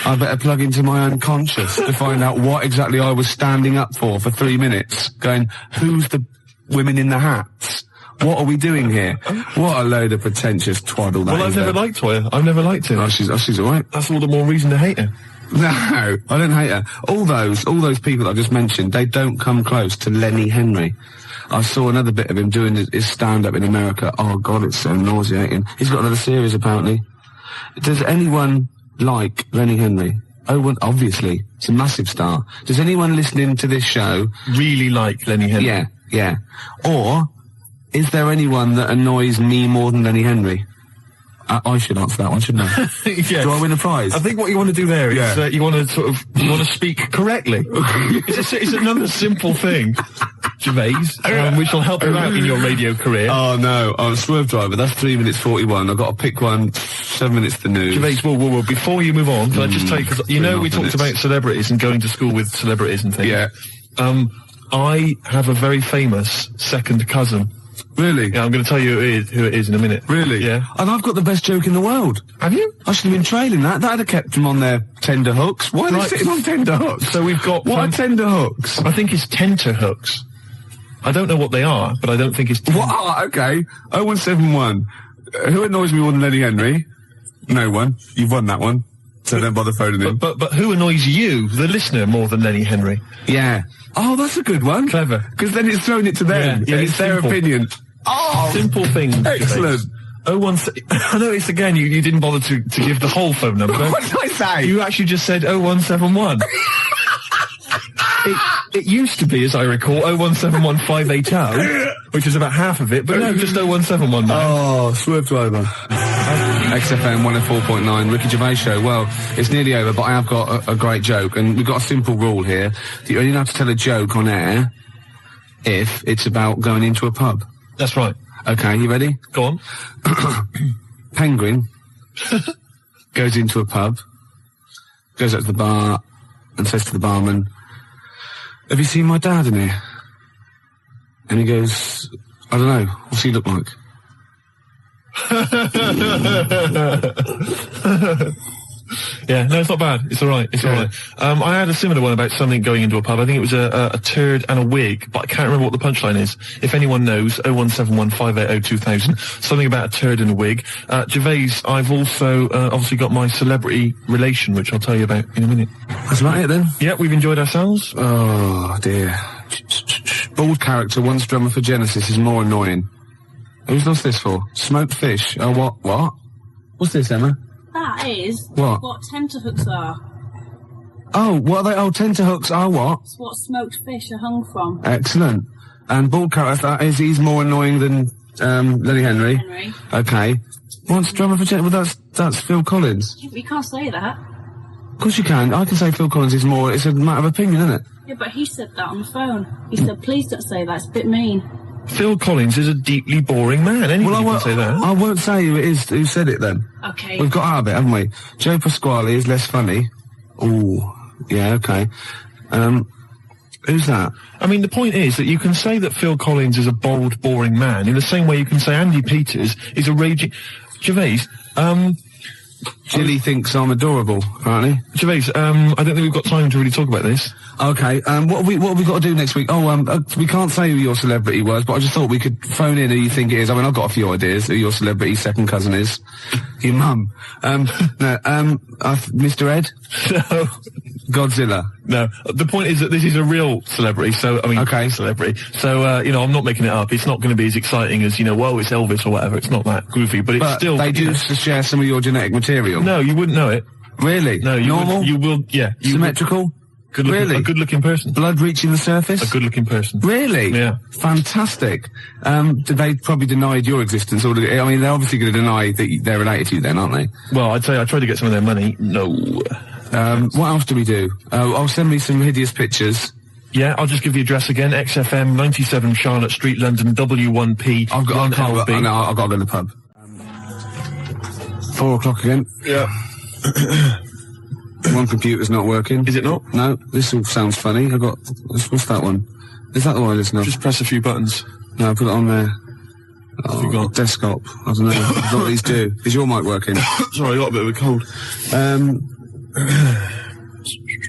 I better plug into my unconscious to find out what exactly I was standing up for 3 minutes. Going, who's the women in the hats? What are we doing here? What a load of pretentious twaddle that is. Well, I've never liked Toyah. I've never liked her. Oh, she's alright. That's all the more reason to hate her. No, I don't hate her. All those people I just mentioned, they don't come close to Lenny Henry. I saw another bit of him doing his stand-up in America. Oh, God, it's so nauseating. He's got another series, apparently. Does anyone like Lenny Henry? Oh, well, obviously. It's a massive star. Does anyone listening to this show really like Lenny Henry? Yeah. Or, is there anyone that annoys me more than Lenny Henry? I should answer that one, shouldn't I? Yes. Do I win a prize? I think what you want to do there is you want to speak correctly. It's another simple thing, Gervais, which will help you out in your radio career. Oh no, I'm a swerve driver. That's 3 minutes 41. I've got to pick one. 7 minutes to the news. Gervais, whoa. Before you move on, can I just tell you, because you know we talked about celebrities and going to school with celebrities and things. Yeah. I have a very famous second cousin. Really? Yeah, I'm going to tell you who it is in a minute. Really? Yeah. And I've got the best joke in the world. Have you? I should have been trailing that. That'd have kept them on their tender hooks. Why are they sitting on tender hooks? So we've got... What are tender hooks? I think it's tenter hooks. I don't know what they are, but I don't think it's... What? Oh, okay. 0171. Who annoys me more than Lenny Henry? No one. You've won that one. So don't bother phoning in. But who annoys you, the listener, more than Lenny Henry? Yeah. Oh, that's a good one. Clever. Because then it's thrown it to them. Yeah, and it's their opinion. Oh! Simple thing. Excellent. I noticed again you didn't bother to give the whole phone number. What did I say? You actually just said 0171. It used to be, as I recall, 0171580, which is about half of it, but no, just 0171 now. Oh, swerved over. XFM 104.9, Ricky Gervais Show. Well, it's nearly over, but I have got a great joke, and we've got a simple rule here. You only have to tell a joke on air if it's about going into a pub. That's right. Okay, you ready? Go on. Penguin goes into a pub, goes up to the bar, and says to the barman, "Have you seen my dad in here?" And he goes, "I don't know, what's he look like?" Yeah, no, it's not bad. It's alright. It's alright. I had a similar one about something going into a pub. I think it was a turd and a wig, but I can't remember what the punchline is. If anyone knows, 01715802000, something about a turd and a wig. Gervais, I've also obviously got my celebrity relation, which I'll tell you about in a minute. That's about it then? Yeah, we've enjoyed ourselves. Oh, dear. Bald character, once drummer for Genesis, is more annoying. Who's lost this for? Smoked fish. Oh, what? What's this, Emma? That is what tenterhooks are. Oh, what are they? Oh, tenterhooks are what? It's what smoked fish are hung from. Excellent. And bald character, he's more annoying than Lenny Henry. Okay. Once drummer for Genesis, well, that's Phil Collins. You can't say that. Of course you can. I can say Phil Collins is more. It's a matter of opinion, isn't it? Yeah, but he said that on the phone. He said, "Please don't say that. It's a bit mean." Phil Collins is a deeply boring man. Anyone can say that. I won't say who it is who said it then. Okay. We've got out of it, haven't we? Joe Pasquale is less funny. Ooh, yeah, okay. Who's that? I mean, the point is that you can say that Phil Collins is a bold, boring man in the same way you can say Andy Peters is a raging... Gervais, Jilly thinks I'm adorable, apparently. Gervais, I don't think we've got time to really talk about this. Okay, what have we got to do next week? Oh, we can't say who your celebrity was, but I just thought we could phone in who you think it is. I mean, I've got a few ideas who your celebrity second cousin is. Your mum. Mr. Ed? No. Godzilla? No. The point is that this is a real celebrity, so, I mean... Okay. Celebrity. So, I'm not making it up. It's not going to be as exciting as, whoa, it's Elvis or whatever. It's not that goofy, but it's still... they do share some of your genetic material? No, you wouldn't know it. Really? No, Normal? You will, yeah. Symmetrical? Really? A good-looking person. Blood reaching the surface? A good-looking person. Really? Yeah. Fantastic. They probably denied your existence. I mean, they're obviously going to deny that they're related to you then, aren't they? Well, I'd say I tried to get some of their money. No. What else do we do? I'll send me some hideous pictures. Yeah, I'll just give the address again. XFM, 97 Charlotte Street, London, W1P. I've got to go to the pub. 4 o'clock again. Yeah. One computer's not working. Is it not? No, this all sounds funny. What's that one? Is that the one I listen to? Just press a few buttons. No, I put it on there. Oh, desktop. I don't know. I don't know what these do. Is your mic working? Sorry, I got a bit of a cold.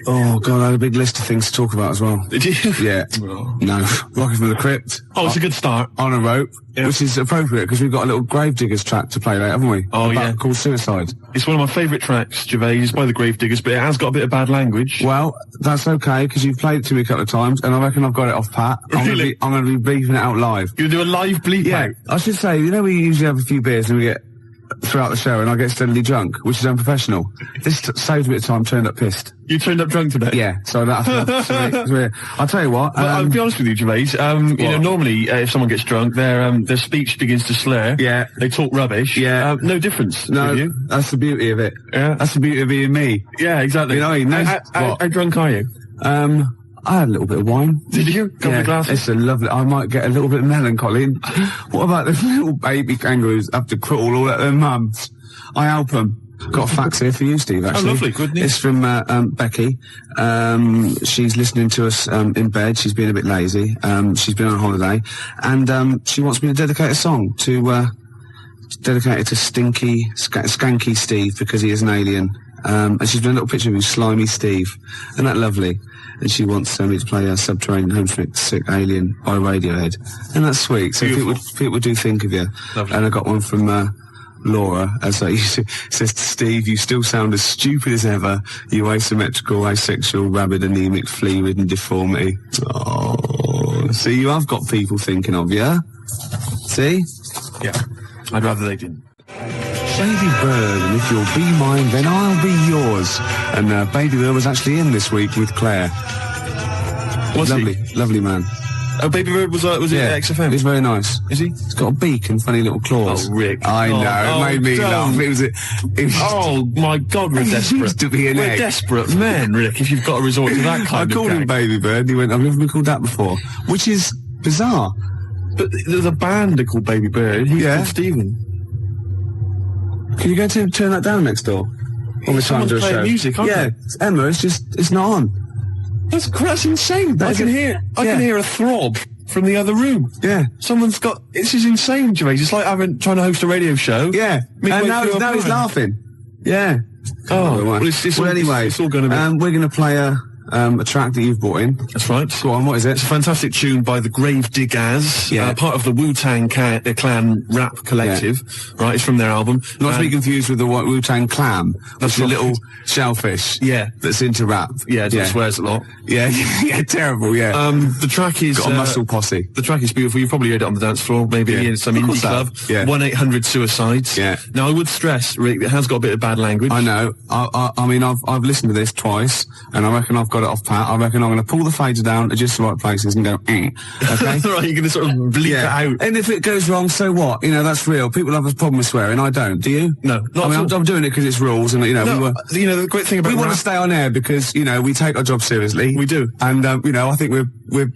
Oh, God, I had a big list of things to talk about as well. Did you? Yeah. Oh. No. Rocket from the Crypt. Oh, it's a good start. On a rope, which is appropriate because we've got a little Gravediggers track to play later, haven't we? Oh, yeah. Called Suicide. It's one of my favourite tracks, Gervais, by the Gravediggers, but it has got a bit of bad language. Well, that's okay, because you've played it to me a couple of times, and I reckon I've got it off pat. Really? I'm going to be bleeping it out live. You'll do a live bleep out? I should say, we usually have a few beers and we get throughout the show and I get steadily drunk, which is unprofessional. This saved a bit of time, turned up pissed. You turned up drunk today? Yeah, so I don't have to... I'll tell you what... I'll be honest with you, Gervais. Normally, if someone gets drunk, their speech begins to slur. Yeah. They talk rubbish. Yeah. No difference. No, that's the beauty of it. Yeah. That's the beauty of being me. Yeah, exactly. You know what I mean? How drunk are you? I had a little bit of wine. Did you? Couple of glasses? It's a lovely... I might get a little bit melancholy. What about the little baby kangaroos have to crawl all at their mums? I help them. Got a fax here for you, Steve, actually. Oh, lovely. Good news. It's from Becky. She's listening to us in bed. She's been a bit lazy. She's been on holiday. And she wants me to dedicate a song to... dedicate it to Skanky Steve, because he is an alien. And she's been a little picture of you, Slimy Steve. Isn't that lovely? And she wants me to play Subterranean Homesick Sick Alien by Radiohead. And that's sweet. So people do think of you. Lovely. And I got one from Laura, as I used to, says to Steve, you still sound as stupid as ever. You asymmetrical, asexual, rabid, anemic, flea-ridden deformity. Oh, see, you have got people thinking of you. See? Yeah. I'd rather they didn't. Baby Bird, and if you'll be mine, then I'll be yours. And Baby Bird was actually in this week with Claire. Was lovely, he? Lovely man. Oh, Baby Bird was it at XFM? He's very nice. Is he? He's got a beak and funny little claws. Oh, Rick. I know, it made me laugh. It was oh, my God, we're desperate. Used to be an we're desperate men, Rick, if you've got to resort to that kind of I called him Baby Bird, and he went, I've never been called that before. Which is bizarre. But there's a band called Baby Bird. He's called Stephen. Can you go to turn that down next door? All the time to a show. Music, aren't they? It's Emma, it's not on. That's insane. I can hear a throb from the other room. Yeah. Someone's got... This is insane, Gervais. It's like trying to host a radio show. Yeah. And now he's laughing. Yeah. Oh, well, anyway, it's all going to be... we're going to play a track that you've brought in. That's right. Go on, what is it? It's a fantastic tune by the Gravediggers, part of the Wu-Tang Clan rap collective, right? It's from their album. Not to be confused with the Wu-Tang Clam. That's a little shellfish. Yeah. That's into rap. Yeah, it swears a lot. Yeah, yeah, terrible, yeah. The track is... Got a muscle posse. The track is beautiful. You've probably heard it on the dance floor, maybe in some indie club. Yeah. 1-800-SUICIDES. Yeah. Now, I would stress, Rick, it has got a bit of bad language. I know. I mean, I've listened to this twice, and I reckon I've got it off pat. I reckon I'm going to pull the fader down to just the right places and go, okay? Right, you're going to sort of bleep it out. And if it goes wrong, so what? You know, that's real. People have a problem with swearing. I don't. Do you? No. I'm doing it because it's rules, and, you know, the great thing about we want to stay on air because, you know, we take our job seriously. We do. And, you know, I think we're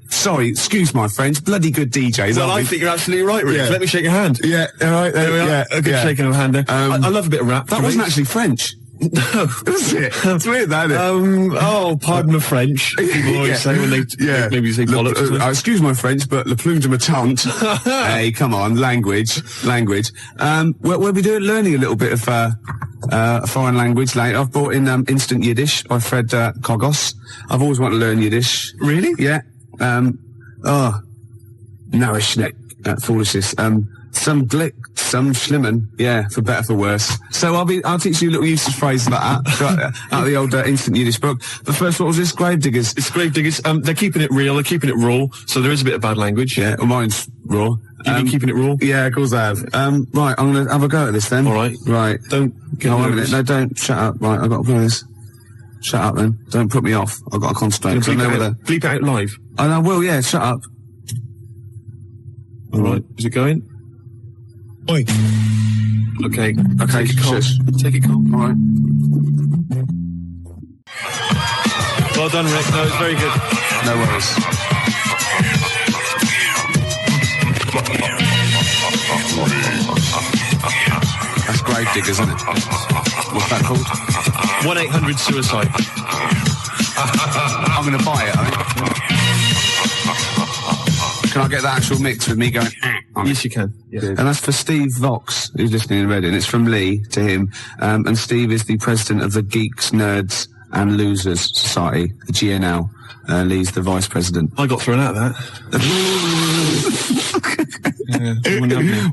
sorry, excuse my French, bloody good DJs. Well, I think you're absolutely right, Rick. Yeah. Let me shake your hand. Yeah, all right. There we are. Yeah, a good shaking of a hand there. I love a bit of rap. That wasn't actually French. No. Was it? It's weird, that, isn't it? Pardon my French. People always say when they maybe say bollocks. Excuse my French, but le plume de ma tante. Hey, come on, language. We'll be learning a little bit of a foreign language later. I've brought in Instant Yiddish by Fred Kogos. I've always wanted to learn Yiddish. Really? Yeah. Narishnek, foolishness. Some glick, some schlimmen, yeah, for better, for worse. So I'll teach you little useless phrases like that, out of the old Instant Yiddish book. But first, what was this? Gravediggers. It's Gravediggers. They're keeping it real, they're keeping it raw, so there is a bit of bad language. Yeah, well, mine's raw. You've been keeping it raw? Yeah, of course I have. Right, I'm gonna have a go at this then. Alright. Right. Don't get nervous. No, don't, shut up. Right, I've got to play this. Shut up then. Don't put me off. I've got to concentrate. Bleep it out live. And I will, yeah, shut up. Alright, is it going? Oi. Okay. Take it calm. Take it calm. All right. Well done, Rick. No, it's very good. No worries. That's Gravediggers, isn't it? What's that called? 1-800-SUICIDE. I'm going to buy it, I think. Can I get the actual mix with me going on Yes, you can. Yeah. And that's for Steve Vox, who's listening in Reading. It's from Lee to him. And Steve is the president of the Geeks, Nerds and Losers Society, the GNL. Lee's the vice president. I got thrown out of that.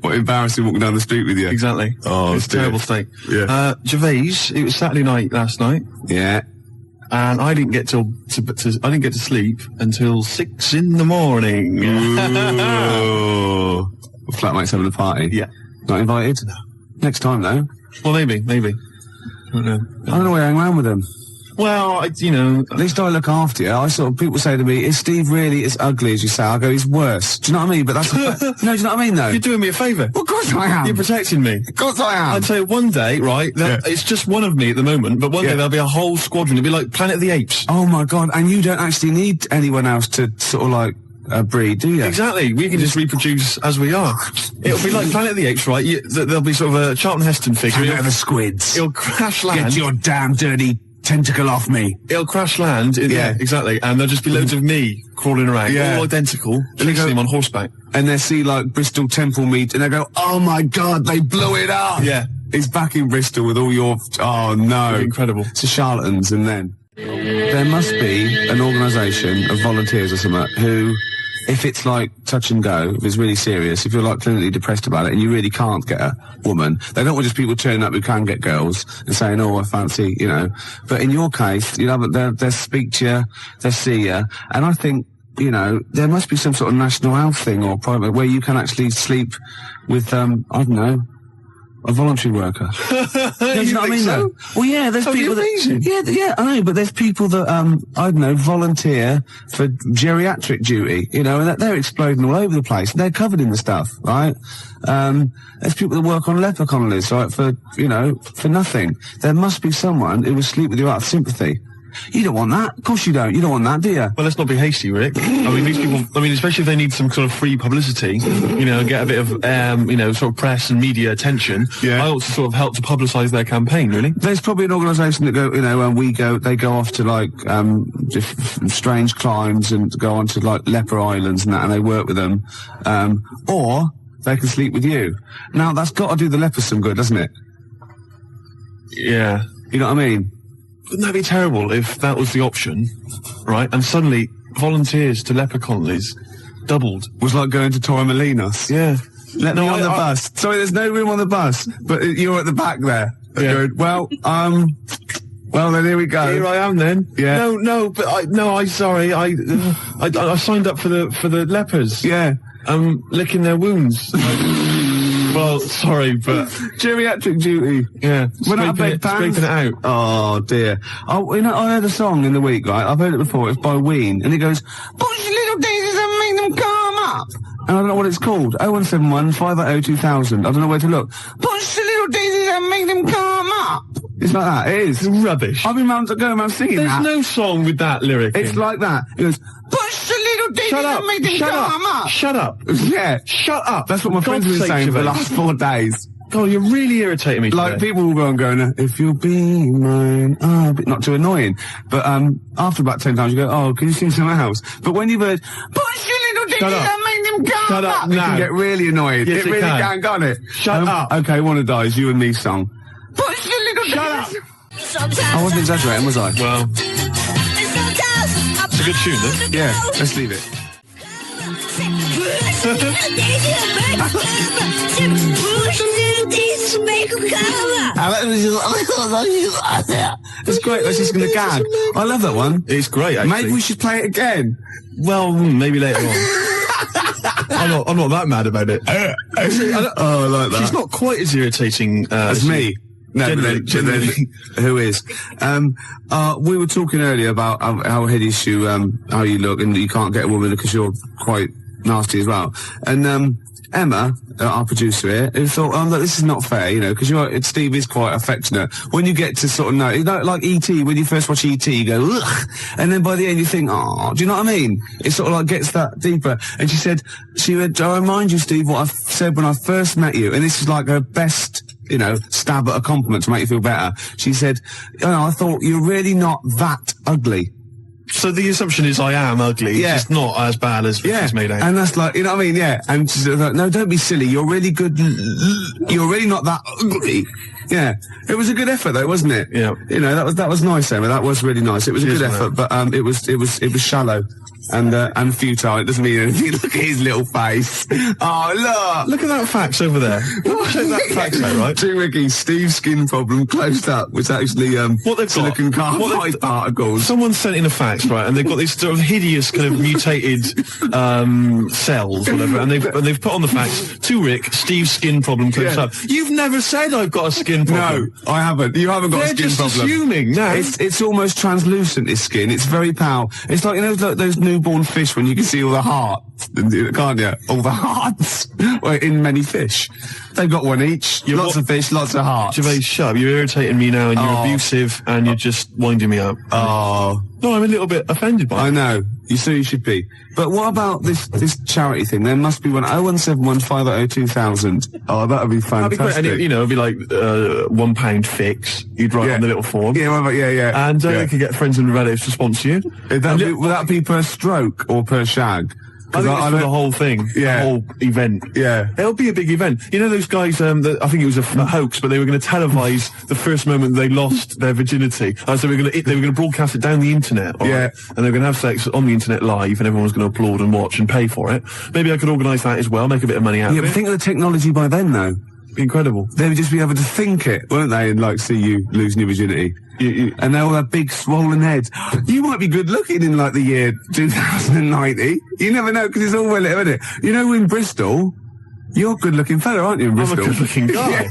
What embarrassing walking down the street with you. Exactly. Oh, it's a terrible state. Yeah. Gervais, it was Saturday night last night. Yeah. And I didn't get to sleep until 6 in the morning. Ooh. Flatmates having a party. Yeah. Not invited? No. Next time though. Well, maybe. I don't know where I hang around with them. Well, you know, at least I look after you. People say to me, is Steve really as ugly as you say? I go, he's worse. Do you know what I mean? But that's no, do you know what I mean though? You're doing me a favour. Well, of course I am. You're protecting me. Of course I am. I'd say one day, right, it's just one of me at the moment, but one day there'll be a whole squadron. It'll be like Planet of the Apes. Oh my God, and you don't actually need anyone else to sort of like breed, do you? Exactly. We can just reproduce as we are. It'll be like Planet of the Apes, right? There'll be sort of a Charlton Heston figure. Come out of the squids. It'll crash land. Get your damn dirty tentacle off me. It'll crash land. Yeah, exactly. And there'll just be loads of me crawling around. Yeah. All identical. Chasing him on horseback. And they'll see like Bristol Temple meet and they go, oh my God, they blew it up. Yeah. He's back in Bristol with all your, oh no. Incredible. It's a charlatans. And then there must be an organisation of volunteers or something who, if it's like touch and go, if it's really serious, if you're like clinically depressed about it and you really can't get a woman, they don't want just people turning up who can get girls and saying, oh, I fancy, you know. But in your case, you know, they'll speak to you, they'll see you, and I think you know, there must be some sort of national health thing or private where you can actually sleep with, I don't know, a voluntary worker. You know what I mean? So? Well, yeah, there's people that, yeah, I know, but there's people that, I don't know, volunteer for geriatric duty, you know, and they're exploding all over the place. They're covered in the stuff, right? There's people that work on leper colonies, right, for, you know, for nothing. There must be someone who will sleep with you out of sympathy. You don't want that. Of course you don't. You don't want that, do you? Well, let's not be hasty, Rick. I mean, these people, especially if they need some sort of free publicity, you know, get a bit of, you know, sort of press and media attention. Yeah. I ought to sort of help to publicise their campaign, really. There's probably an organisation that go, you know, they go off to, like, strange climes and go on to, like, leper islands and that, and they work with them. Or they can sleep with you. Now, that's got to do the lepers some good, doesn't it? Yeah. You know what I mean? Wouldn't that be terrible if that was the option, right? And suddenly volunteers to leper colonies doubled. Was like going to Torremolinos. Yeah. Let me on the bus. Sorry, there's no room on the bus, but you're at the back there. Yeah. Going, well, then here we go. Here I am then. Yeah. I signed up for the lepers. Yeah. Licking their wounds. Well, sorry, but geriatric duty. Yeah, scraping it out. Oh dear. Oh, you know, I heard a song in the week, right? I've heard it before. It's by Ween, and it goes, "Push little daisies and make them come up." And I don't know what it's called. 0171 580 2000. I don't know where to look. Push the little daisies and make them come up. It's like that. It is rubbish. I've been going around singing that. There's no song with that lyric. It's like that. It goes, "Push the little daisies and make them come up." Shut up. Yeah. Shut up. That's what my friends have been saying for the last 4 days. God, you're really irritating me today. Like, people will go and go, if you'll be mine, not too annoying. But, after about 10 times you go, oh, can you sing something else? But when you've heard, push your little dickies and make them come Shut up now. You can get really annoyed. Yes, it really can, can't it? Shut up. Okay, Wanna Die is you and me song. Push your little Shut dickies. Up. I wasn't exaggerating, was I? Well, it's a good tune, though. Yeah, let's leave it. It's great. That's just gonna gag. I love that one. It's great. Actually. Maybe we should play it again. Well, maybe later on. I'm not that mad about it. I like that. She's not quite as irritating as me. No, generally. Who is? We were talking earlier about how hideous you, how you look, and you can't get a woman because you're quite nasty as well. And Emma, our producer here, who thought, look, this is not fair, you know, because Steve is quite affectionate. When you get to sort of know, you know, like E.T., when you first watch E.T., you go, ugh, and then by the end you think, oh, do you know what I mean? It sort of like gets that deeper. And she went, I remind you, Steve, what I said when I first met you, and this is like her best, you know, stab at a compliment to make you feel better. She said, I thought you're really not that ugly. So the assumption is I am ugly, yeah. It's just not as bad as it's made out. And that's like, you know what I mean, yeah. And she's like, no, don't be silly, you're really good, you're really not that ugly. Yeah. It was a good effort though, wasn't it? Yeah. You know, that was nice, Emma, that was really nice. It was a good effort, but it was shallow. And futile. It doesn't mean anything. Look at his little face. Oh, look at that fax over there. Check that fax out, right? To Ricky, Steve's skin problem closed up was actually what they've silicon carbide particles. Someone sent in a fax, right, and they've got these sort of hideous kind of mutated cells, whatever, and they've put on the fax to Rick, Steve's skin problem closed up. You've never said I've got a skin problem. No, I haven't. You haven't got a skin problem. They're just assuming. No, it's almost translucent. His skin. It's very pale. It's like, you know, like those newborn fish when you can see all the hearts, can't you? All the hearts. Well, in many fish. They've got one each. Lots of fish, lots of hearts. Gervais, shut up. You're irritating me now, and you're abusive, and you're just winding me up. Oh. No, I'm a little bit offended by it. I know. You should be. But what about this charity thing? There must be one. 0171 580 2000. Oh, that would be fantastic. That'd be great. And it, you know, it'd be like £1 fix. You'd write on the little form. Yeah, And they could get friends and relatives to sponsor you. Would that be per stroke or per shag? I think it's for the whole thing, the whole event. Yeah. It'll be a big event. You know those guys, I think it was a hoax, but they were going to televise the first moment they lost their virginity. So they were going to broadcast it down the internet, right? And they were going to have sex on the internet live, and everyone was going to applaud and watch and pay for it. Maybe I could organise that as well, make a bit of money out of it. Yeah, but think of the technology by then, though. Incredible. They would just be able to think it, weren't they, and like see you losing your virginity. And they all have big swollen heads. You might be good looking in like the year 2090. You never know, because it's all well, isn't it? You know, in Bristol, you're a good looking fella, aren't you, in Bristol? I'm a good looking guy.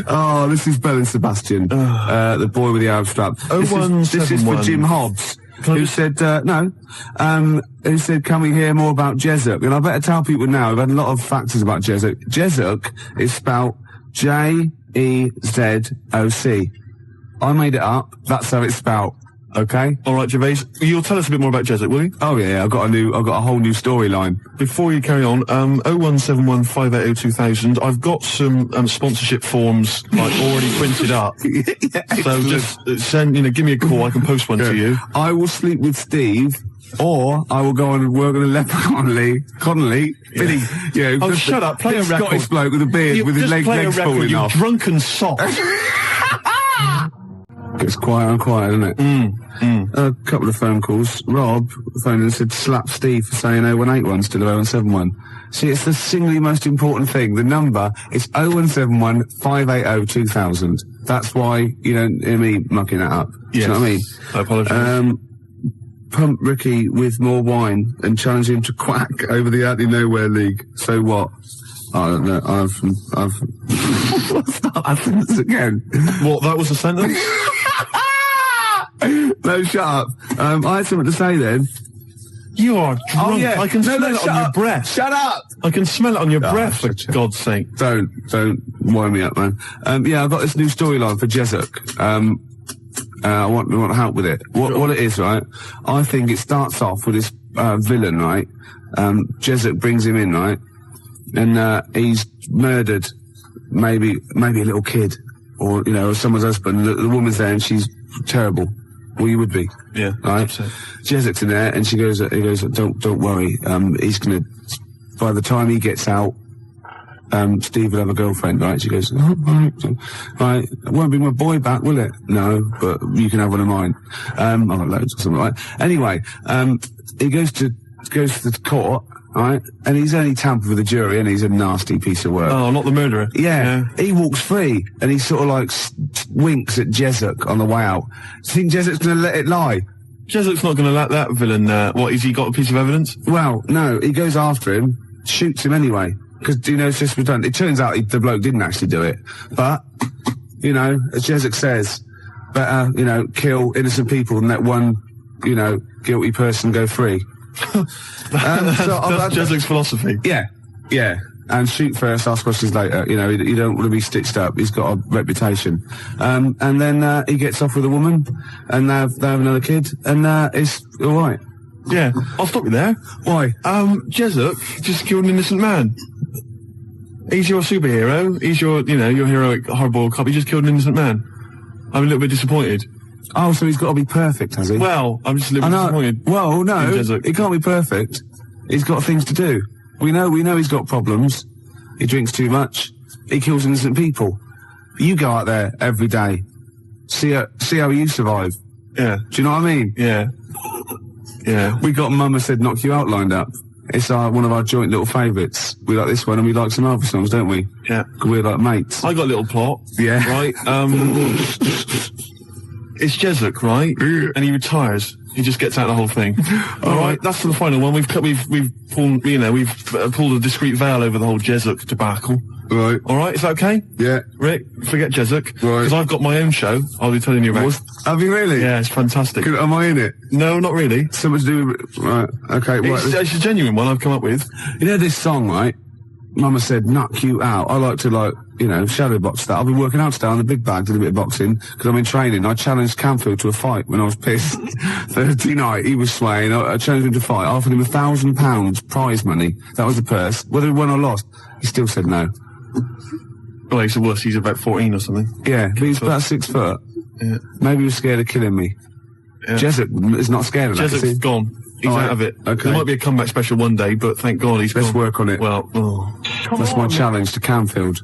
Oh, this is Bell and Sebastian, the boy with the arm strap. This is for Jim Hobbs. Who said, who said, can we hear more about Jessup? And I better tell people now, we've had a lot of factors about Jessup. Jessup is spelled J-E-Z-O-C. I made it up. That's how it's spelled. Okay? Alright, Gervais. You'll tell us a bit more about Jessup, will you? Oh yeah, I've got a whole new storyline. Before you carry on, 0171 580 2000, I've got some, sponsorship forms, like, already printed up. So just send, give me a call, I can post one to you. I will sleep with Steve, or I will go on and work on a leper Connolly, Billy, oh, shut up, play a record. Scottish bloke with a beard with his legs falling off. You drunken sot. Gets quiet and quiet, doesn't it? A couple of phone calls. Rob phoned and said, slap Steve for saying 0181 instead of 0171. See, it's the singly most important thing. The number is 0171 580 2000. That's why you don't hear me mucking that up. Yes. Do you know what I mean? I apologise. Pump Ricky with more wine and challenge him to quack over the Out of Nowhere League. So what? I don't know. What's that sentence again? What, that was a sentence? No, shut up. I had something to say then. You are drunk. Oh, yeah. I can smell it on your breath. Shut up! I can smell it on your breath, for God's sake. Don't wind me up, man. Yeah, I've got this new storyline for Jessup. I want help with it. What it is, right? I think it starts off with this villain, right? Jessup brings him in, right? And he's murdered maybe a little kid, or or someone's husband. The woman's there and she's terrible. Well, you would be. Yeah. Right? Jessup's in there and he goes, don't worry. He's gonna, by the time he gets out, Steve will have a girlfriend, right? She goes, oh, right, it won't bring my boy back, will it? No, but you can have one of mine. I've got loads or something, right? Anyway, he goes to the court, right? And he's only tampered with the jury, and he's a nasty piece of work. Oh, not the murderer. Yeah. He walks free, and he sort of like winks at Jessup on the way out. Do you think Jessup's gonna let it lie? Jessup's not gonna let that villain, what, has he got a piece of evidence? Well, no, he goes after him, shoots him anyway. Because, it's just redundant. It turns out the bloke didn't actually do it. But, as Jessup says, better, kill innocent people than let one, guilty person go free. That's Jessup's philosophy. Yeah. And shoot first, ask questions later. You don't want to be stitched up. He's got a reputation. And then he gets off with a woman, and they have another kid, and it's all right. Yeah, I'll stop you there. Why? Jessup just killed an innocent man. He's your superhero. He's your, your heroic hardboiled cop. He just killed an innocent man. I'm a little bit disappointed. Oh, so he's got to be perfect, has he? Well, I'm just a little bit disappointed. Well, no, he can't be perfect. He's got things to do. We know he's got problems. He drinks too much. He kills innocent people. You go out there every day. See how you survive. Yeah. Do you know what I mean? Yeah. Yeah. We got Mama Said Knock You Out lined up. It's one of our joint little favourites. We like this one and we like some other songs, don't we? Yeah. 'Cause we're like mates. I got a little plot. Yeah. Right? It's Jessup, right? And he retires. He just gets out of the whole thing. All right, that's the final one. We've pulled, pulled a discreet veil over the whole Jessup debacle. Right. All right, is that okay? Yeah. Rick, forget Jessup. Right. Because I've got my own show. I'll be telling you about. Have you really? Yeah, it's fantastic. Am I in it? No, not really. Something to do with... Right, okay. It's a genuine one I've come up with. You know this song, right? Mama Said Knock You Out. I like to, shadow box that. I've been working out today on the big bag, did a bit of boxing, because I'm in training. I challenged Canfield to a fight when I was pissed. Thursday night, he was swaying. I challenged him to fight. I offered him £1,000 prize money. That was the purse. Whether he won or lost, he still said no. Well, he's a wuss. He's about 14 or something. Yeah, but he's about 6 foot. Yeah. Maybe he was scared of killing me. Yeah. Jessup is not scared of that. Jessup's gone. He's out of it. Okay. There might be a comeback special one day, but thank God he's gone. Let's work on it. Well, that's my challenge to Canfield.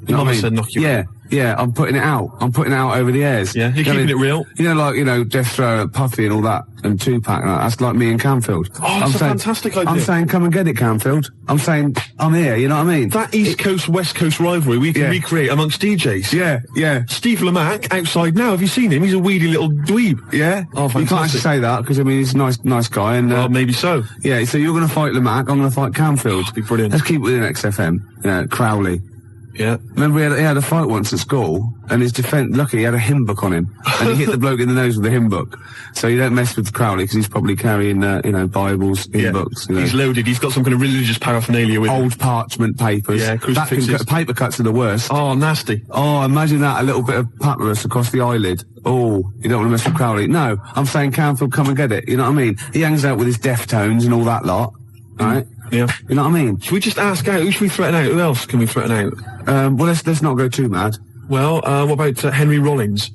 You know what I mean? Said knock you out. Yeah, I'm putting it out. I'm putting it out over the airs. Yeah, you're keeping it real. You know, like, Death Row, Puffy and all that, and Tupac, and that's like me and Canfield. Oh, that's a fantastic idea. I'm saying, come and get it, Canfield. I'm saying, I'm here, you know what I mean? That East Coast, West Coast rivalry we can recreate amongst DJs. Yeah. Steve Lamack, outside now, have you seen him? He's a weedy little dweeb. Yeah? Oh, fantastic. You can't actually say that, because, I mean, he's a nice guy, and... well, maybe so. Yeah, so you're going to fight Lamack, I'm going to fight Canfield. That'd be brilliant. Let's keep it within XFM. Crowley. Yeah. Remember he had a fight once at school, and his defence, lucky he had a hymn book on him, and he hit the bloke in the nose with the hymn book. So you don't mess with Crowley, because he's probably carrying, Bibles, hymn books. He's loaded, he's got some kind of religious paraphernalia with old parchment papers. Yeah, crucifixes. Paper cuts are the worst. Oh, nasty. Oh, imagine that, a little bit of papyrus across the eyelid. Oh, you don't want to mess with Crowley. No, I'm saying Canfield, come and get it, you know what I mean? He hangs out with his Deftones and all that lot, right? Yeah. You know what I mean? Should we just ask out? Who should we threaten out? Who else can we threaten out? Well, let's not go too mad. Well, what about Henry Rollins?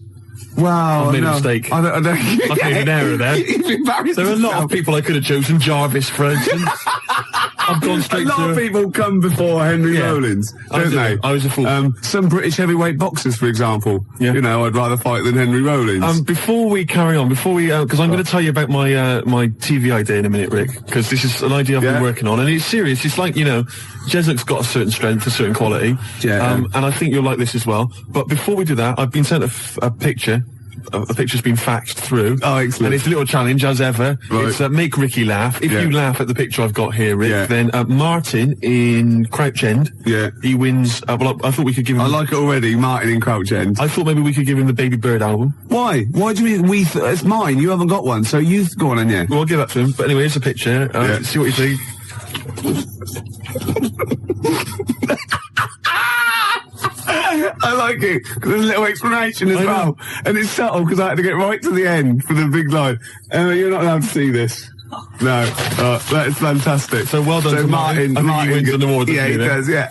Wow, I've made a mistake. I don't I've made an error there. There are a lot of people I could have chosen. Jarvis, for instance. I've gone straight to... A lot of people come before Henry Rollins, don't they? I was a fool. Some British heavyweight boxers, for example. Yeah. I'd rather fight than Henry Rollins. Before we carry on, because I'm going to tell you about my my TV idea in a minute, Rick, because this is an idea I've been working on, and it's serious. It's like, Jessuck's got a certain strength, a certain quality, and I think you'll like this as well. But before we do that, I've been sent a picture. A picture's been faxed through. Oh, excellent. And it's a little challenge, as ever. Right. It's make Ricky laugh. If you laugh at the picture I've got here, Rick, then Martin in Crouch End, he wins... well, I thought we could give him... I like it already, Martin in Crouch End. I thought maybe we could give him the Baby Bird album. Why? Why do you mean it's mine? You haven't got one, so you go on, yeah. Well, I'll give that to him. But anyway, here's a picture. See what you think. I like it, because there's a little explanation as well. And it's subtle, because I had to get right to the end for the big line. You're not allowed to see this. No. That is fantastic. So well done to Martin. Martin wins an award. Yeah, he does, yeah.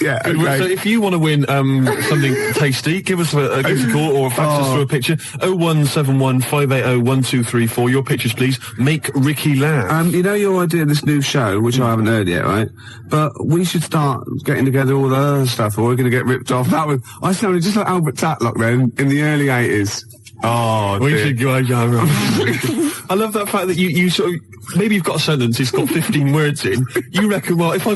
Yeah, okay. So if you want to win something tasty, give us a call or fax us through a picture. 0171580 1234. Your pictures, please. Make Ricky laugh. Your idea of this new show, which I haven't heard yet, right? But we should start getting together all the other stuff, or we're going to get ripped off. I sounded just like Albert Tatlock then, in the early 80s. Oh, we should go. I love that fact that you sort of, maybe you've got a sentence, it's got 15 words in. You reckon, well, if I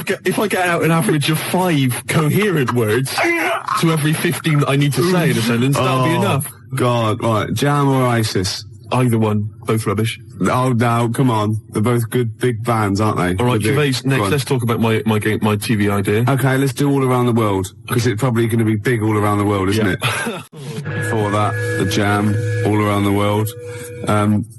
get out an average of 5 coherent words to every 15 that I need to say in a sentence, that'll be enough. God, right. Jam or Isis? Either one. Both rubbish. Oh, no, come on. They're both good big bands, aren't they? All right, Gervais, next, let's talk about my TV idea. Okay, let's do All Around the World, because it's probably going to be big all around the world, isn't it? Before that, the Jam, All Around the World.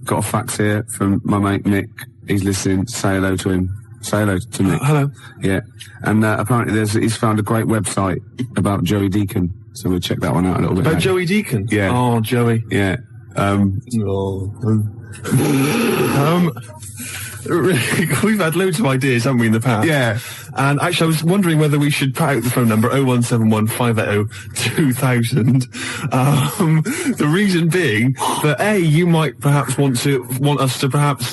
Got a fax here from my mate Nick. He's listening. Say hello to him. Say hello to Nick. Hello. Yeah. And apparently he's found a great website about Joey Deacon, so we'll check that one out a little bit. About Joey Deacon? Yeah. Oh, Joey. Yeah. We've had loads of ideas, haven't we, in the past? Yeah. And actually, I was wondering whether we should put out the phone number 0171580 2000. The reason being that you might perhaps want us to perhaps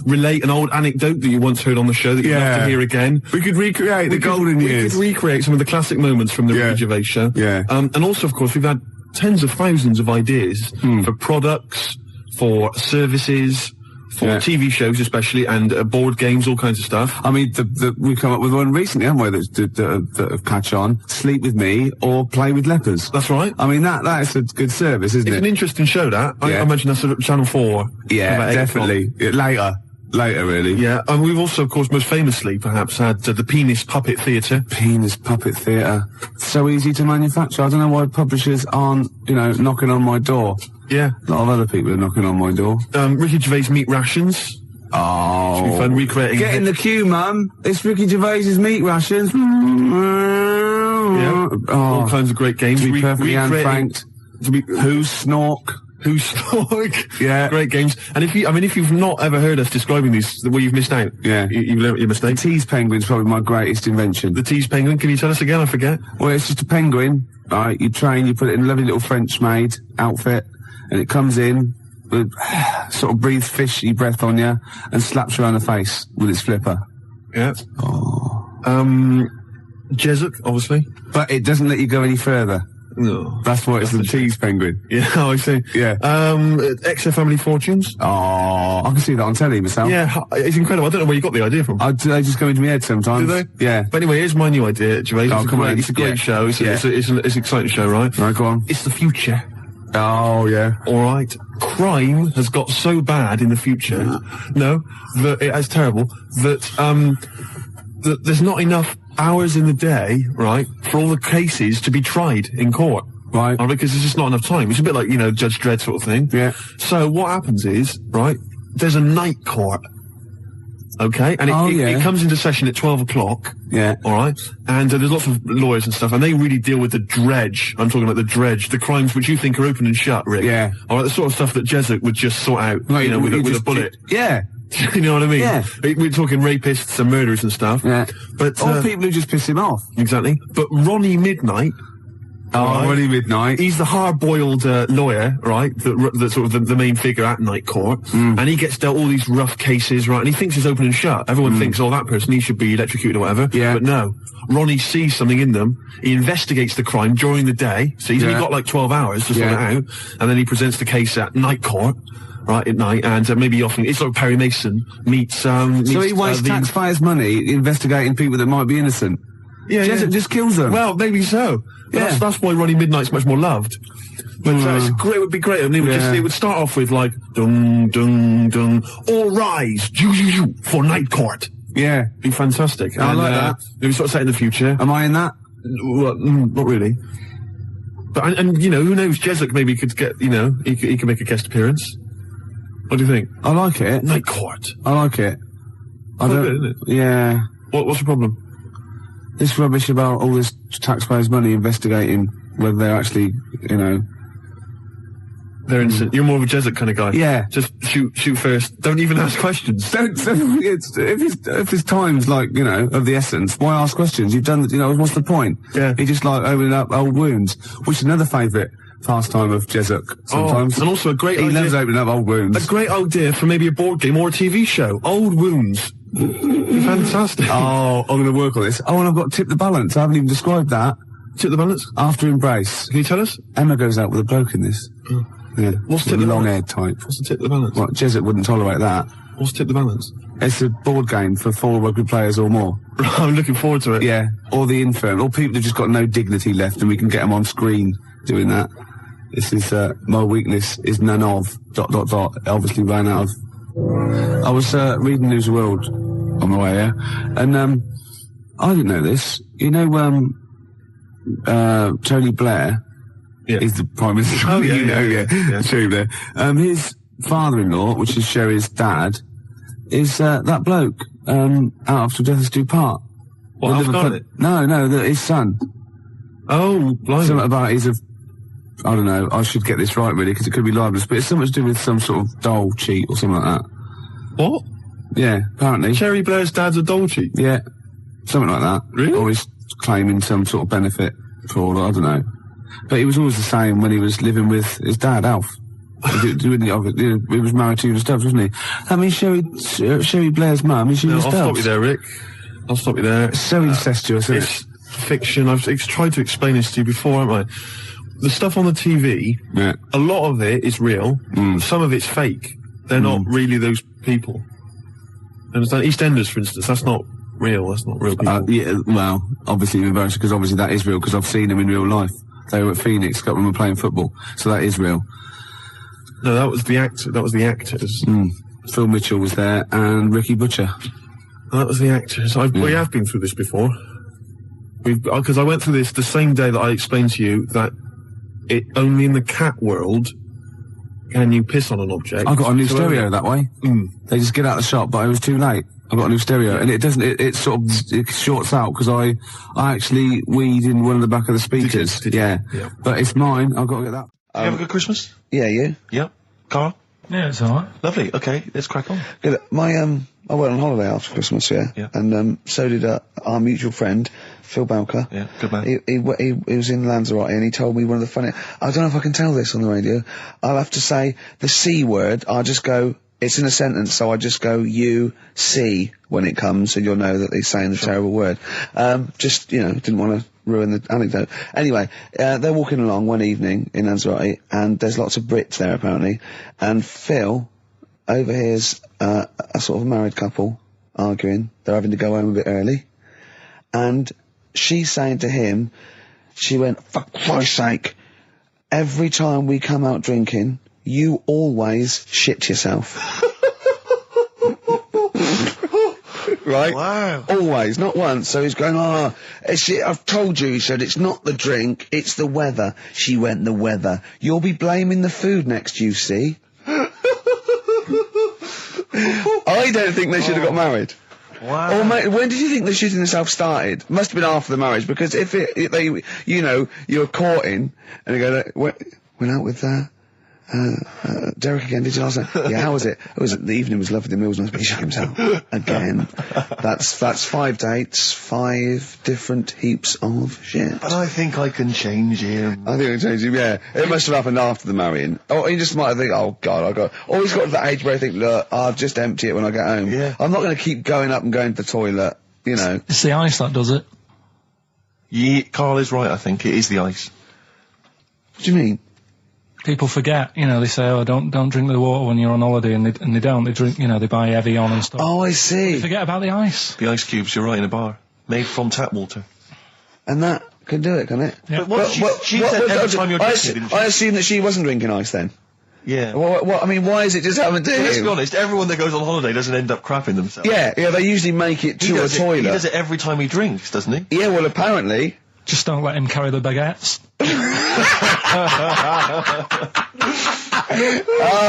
relate an old anecdote that you once heard on the show that you'd love to hear again. We could recreate the golden years. We could recreate some of the classic moments from the Ricky Gervais Show. Yeah. And also, of course, we've had tens of thousands of ideas for products, for services, for TV shows especially, and board games, all kinds of stuff. I mean, we've come up with one recently, haven't we, that have catch on. Sleep with me or play with lepers. That's right. I mean, that is a good service, isn't it? It's an interesting show, that. I imagine that's at Channel 4. Yeah, definitely. Later, really. Yeah, and we've also, of course, most famously, perhaps, had the Penis Puppet Theatre. Penis Puppet Theatre. So easy to manufacture. I don't know why publishers aren't, knocking on my door. Yeah. A lot of other people are knocking on my door. Ricky Gervais Meat Rations. Oh. Should be fun recreating. Get in the queue, Mum. It's Ricky Gervais's Meat Rations. Yeah. All kinds of great games. To be perfectly unfranked. Who's Snork? Who's Snork? Yeah. Great games. And if you've not ever heard us describing these, well, you've missed out. Yeah. You've learnt your mistake. The tease penguin's probably my greatest invention. The tease penguin, can you tell us again? I forget. Well, it's just a penguin, right? You train, you put it in a lovely little French maid outfit, and it comes in, with, sort of breathes fishy breath on you, and slaps you around the face with its flipper. Yeah. Oh. Jessup, obviously. But it doesn't let you go any further. No. That's why it's the tease penguin. Yeah, I see. Yeah. XFM Family Fortunes. Oh, I can see that on telly myself. Yeah, it's incredible. I don't know where you got the idea from. They just go into my head sometimes. Do they? Yeah. But anyway, here's my new idea, Gervais. It's a great show. It's an exciting show, right? Right, go on. It's the future. Oh, yeah. All right. Crime has got so bad in the future, it's terrible, that there's not enough hours in the day, right, for all the cases to be tried in court. Right. Because there's just not enough time. It's a bit like, Judge Dredd sort of thing. Yeah. So what happens is, right, there's a night court. Okay? And it comes into session at 12 o'clock. Yeah. Alright? And there's lots of lawyers and stuff, and they really deal with the dredge. I'm talking about the dredge, the crimes which you think are open and shut, Rick. Yeah. Alright, the sort of stuff that Jessup would just sort out, with a bullet. Yeah. You know what I mean? Yeah. We're talking rapists and murderers and stuff. Yeah. But or people who just piss him off. Exactly. But Ronnie Midnight. Ronnie Midnight. He's the hard-boiled lawyer, right? That's sort of the main figure at Night Court. And he gets dealt all these rough cases, right? And he thinks it's open and shut. Everyone thinks, that person, he should be electrocuted or whatever. Yeah. But no. Ronnie sees something in them. He investigates the crime during the day. So he's only got like 12 hours to sort it out. And then he presents the case at Night Court. Right, at night, and maybe often, it's like Perry Mason meets, so he wastes taxpayers' money investigating people that might be innocent. Yeah, just kills them. Well, maybe so. But that's why Ronnie Midnight's much more loved. But it would be great, and it would start off with like, dung, dung, dung, all rise, for Night Court. Yeah. Be fantastic. I like that. Maybe sort of set in the future. Am I in that? Well, not really. But, and who knows, Jessup maybe could get, he could make a guest appearance. What do you think? I like it. Night Court. I like it. Good, isn't it? Yeah. What's the problem? This rubbish about all this taxpayers' money investigating whether they're actually, they're innocent. You're more of a Jessup kind of guy. Yeah. Just shoot first. Don't even ask questions. If his time's like, of the essence, why ask questions? You've done, what's the point? Yeah. He just like opening up old wounds, which is another favourite pastime of Jessup sometimes. And also a great idea. He loves opening up old wounds. A great idea for maybe a board game or a TV show. Old wounds. Fantastic. Oh, I'm going to work on this. Oh, and I've got Tip the Balance. I haven't even described that. Tip the Balance? After Embrace. Can you tell us? Emma goes out with a bloke in this. Oh. Yeah. What's Tip the long-haired type. What's the Tip the Balance? Well, Jessup wouldn't tolerate that. What's Tip the Balance? It's a board game for 4 rugby players or more. I'm looking forward to it. Yeah. Or the infirm. Or people who've just got no dignity left and we can get them on screen doing that. This is, my weakness is none of, ... Obviously ran out of... I was, reading News of the World on the way here, and, I didn't know this. Tony Blair is the Prime Minister. Oh, yeah. Tony Blair. His father-in-law, which is Sherry's dad, is, that bloke, out after death us do part. What, Alf Garnett? No, his son. Oh, blimey. Something about I don't know, I should get this right really, because it could be libelous, but it's something to do with some sort of doll cheat or something like that. What? Yeah, apparently. Cherry Blair's dad's a doll cheat? Yeah, something like that. Really? Or he's claiming some sort of benefit fraud, I don't know. But he was always the same when he was living with his dad, Alf. He was married to Una Stubbs, wasn't he? I mean, Sherry Blair's mum is Una Stubbs. I'll stop you there, Rick. I'll stop you there. It's so incestuous, isn't it? Fiction. I've tried to explain this to you before, haven't I? The stuff on the TV, a lot of it is real. Some of it's fake. They're not really those people. Understand? EastEnders, for instance, that's not real. That's not real people. Yeah, well, obviously reverse, because obviously that is real, because I've seen them in real life. They were at Phoenix, got them playing football, so that is real. No, that was the actor. That was the actors. Phil Mitchell was there, and Ricky Butcher. That was the actors. We have been through this before. Because I went through this the same day that I explained to you that only in the cat world can you piss on an object. I got a new stereo that way. They just get out of the shop, but it was too late. I got a new stereo, and it doesn't. It sort of shorts out because I actually weed in one of the back of the speakers. Did you? Yeah, but it's mine. I've got to get that. You have a good Christmas? Yeah, you? Yeah. Carl? Yeah, it's alright. Lovely. Okay, let's crack on. Good. I went on holiday after Christmas, and so did our mutual friend Phil Balker. Yeah, good man. He was in Lanzarote, and he told me one of the funny. I don't know if I can tell this on the radio. I'll have to say the C word. I'll just go it's in a sentence, so I just go you see when it comes, and you'll know that they're saying the terrible word. Just, you know, didn't want to ruin the anecdote. Anyway, they're walking along one evening in Lanzarote, and there's lots of Brits there apparently, and Phil overhears a sort of married couple arguing. They're having to go home a bit early, and she's saying to him, she went, "For Christ's sake, every time we come out drinking, you always shit yourself." Right? Wow. Always, not once. So he's going, I've told you, he said, it's not the drink, it's the weather. She went, the weather. You'll be blaming the food next, you see. I don't think they should have got married. Wow. Or when did you think the shitting yourself started? Must have been after the marriage, because if they, you know, you're courting, and you go, went out with, Derek again, did you last night? Yeah, how was it? The evening was lovely, the meal was nice, but he shot himself. Again. That's 5 dates, 5 different heaps of shit. But I think I can change him. I think I can change him, yeah. It must have happened after the marrying. Or he just might think, oh God, or he's got to that age where I think, look, I'll just empty it when I get home. Yeah. I'm not going to keep going up and going to the toilet, you know. It's the ice that does it. Yeah, Karl is right, I think. It is the ice. What do you mean? People forget, you know, they say, oh, don't drink the water when you're on holiday, and they don't. They drink, you know, they buy Evian and stuff. Oh, I see. They forget about the ice. The ice cubes, you're right, in a bar. Made from tap water. And that can do it, can it? Yeah. But she said every time you're drinking, didn't she? I assume that she wasn't drinking ice then. Yeah. I mean, why is it just happened to him? Let's be honest, everyone that goes on holiday doesn't end up crapping themselves. Yeah, they usually make it to a toilet. He does it every time he drinks, doesn't he? Yeah, well, apparently. Just don't let him carry the baguettes.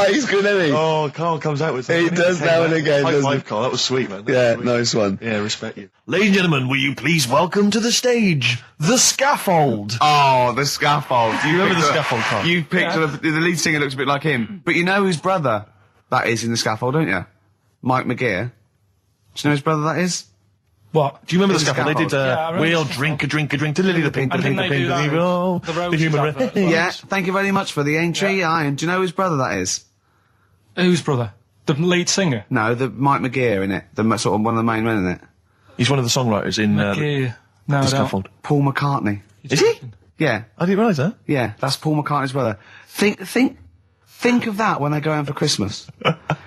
He's good, isn't he? Oh, Karl comes out with something. He does now and again, High doesn't five, he? Karl. That was sweet, man. Yeah, nice one. Yeah, respect you. Ladies and gentlemen, will you please welcome to the stage, the scaffold. Oh, the scaffold. Do you remember the scaffold, Karl? You picked the lead singer looks a bit like him. But you know whose brother that is in the scaffold, don't you? Mike McGear. Do you know whose brother that is? What? Do you remember the scaffold? They did, we'll drink a to Lily the Pink, the Pink, the Pink, the human. Yeah, thank you very much for the entry, Ian. Do you know whose brother that is? Whose brother? The lead singer? No, the Mike McGear in it. The sort of one of the main men in it. He's one of the songwriters in the scaffold. Paul McCartney. Is he? Yeah. I didn't realise that. Yeah, that's Paul McCartney's brother. Think of that when they go home for Christmas.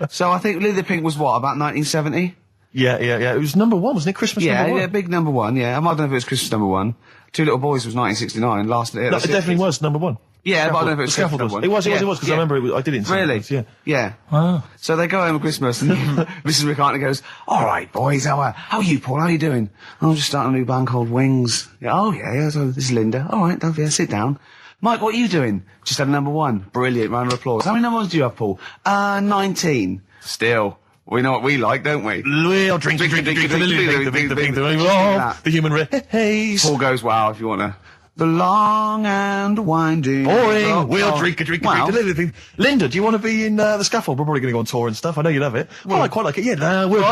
So I think Lily the Pink was what, about 1970? Yeah. It was number 1, wasn't it? Christmas number 1? Yeah, big number 1, yeah. I don't know if it was Christmas number 1. Two Little Boys was 1969, No, it definitely was number 1. Yeah, but I don't know if it was Scaffold number 1. It was, because I remember I did it in Really? Yeah. Yeah. Wow. So they go home at Christmas, and Mrs. McCartney goes, "All right, boys, how are you, Paul? How are you doing?" "I'm just starting a new band called Wings." "Yeah, oh, yeah, so this is Linda." "All right, sit down." "Mike, what are you doing?" "Just had a number 1. Brilliant, round of applause." "How many number 1s do you have, Paul?" 19. "Still. We know what we like, don't we?" We'll drink the human race. Paul goes, "Wow, if you want to." The long and winding. Boring. We'll drink a Linda, do you want to be in the scaffold? We're probably going to go on tour and stuff. I know you love it. Well, I quite like it. Yeah, we'll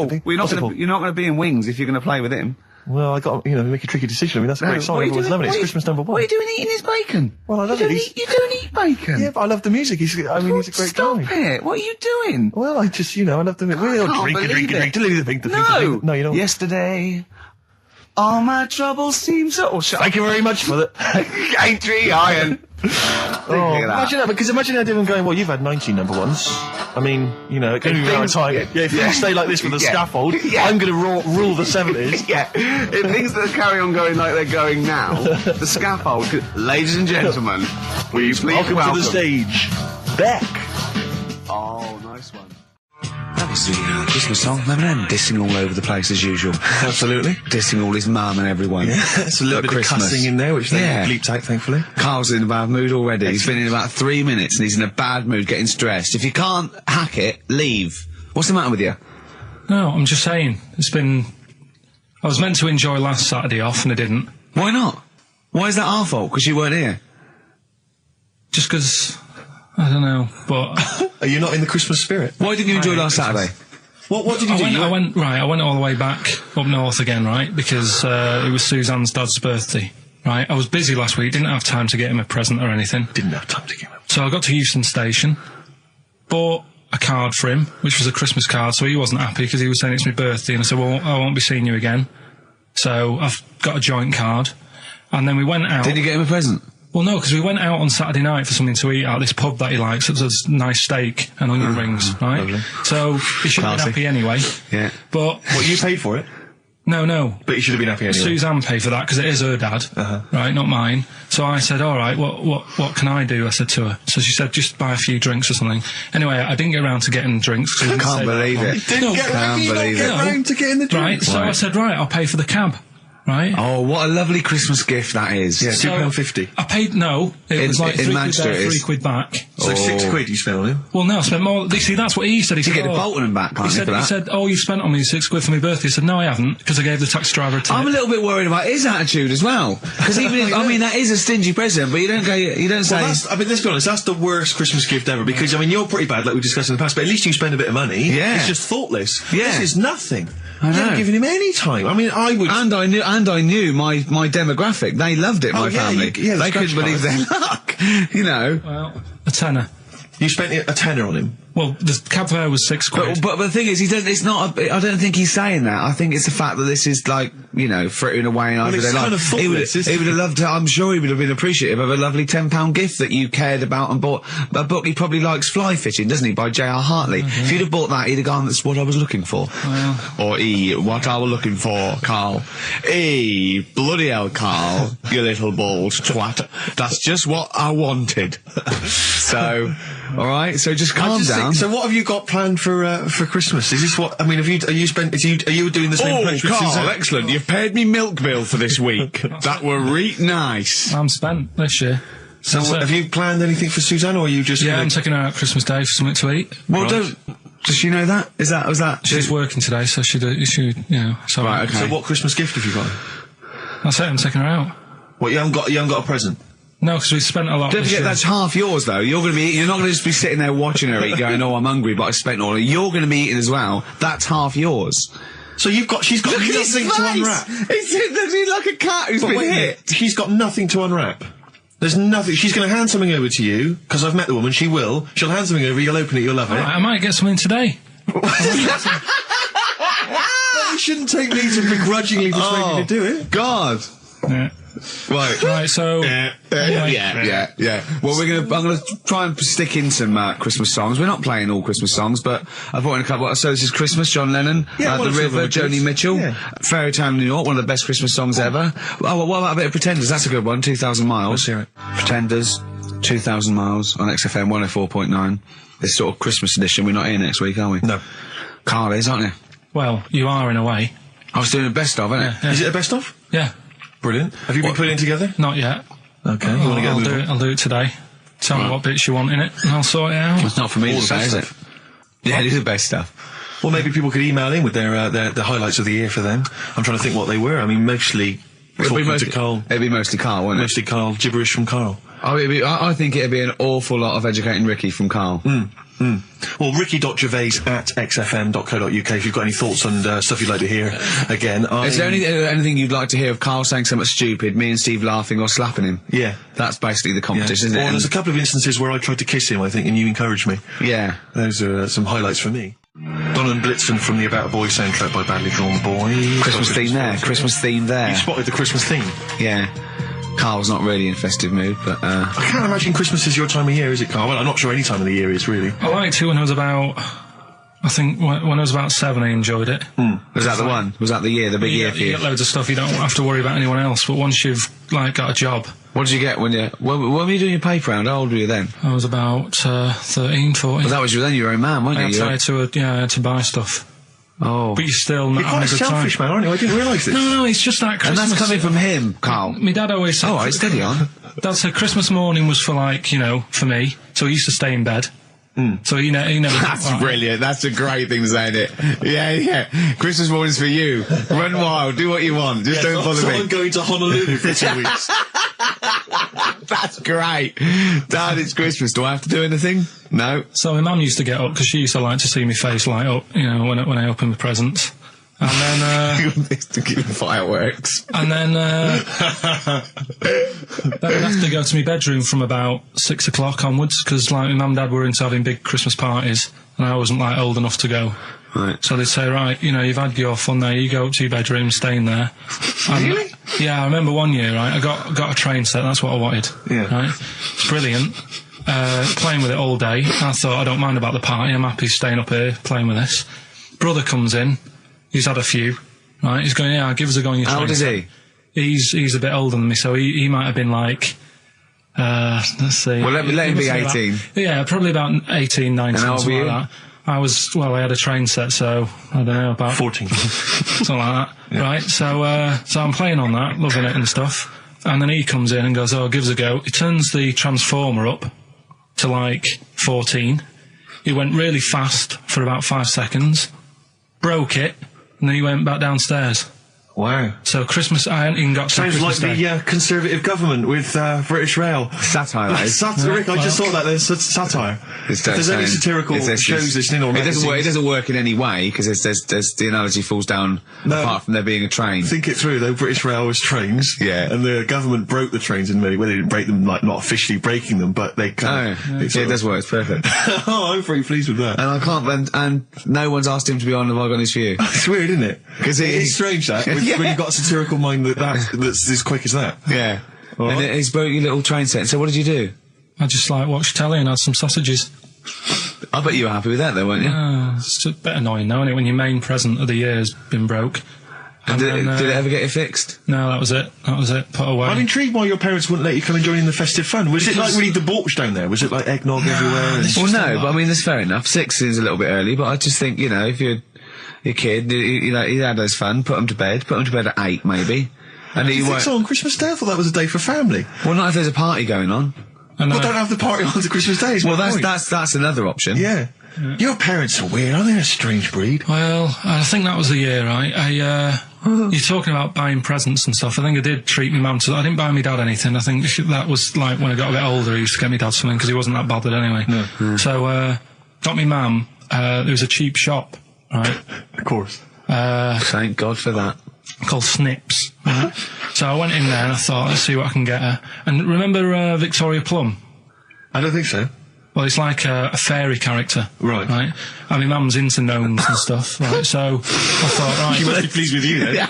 drink. You're not going to be in Wings if you're going to play with him. Well, I got make a tricky decision. I mean, that's a great song. Everyone's loving it. It's Christmas number 1. What are you doing eating his bacon? Well, I love it. You don't eat bacon. Yeah, but I love the music. He's a great guy. Stop it. What are you doing? Well, I just, I love the music. We'll drink a No, you don't. Yesterday, all my troubles seem so... Thank you very much for that. Entry, Iron. Imagine that, because imagine how different going, well, you've had 19 number 1s. I mean, it can be around time. Yeah, if you stay like this with the scaffold, I'm going to rule the 70s. Yeah. If things that carry on going like they're going now, the scaffold... Ladies and gentlemen, will you please welcome to the stage, Beck. Oh, nice one. That was the Christmas song. Remember them dissing all over the place as usual? Absolutely. Dissing all his mum and everyone. Yeah, it's a little bit Christmas. Of cussing in there, which they bleeped out, thankfully. Karl's in a bad mood already. He's been in about 3 minutes and he's in a bad mood, getting stressed. If you can't hack it, leave. What's the matter with you? No, I'm just saying. I was meant to enjoy last Saturday off and I didn't. Why not? Why is that our fault? Because you weren't here? Just because... I don't know, but... Are you not in the Christmas spirit? Why didn't you enjoy last Saturday? What did you do? I went all the way back up north again, right? Because it was Suzanne's dad's birthday, right? I was busy last week, didn't have time to get him a present or anything. Didn't have time to get him. So I got to Euston Station, but a card for him, which was a Christmas card, so he wasn't happy because he was saying it's my birthday, and I said, well, I won't be seeing you again. So I've got a joint card. And then we went out. Did you get him a present? Well, no, because we went out on Saturday night for something to eat at this pub that he likes. It was a nice steak and onion rings, right? Lovely. So he should have been happy anyway. Yeah. But... What, you paid for it? No. But you should have been happy anyway. Suzanne paid for that because it is her dad, right, not mine. So I said, all right, what can I do? I said to her. So she said, just buy a few drinks or something. Anyway, I didn't get around to getting drinks. I can't believe it. Didn't get round to getting the drinks. Right, so I said, right, I'll pay for the cab. Right. Oh, what a lovely Christmas gift that is. Yeah, £2.50. I paid, no, it was like in £3 there, £3 back. So £6 you spent on him? Well, no, I spent more. See, that's what he said. He said, get the Bolton back, can't he said, oh, you spent on me £6 for my birthday. I said, no, I haven't, because I gave the taxi driver a tip. I'm a little bit worried about his attitude as well. Because even if, I mean, that is a stingy present, but you don't say... Well, I mean, let's be honest, that's the worst Christmas gift ever, because, I mean, you're pretty bad, like we discussed in the past, but at least you spend a bit of money. Yeah. It's just thoughtless. Yeah. This is nothing. I know. You haven't given him any time. I mean, I would... And I knew my demographic. They loved it, my family. They couldn't believe their luck. You know. Well, a tenner. You spent a tenner on him? Well, the cab fare was £6. But the thing is, it's not. I don't think he's saying that. I think it's the fact that this is like, you know, frittering away in everyday life. He would have loved to. I'm sure he would have been appreciative of a lovely £10 gift that you cared about and bought. A book he probably likes, Fly Fishing, doesn't he, by J.R. Hartley. If you'd have bought that, he'd have gone, that's what I was looking for. Or what I was looking for, Karl. Bloody hell, Karl, you little balls twat. That's just what I wanted. So, all right. So just calm down. So what have you got planned for Christmas? Is this what? I mean, are you doing the same? Oh, Karl, excellent. You've paid me milk bill for this week. That were nice. I'm spent this year. So have you planned anything for Suzanne, or are you just? Yeah, I'm taking her out Christmas Day for something to eat. Well, does she know that? Was that? She's working today, so she you know. So right. Okay. So what Christmas gift have you got? That's it. I'm taking her out. What, you haven't got a present? No, because we spent a lot. Don't forget, that's half yours, though. You're not going to just be sitting there watching her eat, going, "Oh, I'm hungry, but I spent all." You're going to be eating as well. That's half yours. So she's got nothing to unwrap. He's like a cat who's been hit. She's got nothing to unwrap. There's nothing. She's going to hand something over to you, because I've met the woman. She will. She'll hand something over. You'll open it. You'll love it. I might get something today. You shouldn't take me to begrudgingly persuade you to do it. God. Yeah. Right, so... Yeah. Well, I'm gonna try and stick in some Christmas songs. We're not playing all Christmas songs, but I've brought in a couple. So this is Christmas, John Lennon, The River, Joni Mitchell, Fairy Tale New York, one of the best Christmas songs ever. Oh, what about a bit of Pretenders? That's a good one, 2,000 Miles. Let's hear it. Pretenders, 2,000 Miles on XFM 104.9. This sort of Christmas edition. We're not here next week, are we? No. Karl is, aren't you? Well, you are in a way. I was doing a best of, innit? Yeah. Is it a best of? Yeah. Brilliant. Have you been putting it together? Not yet. Okay. I'll do it today. Tell me what bits you want in it, and I'll sort it out. It's not for me to say, is it? Yeah, it is the best stuff. Well, maybe people could email in with their highlights of the year for them. I'm trying to think what they were. I mean, mostly talking to Karl. It'd be mostly Karl, wouldn't it? Mostly Karl, gibberish from Karl. I think it'd be an awful lot of educating Ricky from Karl. Well, ricky.gervais@xfm.co.uk if you've got any thoughts and stuff you'd like to hear. Again, is there anything you'd like to hear of Karl saying something stupid, me and Steve laughing or slapping him? Yeah. That's basically the competition, isn't it? Well, there's a couple of instances where I tried to kiss him, I think, and you encouraged me. Yeah. Those are some highlights for me. Donald Blitzen from the About a Boy soundtrack by Badly Drawn Boy. Christmas theme there. You spotted the Christmas theme? Yeah. Karl's not really in festive mood, but I can't imagine Christmas is your time of year, is it, Karl? Well, I'm not sure any time of the year is, really. I liked it when I was about... I think when I was about 7 I enjoyed it. Was that the one? Was that the year, the big year for you? You get loads of stuff, you don't have to worry about anyone else, but once you've, got a job... What did you get when were you doing your paper round? How old were you then? I was about 13, 14. But that was then you were a man, weren't you? I had to buy stuff. Oh. But you're still not having a good time. You're quite a selfish man, aren't you? I didn't realise this. No, it's just that Christmas... And that's coming from him, Karl. My dad always said... Oh, right, steady on. Dad said Christmas morning was for, for me, so he used to stay in bed. So he never... That's brilliant. That's a great thing to say, isn't it? Yeah. Christmas morning's for you. Run wild, do what you want. Just don't bother me. I'm going to Honolulu for 2 weeks. That's great. Dad, it's Christmas. Do I have to do anything? No. So my mum used to get up, because she used to like to see my face light up, when I open the presents. And then, fireworks. And then I'd have to go to my bedroom from about 6 o'clock onwards, because, like, my mum and dad were into having big Christmas parties, and I wasn't, like, old enough to go. Right. So they'd say, right, you know, you've had your fun there, you go up to your bedroom, stay in there. Really? Yeah, I remember one year, right, I got a train set, that's what I wanted. Yeah. Right? It's brilliant. Playing with it all day. I thought, I don't mind about the party, I'm happy staying up here, playing with this. Brother comes in, he's had a few, right, he's going, yeah, give us a go on your train. How old is he? He's a bit older than me, so he might have been like, let's see. Well, let him be 18. Yeah, probably about 18, 19, and how old were you? like that. I had a train set, so, I don't know, about 14. something like that. Yeah. Right, so I'm playing on that, loving it and stuff, and then he comes in and goes, oh, give us a go. He turns the transformer up to, like, 14. He went really fast for about 5 seconds, broke it, and then he went back downstairs. Wow. So Christmas, I hadn't even got to Sounds Christmas like Day. the Conservative government with British Rail. Satire, that is. Satire, Rick, I just thought that there's satire. If there's any satirical shows listening or it doesn't work in any way, because there's the analogy falls down apart from there being a train. Think it through, though. British Rail was trains. Yeah. And the government broke the trains in many ways. They didn't break them, like, not officially breaking them, but they kind of... It does work, it's perfect. Oh, I'm very pleased with that. And I can't, and no one's asked him to be on Have I Got News For You. It's weird, isn't it? Because it's strange, that, when you've got a satirical mind that's as quick as that. Yeah. Right. And he's broke your little train set. So what did you do? I just, like, watched telly and had some sausages. I bet you were happy with that, though, weren't you? It's a bit annoying, though, isn't it, when your main present of the year has been broke. And did it ever get it fixed? No, that was it. Put away. I'm intrigued why your parents wouldn't let you come and join in the festive fun. Was it, like, really debauched down there? Was it, like, eggnog everywhere? Well, no, but I mean, that's fair enough. 6 is a little bit early, but I just think, you know, if you're a kid, you know, he had his fun, put him to bed at 8, maybe. And you think so on Christmas Day? I thought that was a day for family. Well, not if there's a party going on. Well, don't have the party on to Christmas Day. Well, that's another option. Yeah. Your parents are weird. Aren't they a strange breed? Well, I think that was the year, right? You're talking about buying presents and stuff. I think I did treat my mum to... I didn't buy my dad anything. I think that was, like, when I got a bit older, I used to get my dad something, because he wasn't that bothered anyway. No. So, got me mum, there was a cheap shop, right? Of course. Thank God for that. Called Snips. Right? So I went in there and I thought, let's see what I can get her. And remember Victoria Plum? I don't think so. Well, it's like a fairy character. Right. Right? And my mum's into gnomes and stuff, right? So I thought, right... She must be pleased with you, then.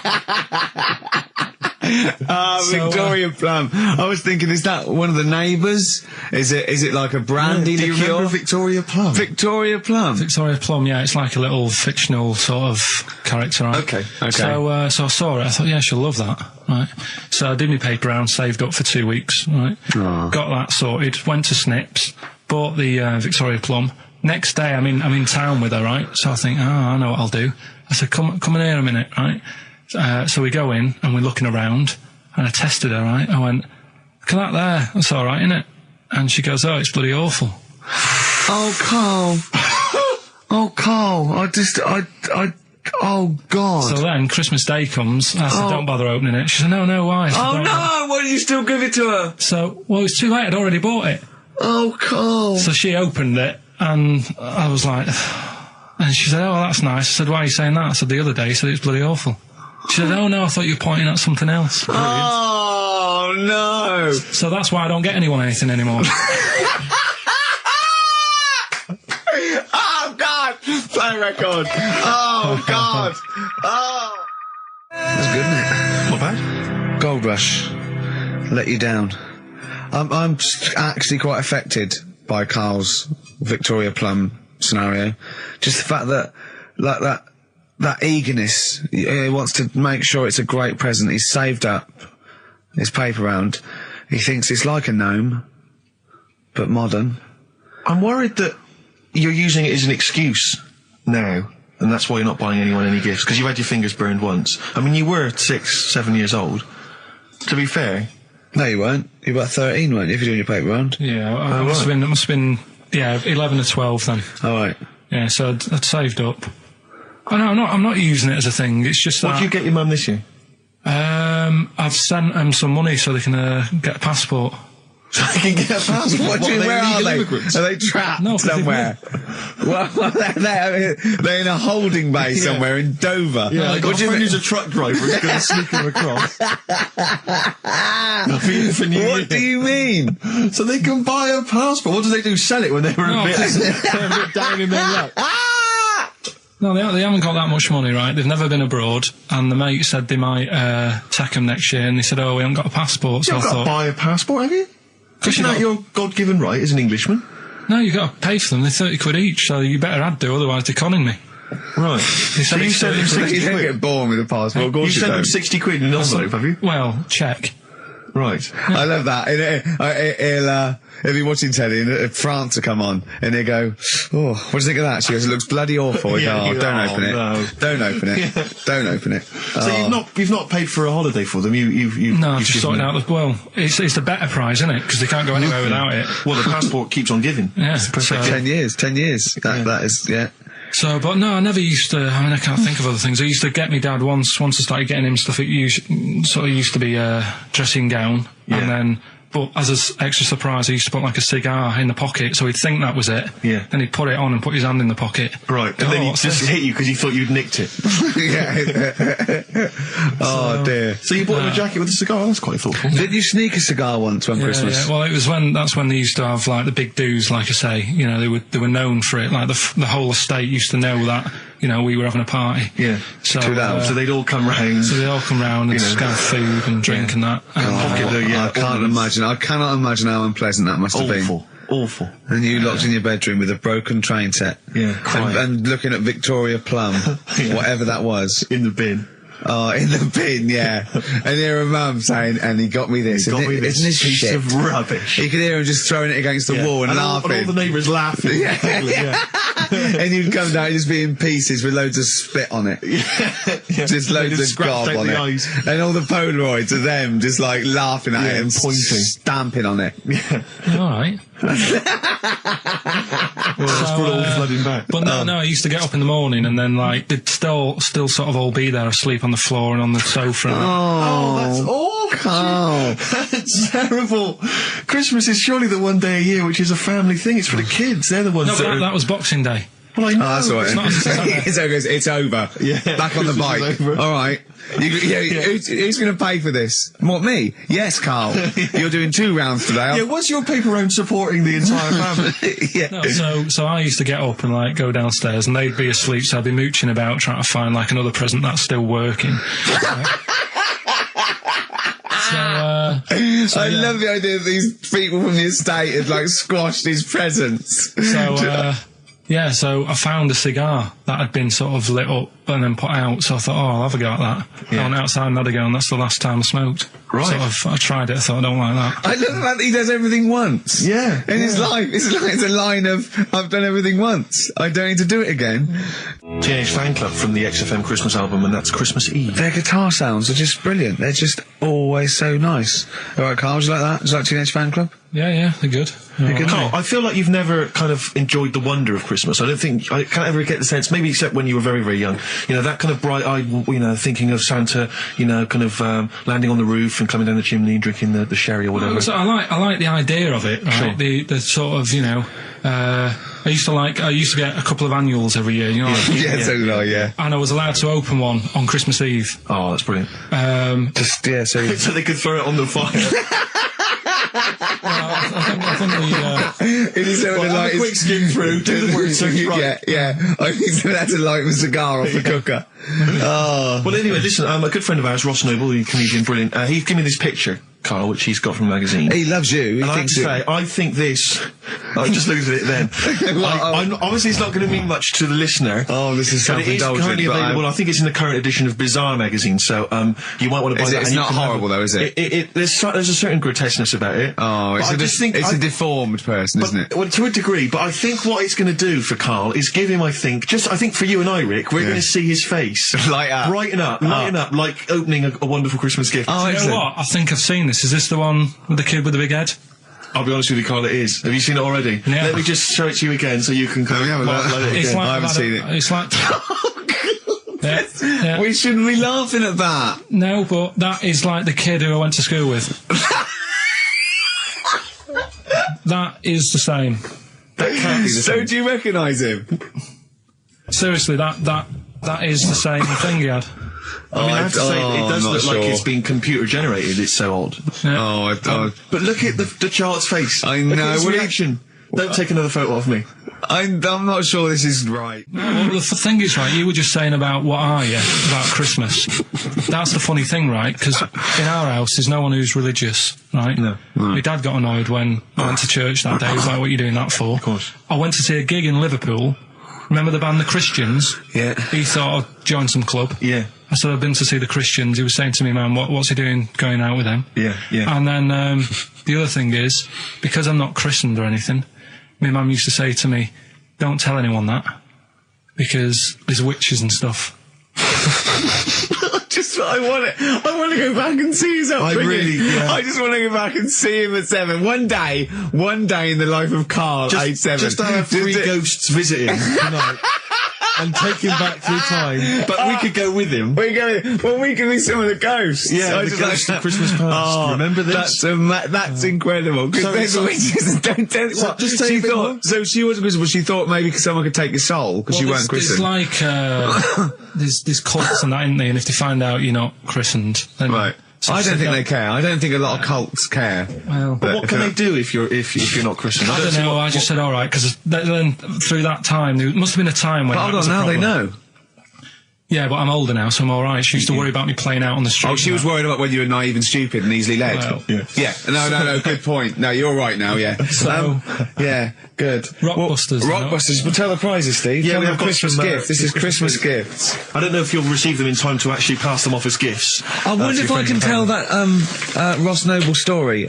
Victoria Plum. I was thinking, is that one of the neighbours? Is it like a brandy do you liqueur? remember Victoria Plum? Victoria Plum. Victoria Plum, yeah, it's like a little fictional sort of character, right? Okay. So I saw it, I thought, yeah, she'll love that, right? So I did my paper round, saved up for 2 weeks, right? Aww. Got that sorted, went to Snips, bought the Victoria Plum. Next day, I'm in town with her, right? So I think, I know what I'll do. I said, come in here a minute, right? So we go in, and we're looking around, and I tested her, right? I went, look at that there, that's alright, innit? And she goes, oh, it's bloody awful. Oh, Karl. Oh, Karl, oh, God. So then, Christmas Day comes, I said, don't bother opening it. She said, no, why? I said, Oh, no, why did you still give it to her? So, well, it's too late, I'd already bought it. Oh, Karl. So she opened it, and I was like... And she said, oh, that's nice. I said, why are you saying that? I said, the other day, you said it's bloody awful. She said, oh, no, I thought you were pointing at something else. Oh, no. So that's why I don't get anyone anything anymore. Oh, God. Play record. Oh, God. Oh. That's good, isn't it? Not bad. Gold Rush. Let you down. I'm actually quite affected by Karl's Victoria Plum scenario. Just the fact that, like, that eagerness, he wants to make sure it's a great present. He's saved up his paper round. He thinks it's like a gnome, but modern. I'm worried that you're using it as an excuse now, and that's why you're not buying anyone any gifts, because you've had your fingers burned once. I mean, you were 6, 7 years old. To be fair... No, you weren't. You were about 13, weren't you, if you're doing your paper round? Yeah, it must have been, 11 or 12 then. All right. Yeah, so I'd saved up. Oh, no, I'm not using it as a thing, it's just that... What did you get your mum this year? I've sent them some money so they can get a passport. So they can get a passport. Where are they? Immigrants? Are they trapped somewhere? Well, they're in a holding bay somewhere in Dover. Yeah, I got a friend who's a truck driver who's going to sneak them across. What do you mean? So they can buy a passport. What do they do? Sell it when they were a bit down in their luck? No, they haven't got that much money, right? They've never been abroad, and the mate said they might take them next year, and they said, "Oh, we haven't got a passport." So You've got to buy a passport, have you? Isn't that your God-given right as an Englishman? No, you've got to pay for them. They're 30 quid each, so you better had to, otherwise they're conning me. Right. So you send them 60 You don't quid? get born with a passport. Of course You send them 60 quid in an envelope, have you? Well, check. Right. I love that. He'll be watching telly and France will come on and he'll go, "Oh, what do you think of that?" She goes, "It looks bloody awful." Don't open it. No. Don't open it. Don't open it. So you've not paid for a holiday for them. No, I've just sorted out it's the better prize, isn't it? Because they can't go anywhere without it. Well, the passport keeps on giving. Yeah. So, 10 years. That is, yeah. So, but no, I never used to. I mean, I can't think of other things. I used to get me dad once I started getting him stuff. It used to be a dressing gown, and then. But as an extra surprise, I used to put like a cigar in the pocket, so he'd think that was it. Yeah. Then he'd put it on and put his hand in the pocket. Right. And then he'd just hit you because he thought you'd nicked it. Oh dear. So you bought him a jacket with a cigar? That's quite thoughtful. Did you sneak a cigar once on Christmas? Yeah. Well, that's when they used to have like the big do's, like I say. You know, they were known for it. Like the whole estate used to know that. You know, we were having a party. Yeah. So they'd all come round. So they'd all come round and just have food and drink and that. I can't imagine. I cannot imagine how unpleasant that must have been. Awful. And you locked in your bedroom with a broken train set. Yeah. And looking at Victoria Plum, whatever that was. In the bin. Oh, in the bin, yeah. And hear a mum saying, "And he got me this." Isn't this piece shit? of rubbish. You could hear him just throwing it against the wall and laughing. And all the neighbours laughing. And you'd come down and just be in pieces with loads of spit on it. Just loads of gob on it. Eyes. And all the Polaroids of them just like laughing at it and pointing. Stamping on it. Yeah. Alright. That's brought it all flooding back. But no, I used to get up in the morning and then like they'd still sort of all be there asleep on the floor and on the sofa. That's awful. That's terrible. Christmas is surely the one day a year which is a family thing. It's for the kids. They're the ones that was Boxing Day. Well, I know. Oh, that's all right. It's over. Yeah. Back on the bike. All right. Who's going to pay for this? What, me? Yes, Carl. You're doing 2 rounds today. Yeah, what's your paper round supporting the entire family? No, so I used to get up and like go downstairs and they'd be asleep, so I'd be mooching about trying to find like another present that's still working. I love the idea that these people from the estate had like squashed his presents. So I found a cigar that had been sort of lit up and then put out, so I thought, I'll have a go at that. I went outside and had a go, and that's the last time I smoked. Right. I tried it, I thought, I don't like that. I love the fact that he does everything once. Yeah. In his life. It's a line of, I've done everything once. I don't need to do it again. Teenage Fan Club from the XFM Christmas album, and that's Christmas Eve. Their guitar sounds are just brilliant. They're just always so nice. Alright, Carl, would you like that? Would you like Teenage Fan Club? Yeah, they're good. Carl, I feel like you've never kind of enjoyed the wonder of Christmas. I can't ever get the sense, maybe except when you were very, very young, you know, that kind of bright-eyed, you know, thinking of Santa, you know, kind of landing on the roof and coming down the chimney and drinking the sherry or whatever. So I like the idea of it, right? Sure. The sort of, you know, I used to get a couple of annuals every year, you know. So do I, yeah. And I was allowed to open one on Christmas Eve. Oh, that's brilliant. So they could throw it on the fire. I think a quick skim through, do the work search right. Yeah. I think so that's to light a cigar off the cooker. Oh. Well, anyway, listen, a good friend of ours, Ross Noble, the comedian, brilliant, he gave me this picture, Carl, which he's got from a magazine. He loves you. I think this... I just looked at it then. Obviously, it's not going to mean much to the listener. Oh, this is self-indulgent. It is currently available. I think it's in the current edition of Bizarre magazine, so you might want to buy that. It's not horrible, though, is it? There's a certain grotesqueness about it. Oh, it's a deformed person, isn't it? Well, to a degree, but I think what it's going to do for Carl is give him, I think for you and I, Rick, we're going to see his face light up, brighten up, like opening a wonderful Christmas gift. Oh, you know what? I think I've seen this. Is this the one with the kid with the big head? I'll be honest with you, Carl, it is. Have you seen it already? Yeah. Let me just show it to you again so you can kind of I haven't seen it. It's like... Yeah. We shouldn't be laughing at that. No, but that is like the kid who I went to school with. That is the same. That can't be the same. So do you recognise him? Seriously, that is the same thing he had. I mean, I have to say, it does look like it's been computer generated. It's so odd. Yeah. But look at the child's face. I know. Look at his reaction. Don't take another photo of me. I'm not sure this is right. Well, the thing is, right, you were just saying about what are you, about Christmas. That's the funny thing, right, because in our house there's no one who's religious, right? No. My dad got annoyed when I went to church that day. He was like, what are you doing that for? Of course. I went to see a gig in Liverpool. Remember the band The Christians? Yeah. He thought I'd join some club. Yeah. I said, I've been to see The Christians. He was saying to me, man, what's he doing going out with them? Yeah, yeah. And then the other thing is, because I'm not christened or anything, my mum used to say to me, don't tell anyone that, because there's witches and stuff. I want to go back and see his upbringing. I just want to go back and see him at 7. One day in the life of Karl, age 7. Just to have 3 ghosts visit him tonight. And take him back through time. But we could go with him. We could be some of the ghosts. Yeah, the ghosts of Christmas past. Remember this? That's incredible. Because don't tell what. Just say she thought. So she wasn't Christian, but she thought maybe someone could take your soul because you weren't christened. It's like there's cults and that, isn't there? And if they find out you're not christened, then right. I don't think they care. I don't think a lot of cults care. Well, but what can they do if you're not Christian? I don't know. I just said all right because then through that time there must have been a time when. But hold on, now they know. Yeah, but I'm older now, so I'm all right. She used to worry about me playing out on the street. Oh, she was worried about whether you were naive and stupid and easily led. Well, yeah. No. Good point. No, you're right now. Yeah. So, yeah, good. Rockbusters. Rockbusters. We'll tell the prizes, Steve. Yeah, we have Christmas got some, gifts. This is Christmas gifts. I don't know if you'll receive them in time to actually pass them off as gifts. I wonder if I can tell that Ross Noble story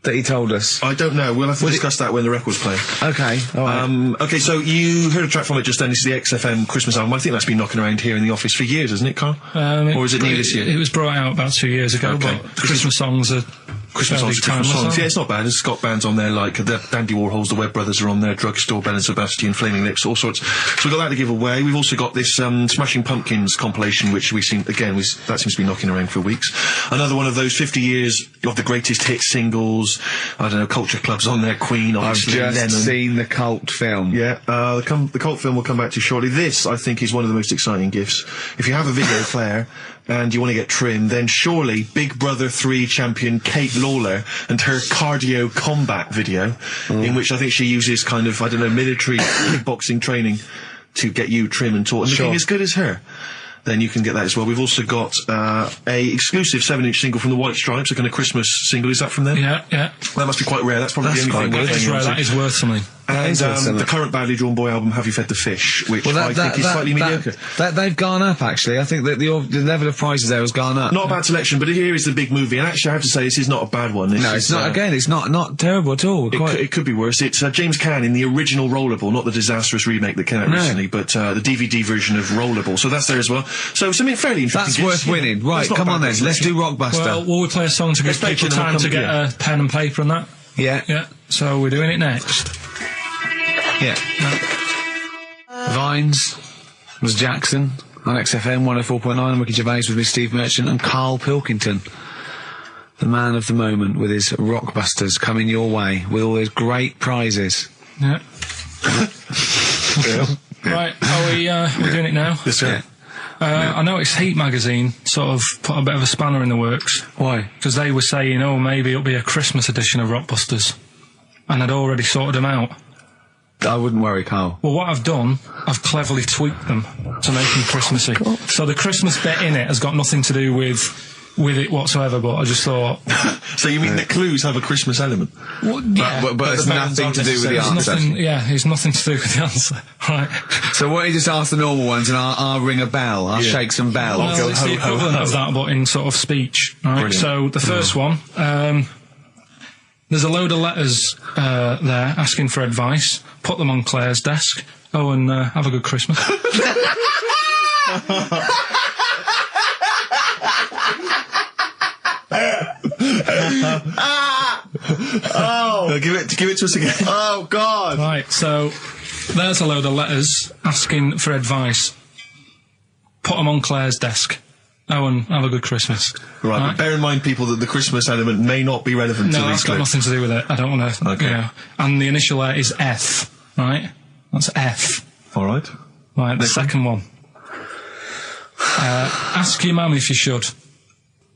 that he told us. I don't know. We'll have to discuss that when the record's playing. Okay. All right. Okay, so you heard a track from it just then. This is the XFM Christmas album. I think that's been knocking around here in the office for years, hasn't it, Karl? Or is it new this year? It was brought out about 2 years ago, but Christmas songs are Christmas songs. Yeah, it's not bad. There's Scott bands on there, like the Dandy Warhols, the Webb Brothers are on there, Drugstore, Bell and Sebastian, Flaming Lips, all sorts. So we've got that to give away. We've also got this Smashing Pumpkins compilation, which we seem, again, that seems to be knocking around for weeks. Another one of those 50 years of the greatest hit singles. I don't know, Culture Club's on there, Queen, obviously, I've just Lennon. seen the cult film. Yeah, the cult film we'll come back to shortly. This, I think, is one of the most exciting gifts. If you have a video player and you want to get trimmed, then surely Big Brother 3 champion Kate Lawler and her cardio combat video, in which I think she uses kind of, I don't know, military kickboxing training to get you trim and taut and looking as good as her. Then you can get that as well. We've also got a exclusive 7-inch single from the White Stripes, a kind of Christmas single. Is that from them? Yeah. That must be quite rare. That's probably the only thing. That is rare. That is worth something. And the current Badly Drawn Boy album, Have You Fed the Fish, which I think is slightly mediocre. They've gone up, actually. I think that the level of prices there has gone up. Not a bad selection, but here is the big movie. And actually, I have to say, this is not a bad one. It's not. Again, it's not terrible at all. It could be worse. It's James Caan in the original Rollerball, not the disastrous remake that came out recently, but the DVD version of Rollerball. So that's there as well. So something fairly interesting. That's worth winning. Right, come on then. Let's do Rockbuster. Well, will we play a song to give people time to get a pen and paper and that? Yeah. So we're doing it next. Yeah. Vines was Jackson on XFM 104.9. Ricky Gervais with me, Steve Merchant, and Karl Pilkington, the man of the moment, with his Rockbusters coming your way with all those great prizes. Yeah. Right, we're doing it now? Yes, sir. I noticed Heat magazine sort of put a bit of a spanner in the works. Why? Because they were saying, maybe it'll be a Christmas edition of Rockbusters. And I'd already sorted them out. I wouldn't worry, Karl. Well, what I've done, I've cleverly tweaked them to make them Christmassy. So the Christmas bit in it has got nothing to do with it whatsoever, but I just thought... So you mean the clues have a Christmas element? Well, yeah. But it's nothing to do with the answer. It's nothing to do with the answer. Right. So why don't you just ask the normal ones and I'll ring a bell, I'll shake some bells. Well, it's the equivalent of that, but in sort of speech. Right? Brilliant. So the first one, there's a load of letters there asking for advice. Put them on Claire's desk. And have a good Christmas. Give it to us again. Oh, God. Right, so there's a load of letters asking for advice. Put them on Claire's desk. Owen, have a good Christmas. Right, but bear in mind, people, that the Christmas element may not be relevant to these that's got nothing to do with it. I don't want to... Okay. Yeah. And the initial there is F, right? That's F. All right. Right, the second one. Ask your mum if you should,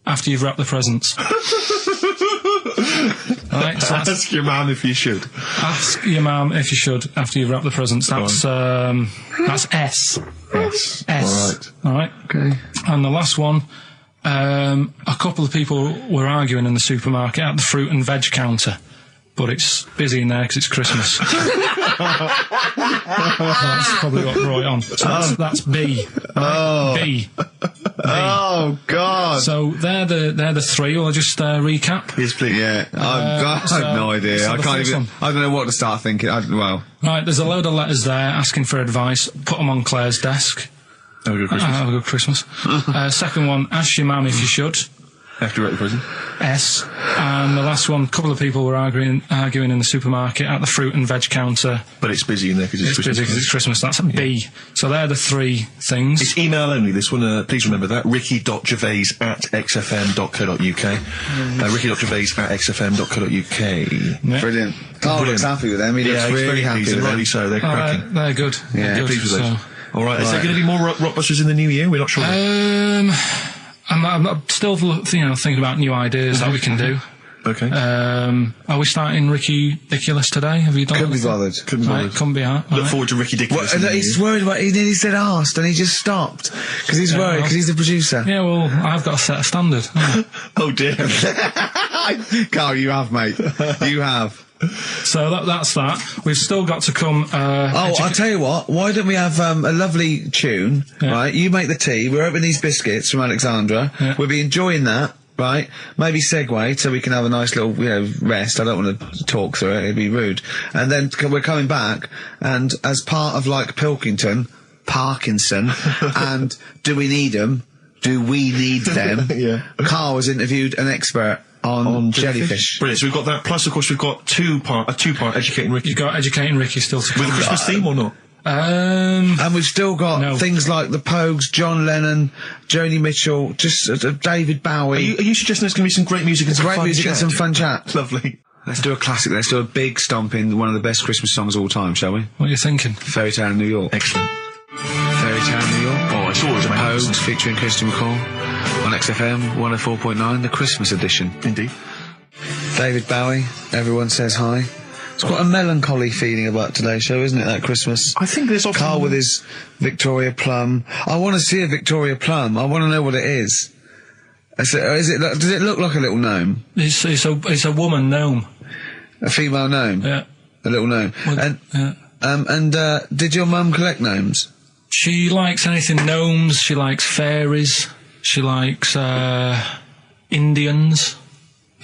after you've wrapped the presents. Right, so ask your mum if you should. Ask your mum if you should, after you've wrapped the presents. That's S. S. All right. Okay. And the last one, a couple of people were arguing in the supermarket at the fruit and veg counter, but it's busy in there because it's Christmas. That's probably what brought it on. So that's B. Right? B. Oh God! So they're the three. Will I just recap? Yes, please. Yeah, I have no idea. So I can't even. I don't know what to start thinking. Right, there's a load of letters there asking for advice. Put them on Claire's desk. Have a good Christmas. Have a good Christmas. Second one, ask your mum if you should. After at the prison. S. And the last one, a couple of people were arguing in the supermarket at the fruit and veg counter. But it's busy in there because it's Christmas. Busy because it's Christmas. That's a B. So they're the three things. It's email only, this one. Please remember that. ricky.gervais@xfm.co.uk. ricky.gervais@xfm.co.uk. Yeah. Brilliant. Carl looks happy with them. He looks really happy with them. Rightly so. They're cracking. They're good. Yeah, they're good, pleased with those. All right. Is there going to be more Rockbusters in the new year? We're not sure. I'm still, thinking about new ideas that we can do. Okay. Are we starting Ridiculous today? Have you done? Couldn't be bothered. Couldn't be bothered. Couldn't be hard. Look forward to Ridiculous. He's just worried about. He nearly said asked, and he just stopped because he's worried because he's the producer. Yeah, well, I've got to set a standard. Oh dear. Carl, you have, mate. You have. So that's that. We've still got to come. I'll tell you what. Why don't we have a lovely tune? Yeah. Right, you make the tea. We're opening these biscuits from Alexandra. Yeah. We'll be enjoying that. Right, maybe segue so we can have a nice little, rest. I don't want to talk through it; it'd be rude. And then we're coming back, and as part of like Parkinson, and do we need them? Do we need them? Yeah. Carl has interviewed an expert on jellyfish. Brilliant. So we've got that. Plus, of course, we've got a two-part Educating Ricky. You've got Educating Ricky still to come. With a Christmas theme or not? And we've still got things like the Pogues, John Lennon, Joni Mitchell, just David Bowie. Are you suggesting there's going to be some great music and some fun chat? Lovely. Let's do a classic. Let's do a big stomp in one of the best Christmas songs of all time, shall we? What are you thinking? Fairy Tale in New York. Excellent. Fairy Tale in New York. Oh, it's always the Pogues featuring Christian McCall on XFM 104.9, the Christmas edition. Indeed. David Bowie, Everyone Says Hi. It's got a melancholy feeling about today's show, isn't it, that Christmas? I think there's often... Carl with his Victoria Plum. I want to see a Victoria Plum. I want to know what it is. Does it look like a little gnome? It's a woman gnome. A female gnome? Yeah. A little gnome. Did your mum collect gnomes? She likes anything gnomes. She likes fairies. She likes, Indians.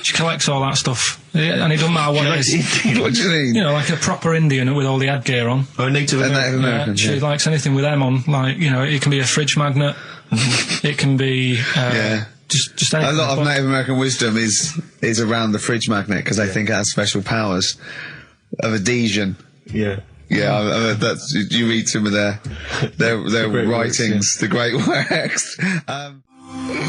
She collects all that stuff. Yeah, and it doesn't matter what it is. What do you mean? Like a proper Indian with all the headgear on. Or a Native American. She likes anything with them on. Like, it can be a fridge magnet. It can be, just anything. A lot of Native American wisdom is around the fridge magnet because they think it has special powers of adhesion. Yeah. Yeah, that's, you read some of their writings, the great works.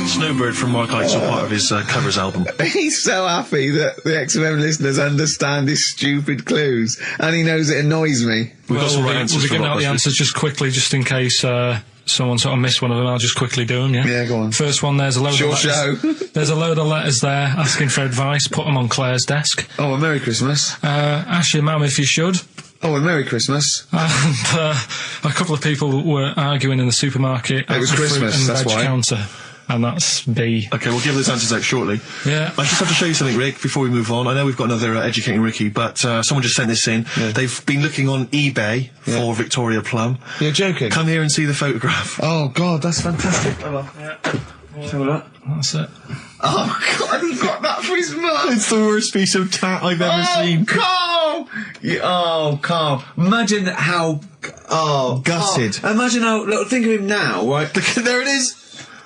Snowbird from Mark Eitzel, part of his covers album. He's so happy that the XFM listeners understand his stupid clues, and he knows it annoys me. We've got some right answers. We'll be giving out the answers just quickly, just in case someone sort of missed one of them. I'll just quickly do them, yeah? Yeah, go on. First one, there's a load of letters. There's a load of letters there asking for advice. Put them on Claire's desk. Oh, a Merry Christmas. Ask your mum if you should. Oh, a Merry Christmas. And a couple of people were arguing in the supermarket. It was Christmas, that's why. Counter. And that's B. Okay, we'll give those answers out shortly. Yeah. I just have to show you something, Rick, before we move on. I know we've got another Educating Ricky, but someone just sent this in. Yeah. They've been looking on eBay for Victoria Plum. You're joking? Come here and see the photograph. Oh, God, that's fantastic. Oh, well. Yeah. Have a look. That's it. Oh, God, he got that for his mum. It's the worst piece of tat I've ever seen. Carl! Carl. Imagine how... Oh, gutted. Carl. Imagine how... Look, think of him now, right? There it is.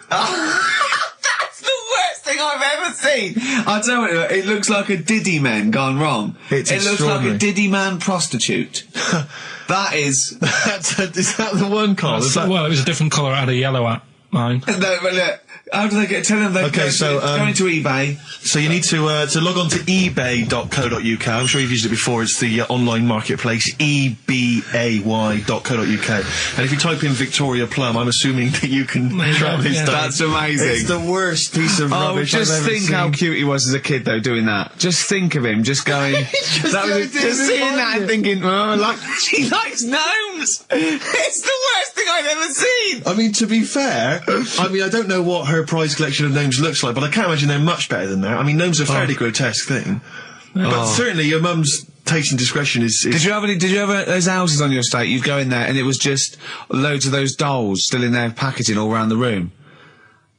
That's the worst thing I've ever seen. I'll tell you what, it looks like a Diddy man gone wrong. It looks like a Diddy man prostitute. That is... Is that the one, Carl? Well, it was a different colour. It had a yellow at. mine. No, but look, how do they get? Tell them they go into eBay. So you need to log on to ebay.co.uk. I'm sure you've used it before. It's the online marketplace, ebay.co.uk. And if you type in Victoria Plum, I'm assuming that you can track this down. That's amazing. It's the worst piece of rubbish I've ever just think seen. how cute he was as a kid, though, doing that. Just think of him, just going... just seeing that and thinking, oh, she likes gnomes! It's the worst thing I've ever seen! I mean, to be fair, I don't know what her prize collection of gnomes looks like, but I can't imagine they're much better than that. I mean, gnomes are a fairly grotesque thing. But certainly your mum's taste and discretion is... Did you ever those houses on your estate, you'd go in there and it was just loads of those dolls still in their packaging all around the room?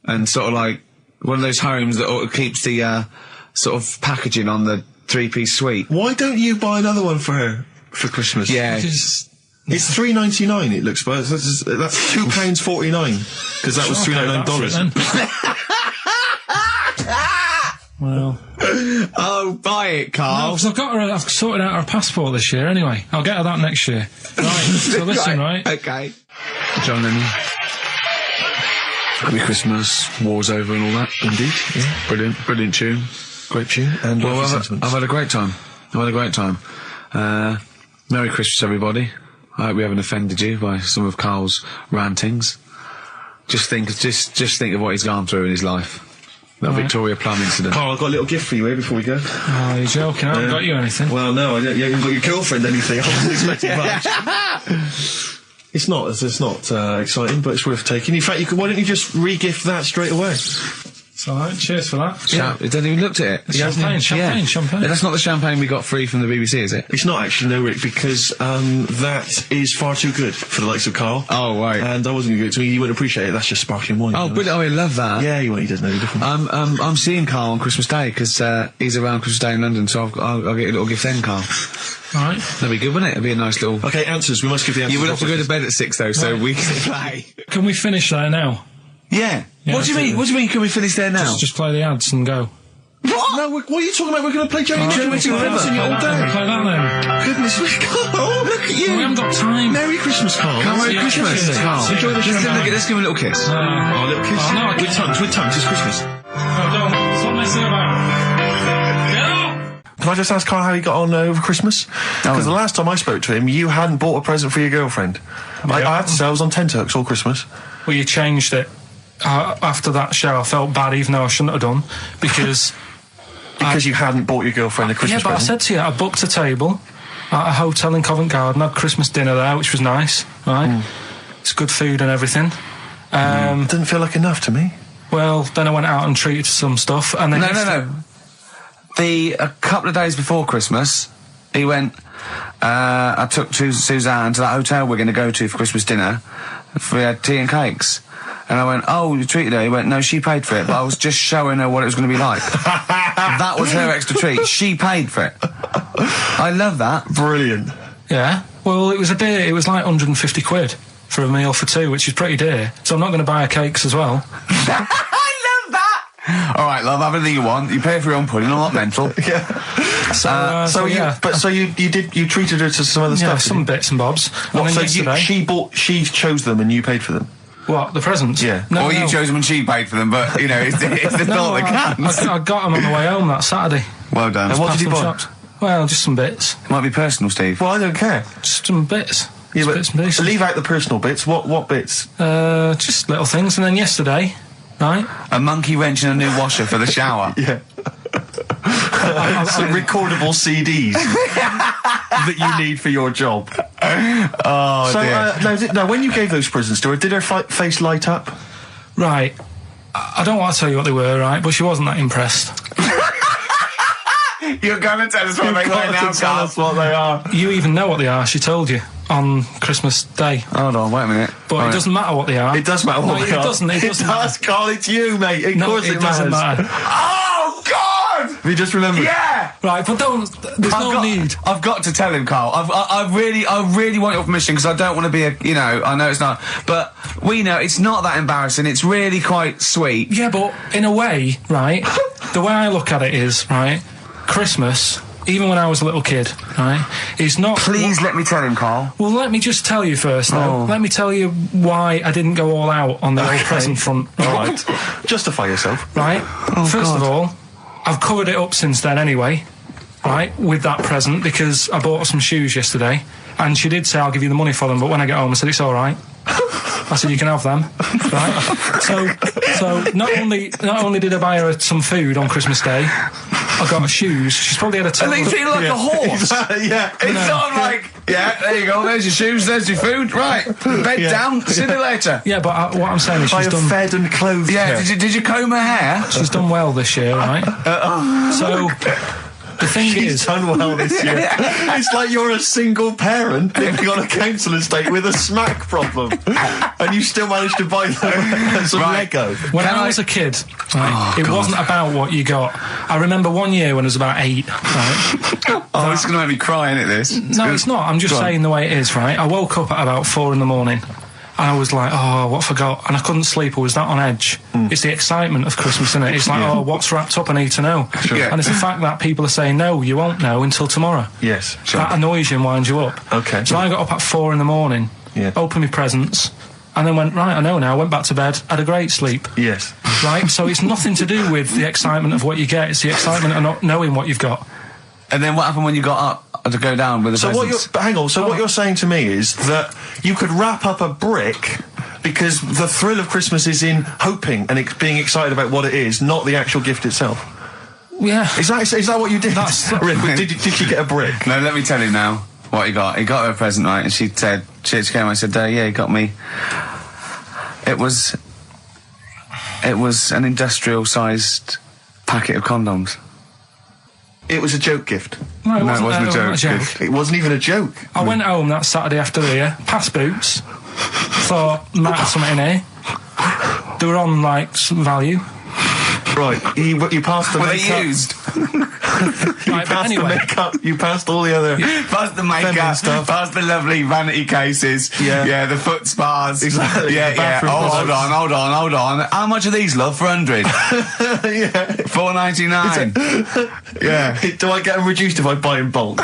And sort of like one of those homes that keeps the sort of packaging on the three-piece suite. Why don't you buy another one for her for Christmas? Yeah. It's $3.99 it looks, but that's £2.49 because that was $3.99. Well. Oh, buy it, Carl. No, because I've sorted out her passport this year anyway. I'll get her that next year. Right, so listen, right? Okay. John Lennon. Happy Christmas, war's over and all that. Indeed, yeah. Brilliant tune. Great tune. And I've had a great time. Merry Christmas, everybody. I hope we haven't offended you by some of Carl's rantings. Just think of what he's gone through in his life. That Victoria Plum incident. Carl, I've got a little gift for you here before we go. Oh, you're joking. I haven't got you anything. Well, no, you haven't got your girlfriend anything. I wasn't expecting much. It's not exciting, but it's worth taking. In fact, why don't you just re-gift that straight away? It's alright, cheers for that. It doesn't even looked at it. Champagne. That's not the champagne we got free from the BBC, is it? It's not actually, no, Rick, because that is far too good for the likes of Carl. Oh, right. And I wasn't going to give it to me. You wouldn't appreciate it. That's just sparkling wine. Oh, brilliant. Oh, I love that. Yeah, he doesn't know the difference. I'm seeing Carl on Christmas Day, because he's around Christmas Day in London, so I'll get you a little gift then, Carl. Alright. That'd be good, wouldn't it? It'd be a nice little... Okay, answers. We must give the answers. You would have to go to bed at 6, though, so we can play. Can we finish there now? Yeah. What do you mean? What do you mean? Can we finish there now? Just play the ads and go. What? No, what are you talking about? We're going to play Journey to River all day. Play that then. Goodness me, Carl, look at you. We haven't got time. Merry Christmas, Carl. Merry Christmas, Carl. Enjoy the champagne. Let's give him a little kiss. A little kiss. Oh, no, with tongues, it's Christmas. Don't. Stop messing about. Get up! Can I just ask Carl how he got on over Christmas? Because the last time I spoke to him, you hadn't bought a present for your girlfriend. Yeah. I had to say I was on tenterhooks all Christmas. Well, you changed it. After that show, I felt bad, even though I shouldn't have done, because... Because you hadn't bought your girlfriend a Christmas present? I said to you, I booked a table at a hotel in Covent Garden, had Christmas dinner there, which was nice, right? It's good food and everything. Didn't feel like enough to me. Well, then I went out and treated some stuff, and then... No. A couple of days before Christmas, he went... I took Suzanne to that hotel we're going to go to for Christmas dinner. We had tea and cakes. And I went, oh, you treated her? He went, no, she paid for it, but I was just showing her what it was going to be like. That was her extra treat. She paid for it. I love that. Brilliant. Yeah. Well, it was it was like 150 quid for a meal for two, which is pretty dear. So I'm not going to buy her cakes as well. I love that! All right, love, have anything you want. You pay for your own pudding, I'm not mental. Yeah. So you treated her to some other stuff? Yeah, some bits and bobs. What, so she chose them and you paid for them? What, the presents? Yeah. Or you chose them and she paid for them, but, you know, it's the thought that counts. I got them on the way home that Saturday. Well done. And what did you buy? Well, just some bits. It might be personal, Steve. Well, I don't care. Just some bits. Yeah, but bits and pieces. Leave out the personal bits. What bits? Just little things. And then yesterday, right? A monkey wrench and a new washer for the shower. Yeah. Some recordable CDs that you need for your job. Oh, dear. Now, when you gave those presents to her, did her face light up? Right. I don't want to tell you what they were, right? But she wasn't that impressed. You're going to tell us what they were now, tell us what they are. You even know what they are, she told you, on Christmas Day. Hold on, wait a minute. But it doesn't matter what they are. It does matter what they are. It doesn't does, Carl, it's you, mate. Of course it doesn't matter. Oh, God! Have you just remembered? Yeah! Right, but there's no need. I've got to tell him, Carl. I really want your permission, because I don't want to be I know it's not, but we know it's not that embarrassing. It's really quite sweet. Yeah, but in a way, right, the way I look at it is, right, Christmas even when I was a little kid, right, is not... Please let me tell him, Carl. Well, let me just tell you first, though. Let me tell you why I didn't go all out on the old present front. All right. Justify yourself. Right. First of all, I've covered it up since then anyway, right, with that present, because I bought her some shoes yesterday, and she did say, I'll give you the money for them, but when I get home, I said, it's all right. I said, you can have them, right? So not only did I buy her some food on Christmas Day, I got her shoes. She's probably had a total... And they feel like a horse. Yeah. It's not like, there you go, there's your shoes, there's your food, right, bed down, see you later. Yeah, but what I'm saying is she's done... fed and clothed her. Did you comb her hair? She's done well this year, right? So... The thing She's done well this year. It's like you're a single parent living on a council estate with a smack problem, and you still managed to buy them some Lego. When I was a kid, it wasn't about what you got. I remember one year when I was about 8, right? This is going to make me cry, isn't it, this? No, it's not. I'm just saying the way it is, right? I woke up at about 4 in the morning. And I was like, what have I got? And I couldn't sleep. I was that on edge. It's the excitement of Christmas, isn't it? It's like, what's wrapped up? I need to know. Sure. And it's the fact that people are saying, no, you won't know until tomorrow. Yes, sure. That annoys you and winds you up. Okay. So I got up at 4 in the morning, opened my presents, and then went, right, I know now, went back to bed, had a great sleep. Yes. Right? So it's nothing to do with the excitement of what you get. It's the excitement of not knowing what you've got. And then what happened when you got up to go down with the presents? What you're saying to me is that you could wrap up a brick because the thrill of Christmas is in hoping and being excited about what it is, not the actual gift itself. Yeah. Is that what you did? Did she get a brick? No, let me tell you now what he got. He got her a present, right? And she said, she came and said, yeah, he got me. It was an industrial-sized packet of condoms. It was a joke gift. No, it wasn't a joke. Gift. It wasn't even a joke. I went home that Saturday after here, past Boots, thought, might have something in here. They were on, like, some value. Right, you passed the makeup. Were they used? Right, passed the makeup, you passed all the other... Passed the makeup, stuff. passed the lovely vanity cases. Yeah, the foot spas. Exactly. Yeah. Hold on. How much are these, love, for 100? Yeah. $4.99. Yeah. Do I get them reduced if I buy in bulk?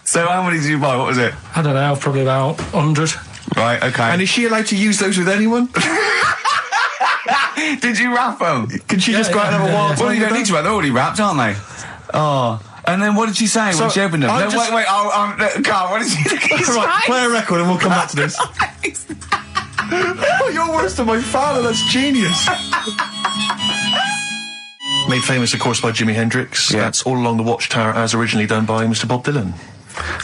So how many did you buy? What was it? I don't know, probably about 100. Right, okay. And is she allowed to use those with anyone? Did you wrap them? Can she just go out and have a wild time? Well, you don't need to wrap. They're already wrapped, aren't they? Oh. And then what did she say when she opened them? Wait. Carl, what did she say? Right, play a record and we'll come back to this. You're worse than my father. That's genius. Made famous, of course, by Jimi Hendrix. Yeah. That's All Along the Watchtower, as originally done by Mr. Bob Dylan.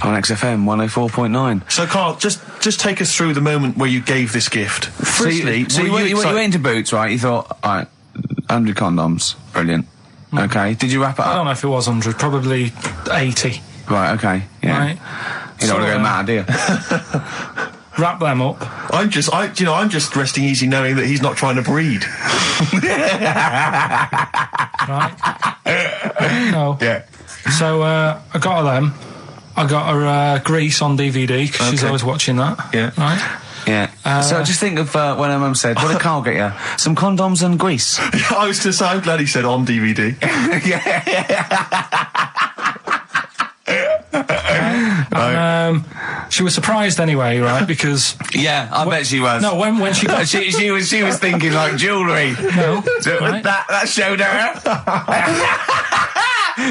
On XFM 104.9. So, Carl, just take us through the moment where you gave this gift. Firstly, so you went into Boots, right? You thought, all right, 100 condoms, brilliant. Okay, did you wrap it up? I don't know if it was 100, probably 80. Right, okay, yeah. Right. You don't want to go mad, do you? Wrap them up. I'm just resting easy knowing that he's not trying to breed. Right. No. Yeah. So, I got her them. I got her Grease on DVD, because she's always watching that. Yeah. Right? Yeah. So just think of when her mum said, what did Carl get you? Some condoms and grease. I was going to say, I'm glad he said on DVD. She was surprised anyway, right? Because yeah, I bet she was. No, when she got she was thinking like jewellery. No, right? that showed her.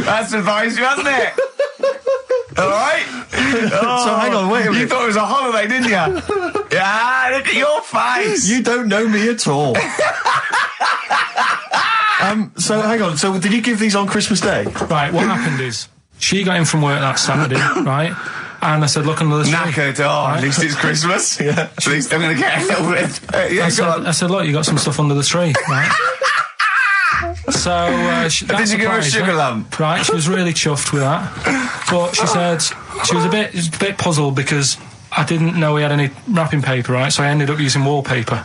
That surprised you, hasn't it? All right. So hang on, wait a minute. You thought it was a holiday, didn't you? Yeah, look at your face. You don't know me at all. So hang on. So did you give these on Christmas Day? Right. What happened is she got in from work that Saturday, right? And I said, look under the tree. Knackered. Right? At least it's Christmas. Yeah. At least I'm going to get a little bit. I said, look, you got some stuff under the tree, right? So did you give her a sugar lump? Right, she was really chuffed with that. But she said she was a bit puzzled because I didn't know we had any wrapping paper, right? So I ended up using wallpaper.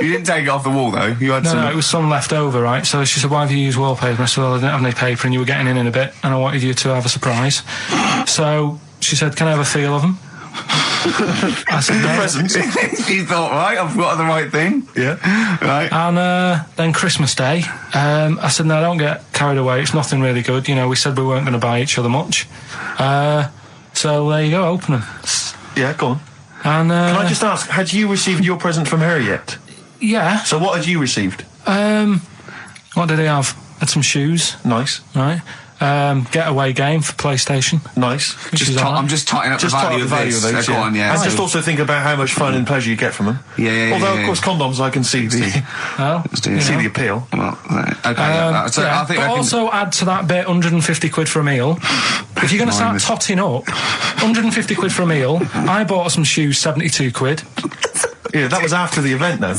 You didn't take it off the wall though. You had some. No, it was some left over, right? So she said, "Why have you used wallpaper?" I said, "Well, I didn't have any paper, and you were getting in a bit, and I wanted you to have a surprise." So she said, "Can I have a feel of them?" I said, The no. presents. You thought, right, I've got the right thing. Yeah. Right. And then Christmas Day, I said, no, don't get carried away. It's nothing really good. You know, we said we weren't going to buy each other much. So there you go, open them. Yeah, go on. And can I just ask, had you received your present from her yet? Yeah. So what had you received? What did he have? Had some shoes. Nice. Right. Getaway game for PlayStation. Nice. I'm just totting up the value of those. Yeah. Go on, yeah. And just also think about how much fun and pleasure you get from them. Yeah. Although, of course, condoms, I can see the the appeal. Well, okay. So I think but also add to that bit 150 quid for a meal. If you're going to start totting up, 150 quid for a meal. I bought some shoes, 72 quid. Yeah, that was after the event, though.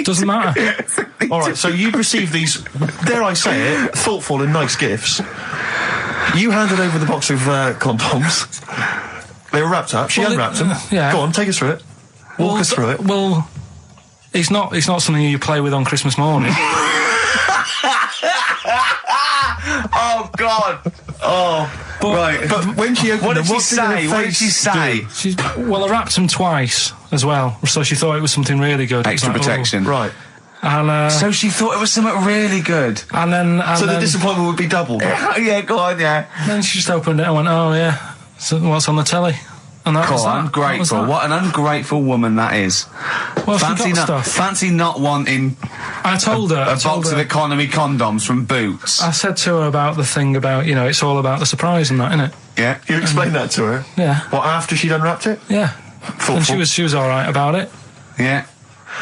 Doesn't matter. All right, so you received these, dare I say it, thoughtful and nice gifts. You handed over the box of condoms. They were wrapped up. She unwrapped them. Yeah. Go on, take us through it. Walk us through it. Well, it's not something you play with on Christmas morning. Oh God! Oh, right. But when she opened them, what did she say? Well, I wrapped them twice as well, so she thought it was something really good. Extra protection, right? And so she thought it was something really good. And then, the disappointment would be doubled. Yeah, go on, yeah. Then she just opened it and went, "Oh yeah, so what's on the telly?" And that was that. Ungrateful. What an ungrateful woman that is. Well, fancy not wanting. I told her a box of economy condoms from Boots. I said to her about the thing about, you know, it's all about the surprise and that, innit? Yeah. You explained that to her? Yeah. What, after she'd unwrapped it? Yeah. Thoughtful. And she was all right about it. Yeah.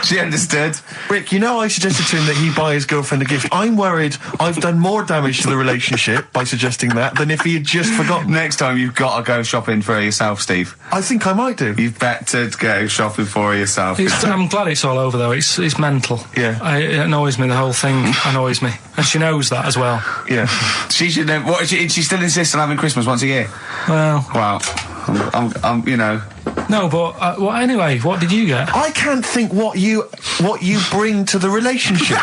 She understood. Rick, you know I suggested to him that he buy his girlfriend a gift. I'm worried I've done more damage to the relationship by suggesting that than if he had just forgotten. Next time you've got to go shopping for her yourself, Steve. I think I might do. You've better go shopping for her yourself. I'm glad it's all over though. It's mental. Yeah. It annoys me. The whole thing annoys me, and she knows that as well. Yeah. She should know. What? She still insists on having Christmas once a year. Well. Wow. I'm you know. No, but well, anyway, what did you get? I can't think what you bring to the relationship,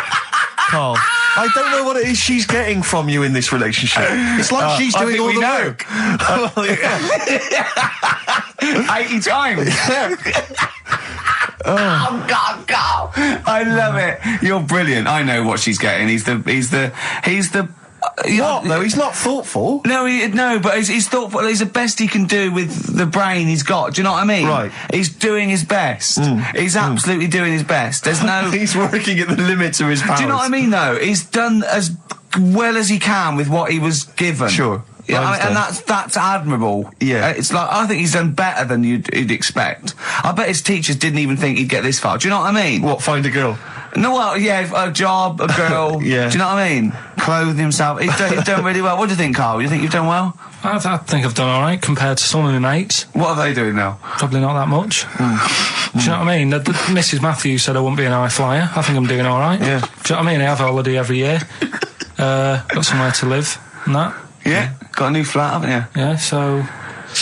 Karl. I don't know what it is she's getting from you in this relationship. It's like she's doing all the work. 80 times. Oh God, Karl! I love it. You're brilliant. I know what she's getting. He's the. What? No, he's not thoughtful. No, but he's thoughtful. He's the best he can do with the brain he's got. Do you know what I mean? Right. He's doing his best. He's absolutely doing his best. There's no. He's working at the limits of his powers. Do you know what I mean? Though he's done as well as he can with what he was given. Sure. Yeah, and that's admirable. Yeah. It's like, I think he's done better than you'd expect. I bet his teachers didn't even think he'd get this far. Do you know what I mean? What, find a girl? No, well, yeah, a job, a girl. Yeah. Do you know what I mean? Clothe himself. He's done really well. What do you think, Karl? You think you've done well? I think I've done all right compared to some of my mates. What are they doing now? Probably not that much. Do you know what I mean? Mrs. Matthews said I wouldn't be an high flyer. I think I'm doing all right. Yeah. Do you know what I mean? I have a holiday every year. Got somewhere to live and that. Yeah. Got a new flat, haven't you? Yeah, so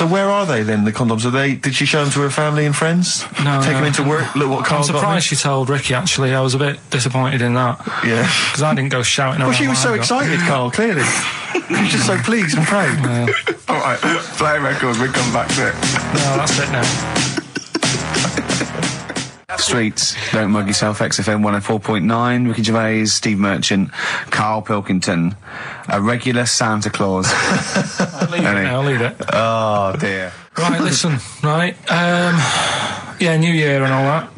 where are they then, the condoms? Did she show them to her family and friends? No. Take them into work? Look what Karl I'm surprised she told Ricky, actually. I was a bit disappointed in that. Yeah. Because I didn't go shouting around. Well, she was so excited, Karl, clearly. She was just so pleased and proud. Yeah. All right, play a record, we'll come back to it. No, that's it now. Streets, don't mug yourself, XFM 104.9, Ricky Gervais, Steve Merchant, Karl Pilkington, a regular Santa Claus. I'll leave it. Oh, dear. Right, listen, right, yeah, New Year and all that.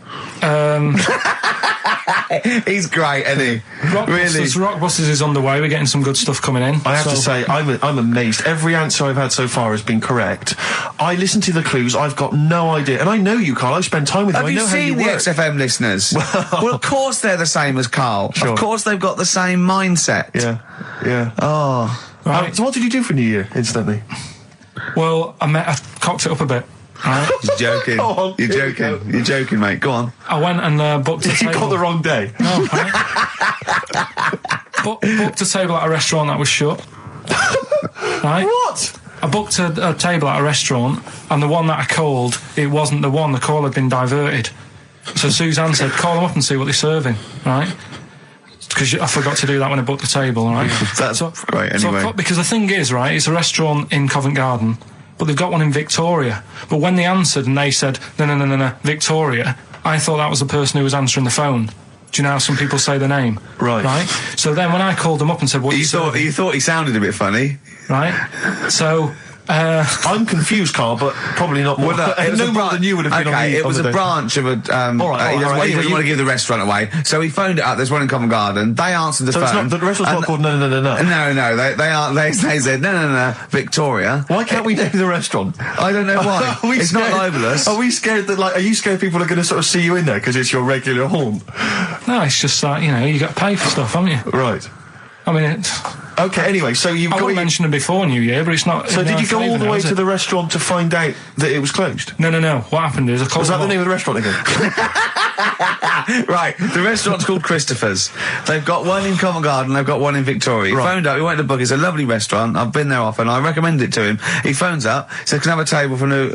He's great, isn't he? Rockbusters is on the way. We're getting some good stuff coming in. I have to say, I'm amazed. Every answer I've had so far has been correct. I listened to the clues. I've got no idea, and I know you, Karl. I spend time with you. Have you seen the XFM listeners? Well, of course they're the same as Karl. Sure. Of course they've got the same mindset. Yeah. Oh, right. So what did you do for New Year instantly? Well, I cocked it up a bit. Right. You're joking. You're joking. You're joking, mate. Go on. I went and booked a table. You got the wrong day. No, right? booked a table at a restaurant that was shut. Right? What? I booked a table at a restaurant, and the one that I called, it wasn't the one. The call had been diverted. So Suzanne said, call them up and see what they're serving, right? Because I forgot to do that when I booked the table, right? That's right, anyway. Because the thing is, right, it's a restaurant in Covent Garden. but they've got one in Victoria. But when they answered and they said, no, Victoria, I thought that was the person who was answering the phone. Do you know how some people say the name? Right. So then when I called them up and said, what you thought he sounded a bit funny. Right? So... I'm confused, Karl, but probably not more. No more than you would have been on the... it was a branch of a... he doesn't want to give the restaurant away, so he phoned it up. There's one in Covent Garden. They answered the phone. So it's not, the restaurant's not called No. No, they said, no, Victoria. Why can't we name the restaurant? I don't know why. It's not libelous. Are we scared that, are you scared people are going to sort of see you in there because it's your regular haunt? No, it's just like, you got to pay for stuff, haven't you? Right. I mean, it's... Okay, anyway, so you've got... I wouldn't mention it before New Year, but it's not... So did you go all the way to the restaurant to find out that it was closed? No. What happened is I called... Was that the name of the restaurant again? Right, the restaurant's called Christopher's. They've got one in Covent Garden, they've got one in Victoria. He phoned up, he went to book, it's a lovely restaurant, I've been there often, I recommend it to him. He phones up, said, can I have a table for new...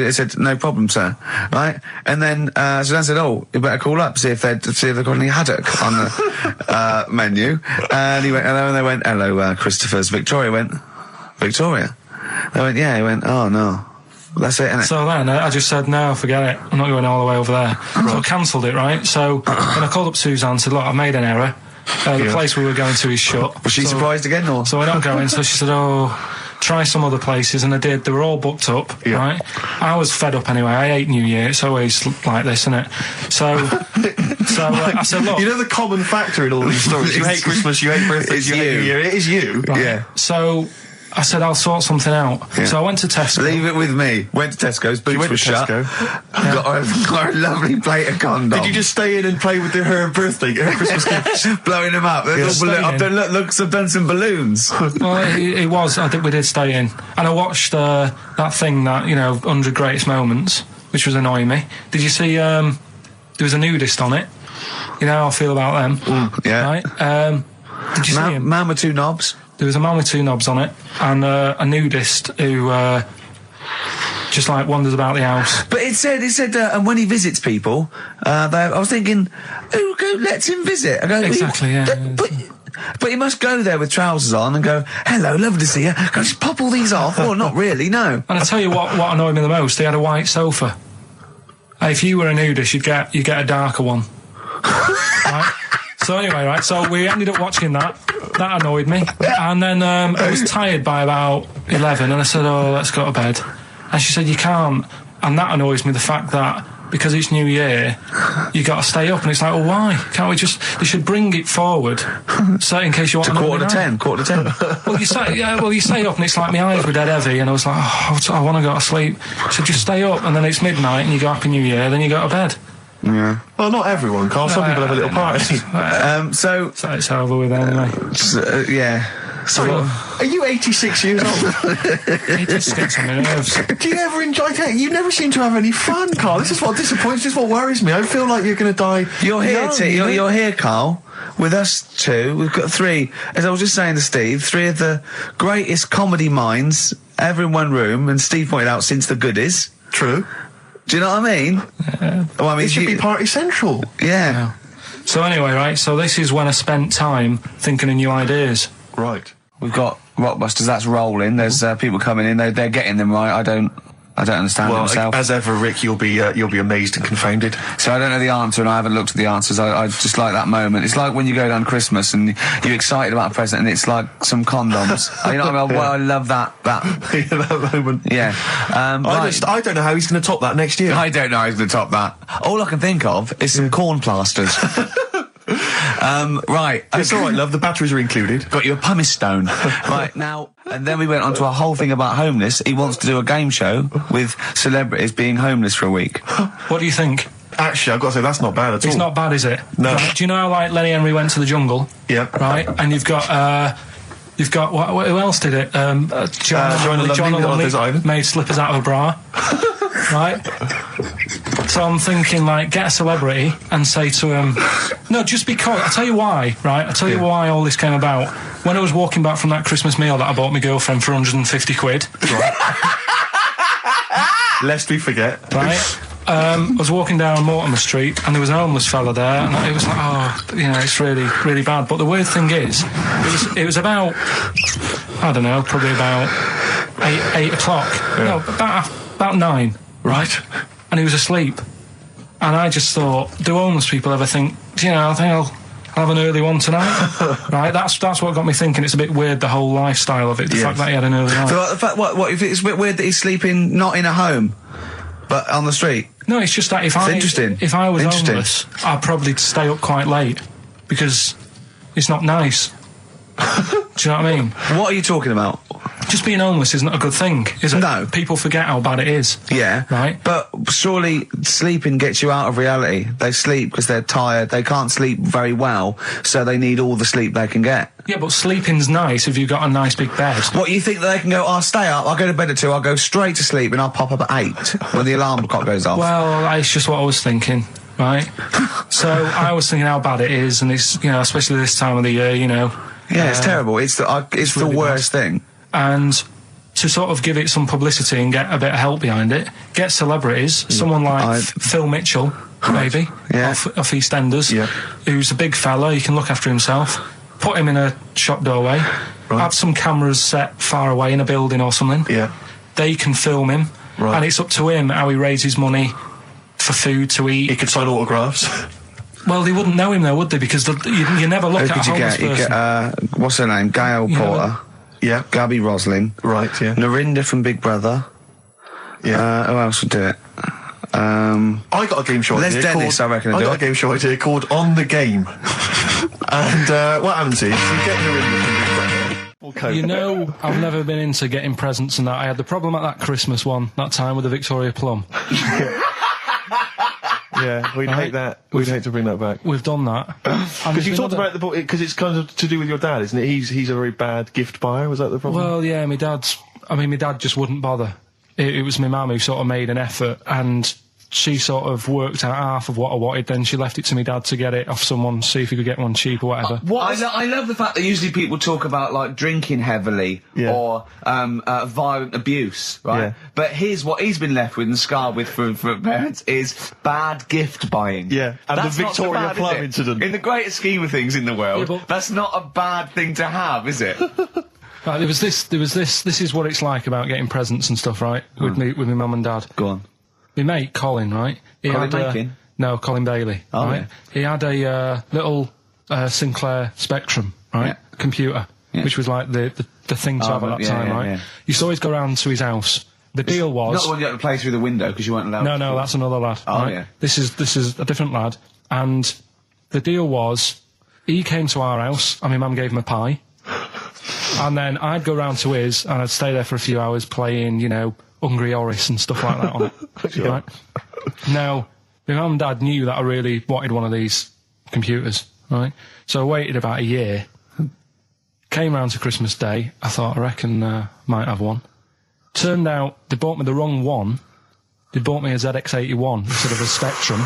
He said, no problem, sir. Right? And then, so Dan said, you better call up, see if they've got any haddock on the menu. And he went, hello, and they went, hello, Christopher's. Victoria went, Victoria? They went, yeah. He went, oh, no. That's it, innit? So then I just said, no, forget it. I'm not going all the way over there. Right. So I cancelled it, right? So then I called up Suzanne and said, look, I've made an error. The place we were going to is shut. Was she surprised again, or? So we're not going. So she said, try some other places, and I did. They were all booked up, right? I was fed up anyway. I hate New Year. It's always like this, isn't it? So I said, look... You know the common factor in all these stories? You hate Christmas, you hate birthdays, you hate New Year. It is you. Right? Yeah. So... I said, I'll sort something out. Yeah. So I went to Tesco. Leave it with me. Went to Tesco's, boots were shut. Got a lovely plate of condoms. Did you just stay in and play with her Christmas gifts? Blowing them up. I've done some balloons. Well, it was. I think we did stay in. And I watched that thing, 100 Greatest Moments, which was annoying me. Did you see, there was a nudist on it? You know how I feel about them. Yeah. Right? Did you see him? Man with two knobs. There was a man with two knobs on it, and a nudist who just wanders about the house. But it said, and when he visits people, I was thinking, who lets him visit? I go, exactly, But he must go there with trousers on and go, hello, lovely to see you. Can I just pop all these off? Well, not really, no. And I tell you what annoyed me the most, they had a white sofa. If you were a nudist, you'd get a darker one. Right? So anyway, right, so we ended up watching that. That annoyed me. And then I was tired by about 11, and I said, let's go to bed. And she said, you can't. And that annoys me, the fact that because it's New Year, you got to stay up. And it's like, well, why? Can't we just... They should bring it forward, so in case you want to quarter to 10. Well, you stay up, and it's like my eyes were dead heavy, and I was like, I want to go to sleep. So just stay up, and then it's midnight, and you go Happy New Year, then you go to bed. Yeah. Well, not everyone, Karl. Some people have a little party. So it's over with anyway. Yeah. Sorry, are you 86 years old? It just gets on my nerves. Do you ever enjoy it? You never seem to have any fun, Karl. This is what disappoints. This is what worries me. I feel like you're going to die. You're here, you're here, Karl. With us two, we've got three. As I was just saying to Steve, three of the greatest comedy minds ever in one room. And Steve pointed out, since the goodies. True. Do you know what I mean? Well, I mean, it should be party central. Yeah. So anyway, right, so this is when I spent time thinking of new ideas. Right. We've got Rockbusters, that's rolling. There's people coming in, they're getting them right. I don't understand it myself. As ever, Rick, you'll be amazed and confounded. So I don't know the answer, and I haven't looked at the answers. I just like that moment. It's like when you go down Christmas and you're excited about a present, and it's like some condoms. You know what I mean? Well, I love that. That moment. Yeah. I don't know how he's going to top that next year. I don't know how he's going to top that. All I can think of is some corn plasters. Right. It's all right, love. The batteries are included. Got you a pumice stone. Right, now, and then we went on to a whole thing about homeless. He wants to do a game show with celebrities being homeless for a week. What do you think? Actually, I've got to say, that's not bad at all. It's not bad, is it? No. Right. Do you know how, Lenny Henry went to the jungle? Yeah. Right? And you've got, who else did it? John Lumley made slippers out of a bra. Right? So I'm thinking, get a celebrity and say to him, no, just because, I'll tell you why, right? I'll tell you why all this came about. When I was walking back from that Christmas meal that I bought my girlfriend for 150 quid. Right. Lest we forget. Right? I was walking down Mortimer Street, and there was a homeless fella there, and it was like, it's really, really bad. But the weird thing is, it was about, I don't know, probably about 8 o'clock. Yeah. No, about 9. Right. And he was asleep. And I just thought, do homeless people ever think, you know, I think I'll have an early one tonight? Right, that's what got me thinking. It's a bit weird, the whole lifestyle of it, the fact that he had an early night. So, the fact, what, if it's a bit weird that he's sleeping not in a home, but on the street? No, it's just that if I was homeless, I'd probably stay up quite late, because it's not nice. Do you know what I mean? What are you talking about? Just being homeless isn't a good thing, is it? No. People forget how bad it is. Yeah. Right? But surely sleeping gets you out of reality. They sleep because they're tired. They can't sleep very well, so they need all the sleep they can get. Yeah, but sleeping's nice if you've got a nice big bed. What, you think that they can go, I'll stay up, I'll go to bed at 2, I'll go straight to sleep, and I'll pop up at 8 when the alarm clock goes off? Well, it's just what I was thinking, right? So I was thinking how bad it is, and it's, you know, especially this time of the year, you know. Yeah, it's terrible. It's the really worst thing. And to sort of give it some publicity and get a bit of help behind it, get celebrities, someone like Phil Mitchell, maybe, off EastEnders, who's a big fella, he can look after himself, put him in a shop doorway, have some cameras set far away in a building or something, they can film him, and it's up to him how he raises money for food to eat. He could sign autographs. Well, they wouldn't know him though, would they? Because you never look at a homeless person. You get, what's her name? Gail Porter. Yeah. Gabby Roslin. Right, yeah. Narinda from Big Brother. Yeah. Who else would do it? I got a game show idea. Les Dennis, I reckon. I got a game show idea called On the Game. And what happens is, you get Narinda from Big Brother. You know, I've never been into getting presents and that. I had the problem at that Christmas one, that time with the Victoria Plum. Yeah, we'd hate that. We'd hate to bring that back. We've done that. Because you talked about the book, because it's kind of to do with your dad, isn't it? He's a very bad gift buyer. Was that the problem? Well, yeah, my dad just wouldn't bother. It was my mum who sort of made an effort, and she sort of worked out half of what I wanted, then she left it to my dad to get it off someone, see if he could get one cheap or whatever. I love the fact that usually people talk about, like, drinking heavily or violent abuse, right? Yeah. But here's what he's been left with and scarred with from parents is bad gift buying. Yeah, and that's the Victoria Plum incident. In the greater scheme of things in the world, that's not a bad thing to have, is it? There was this, this is what it's like about getting presents and stuff, right? With my mum and dad. Go on. My mate, Colin, right? Colin Bacon? No, Colin Bailey. Oh, right? Yeah. He had a little Sinclair Spectrum, right? Computer, which was like the thing to have at that time, right? You used to always go round to his house. The deal was... Not the one you had to play through the window because you weren't allowed No, that's another lad. Oh, right? yeah. This is a different lad. And the deal was, he came to our house, and my mum gave him a pie. And then I'd go round to his, and I'd stay there for a few hours playing, you know, Hungry Horace and stuff like that on it. Sure. Right? Now, my mum and dad knew that I really wanted one of these computers, right? So I waited about a year, came round to Christmas Day, I thought, I reckon might have one. Turned out, they bought me the wrong one. They bought me a ZX81 instead of a Spectrum.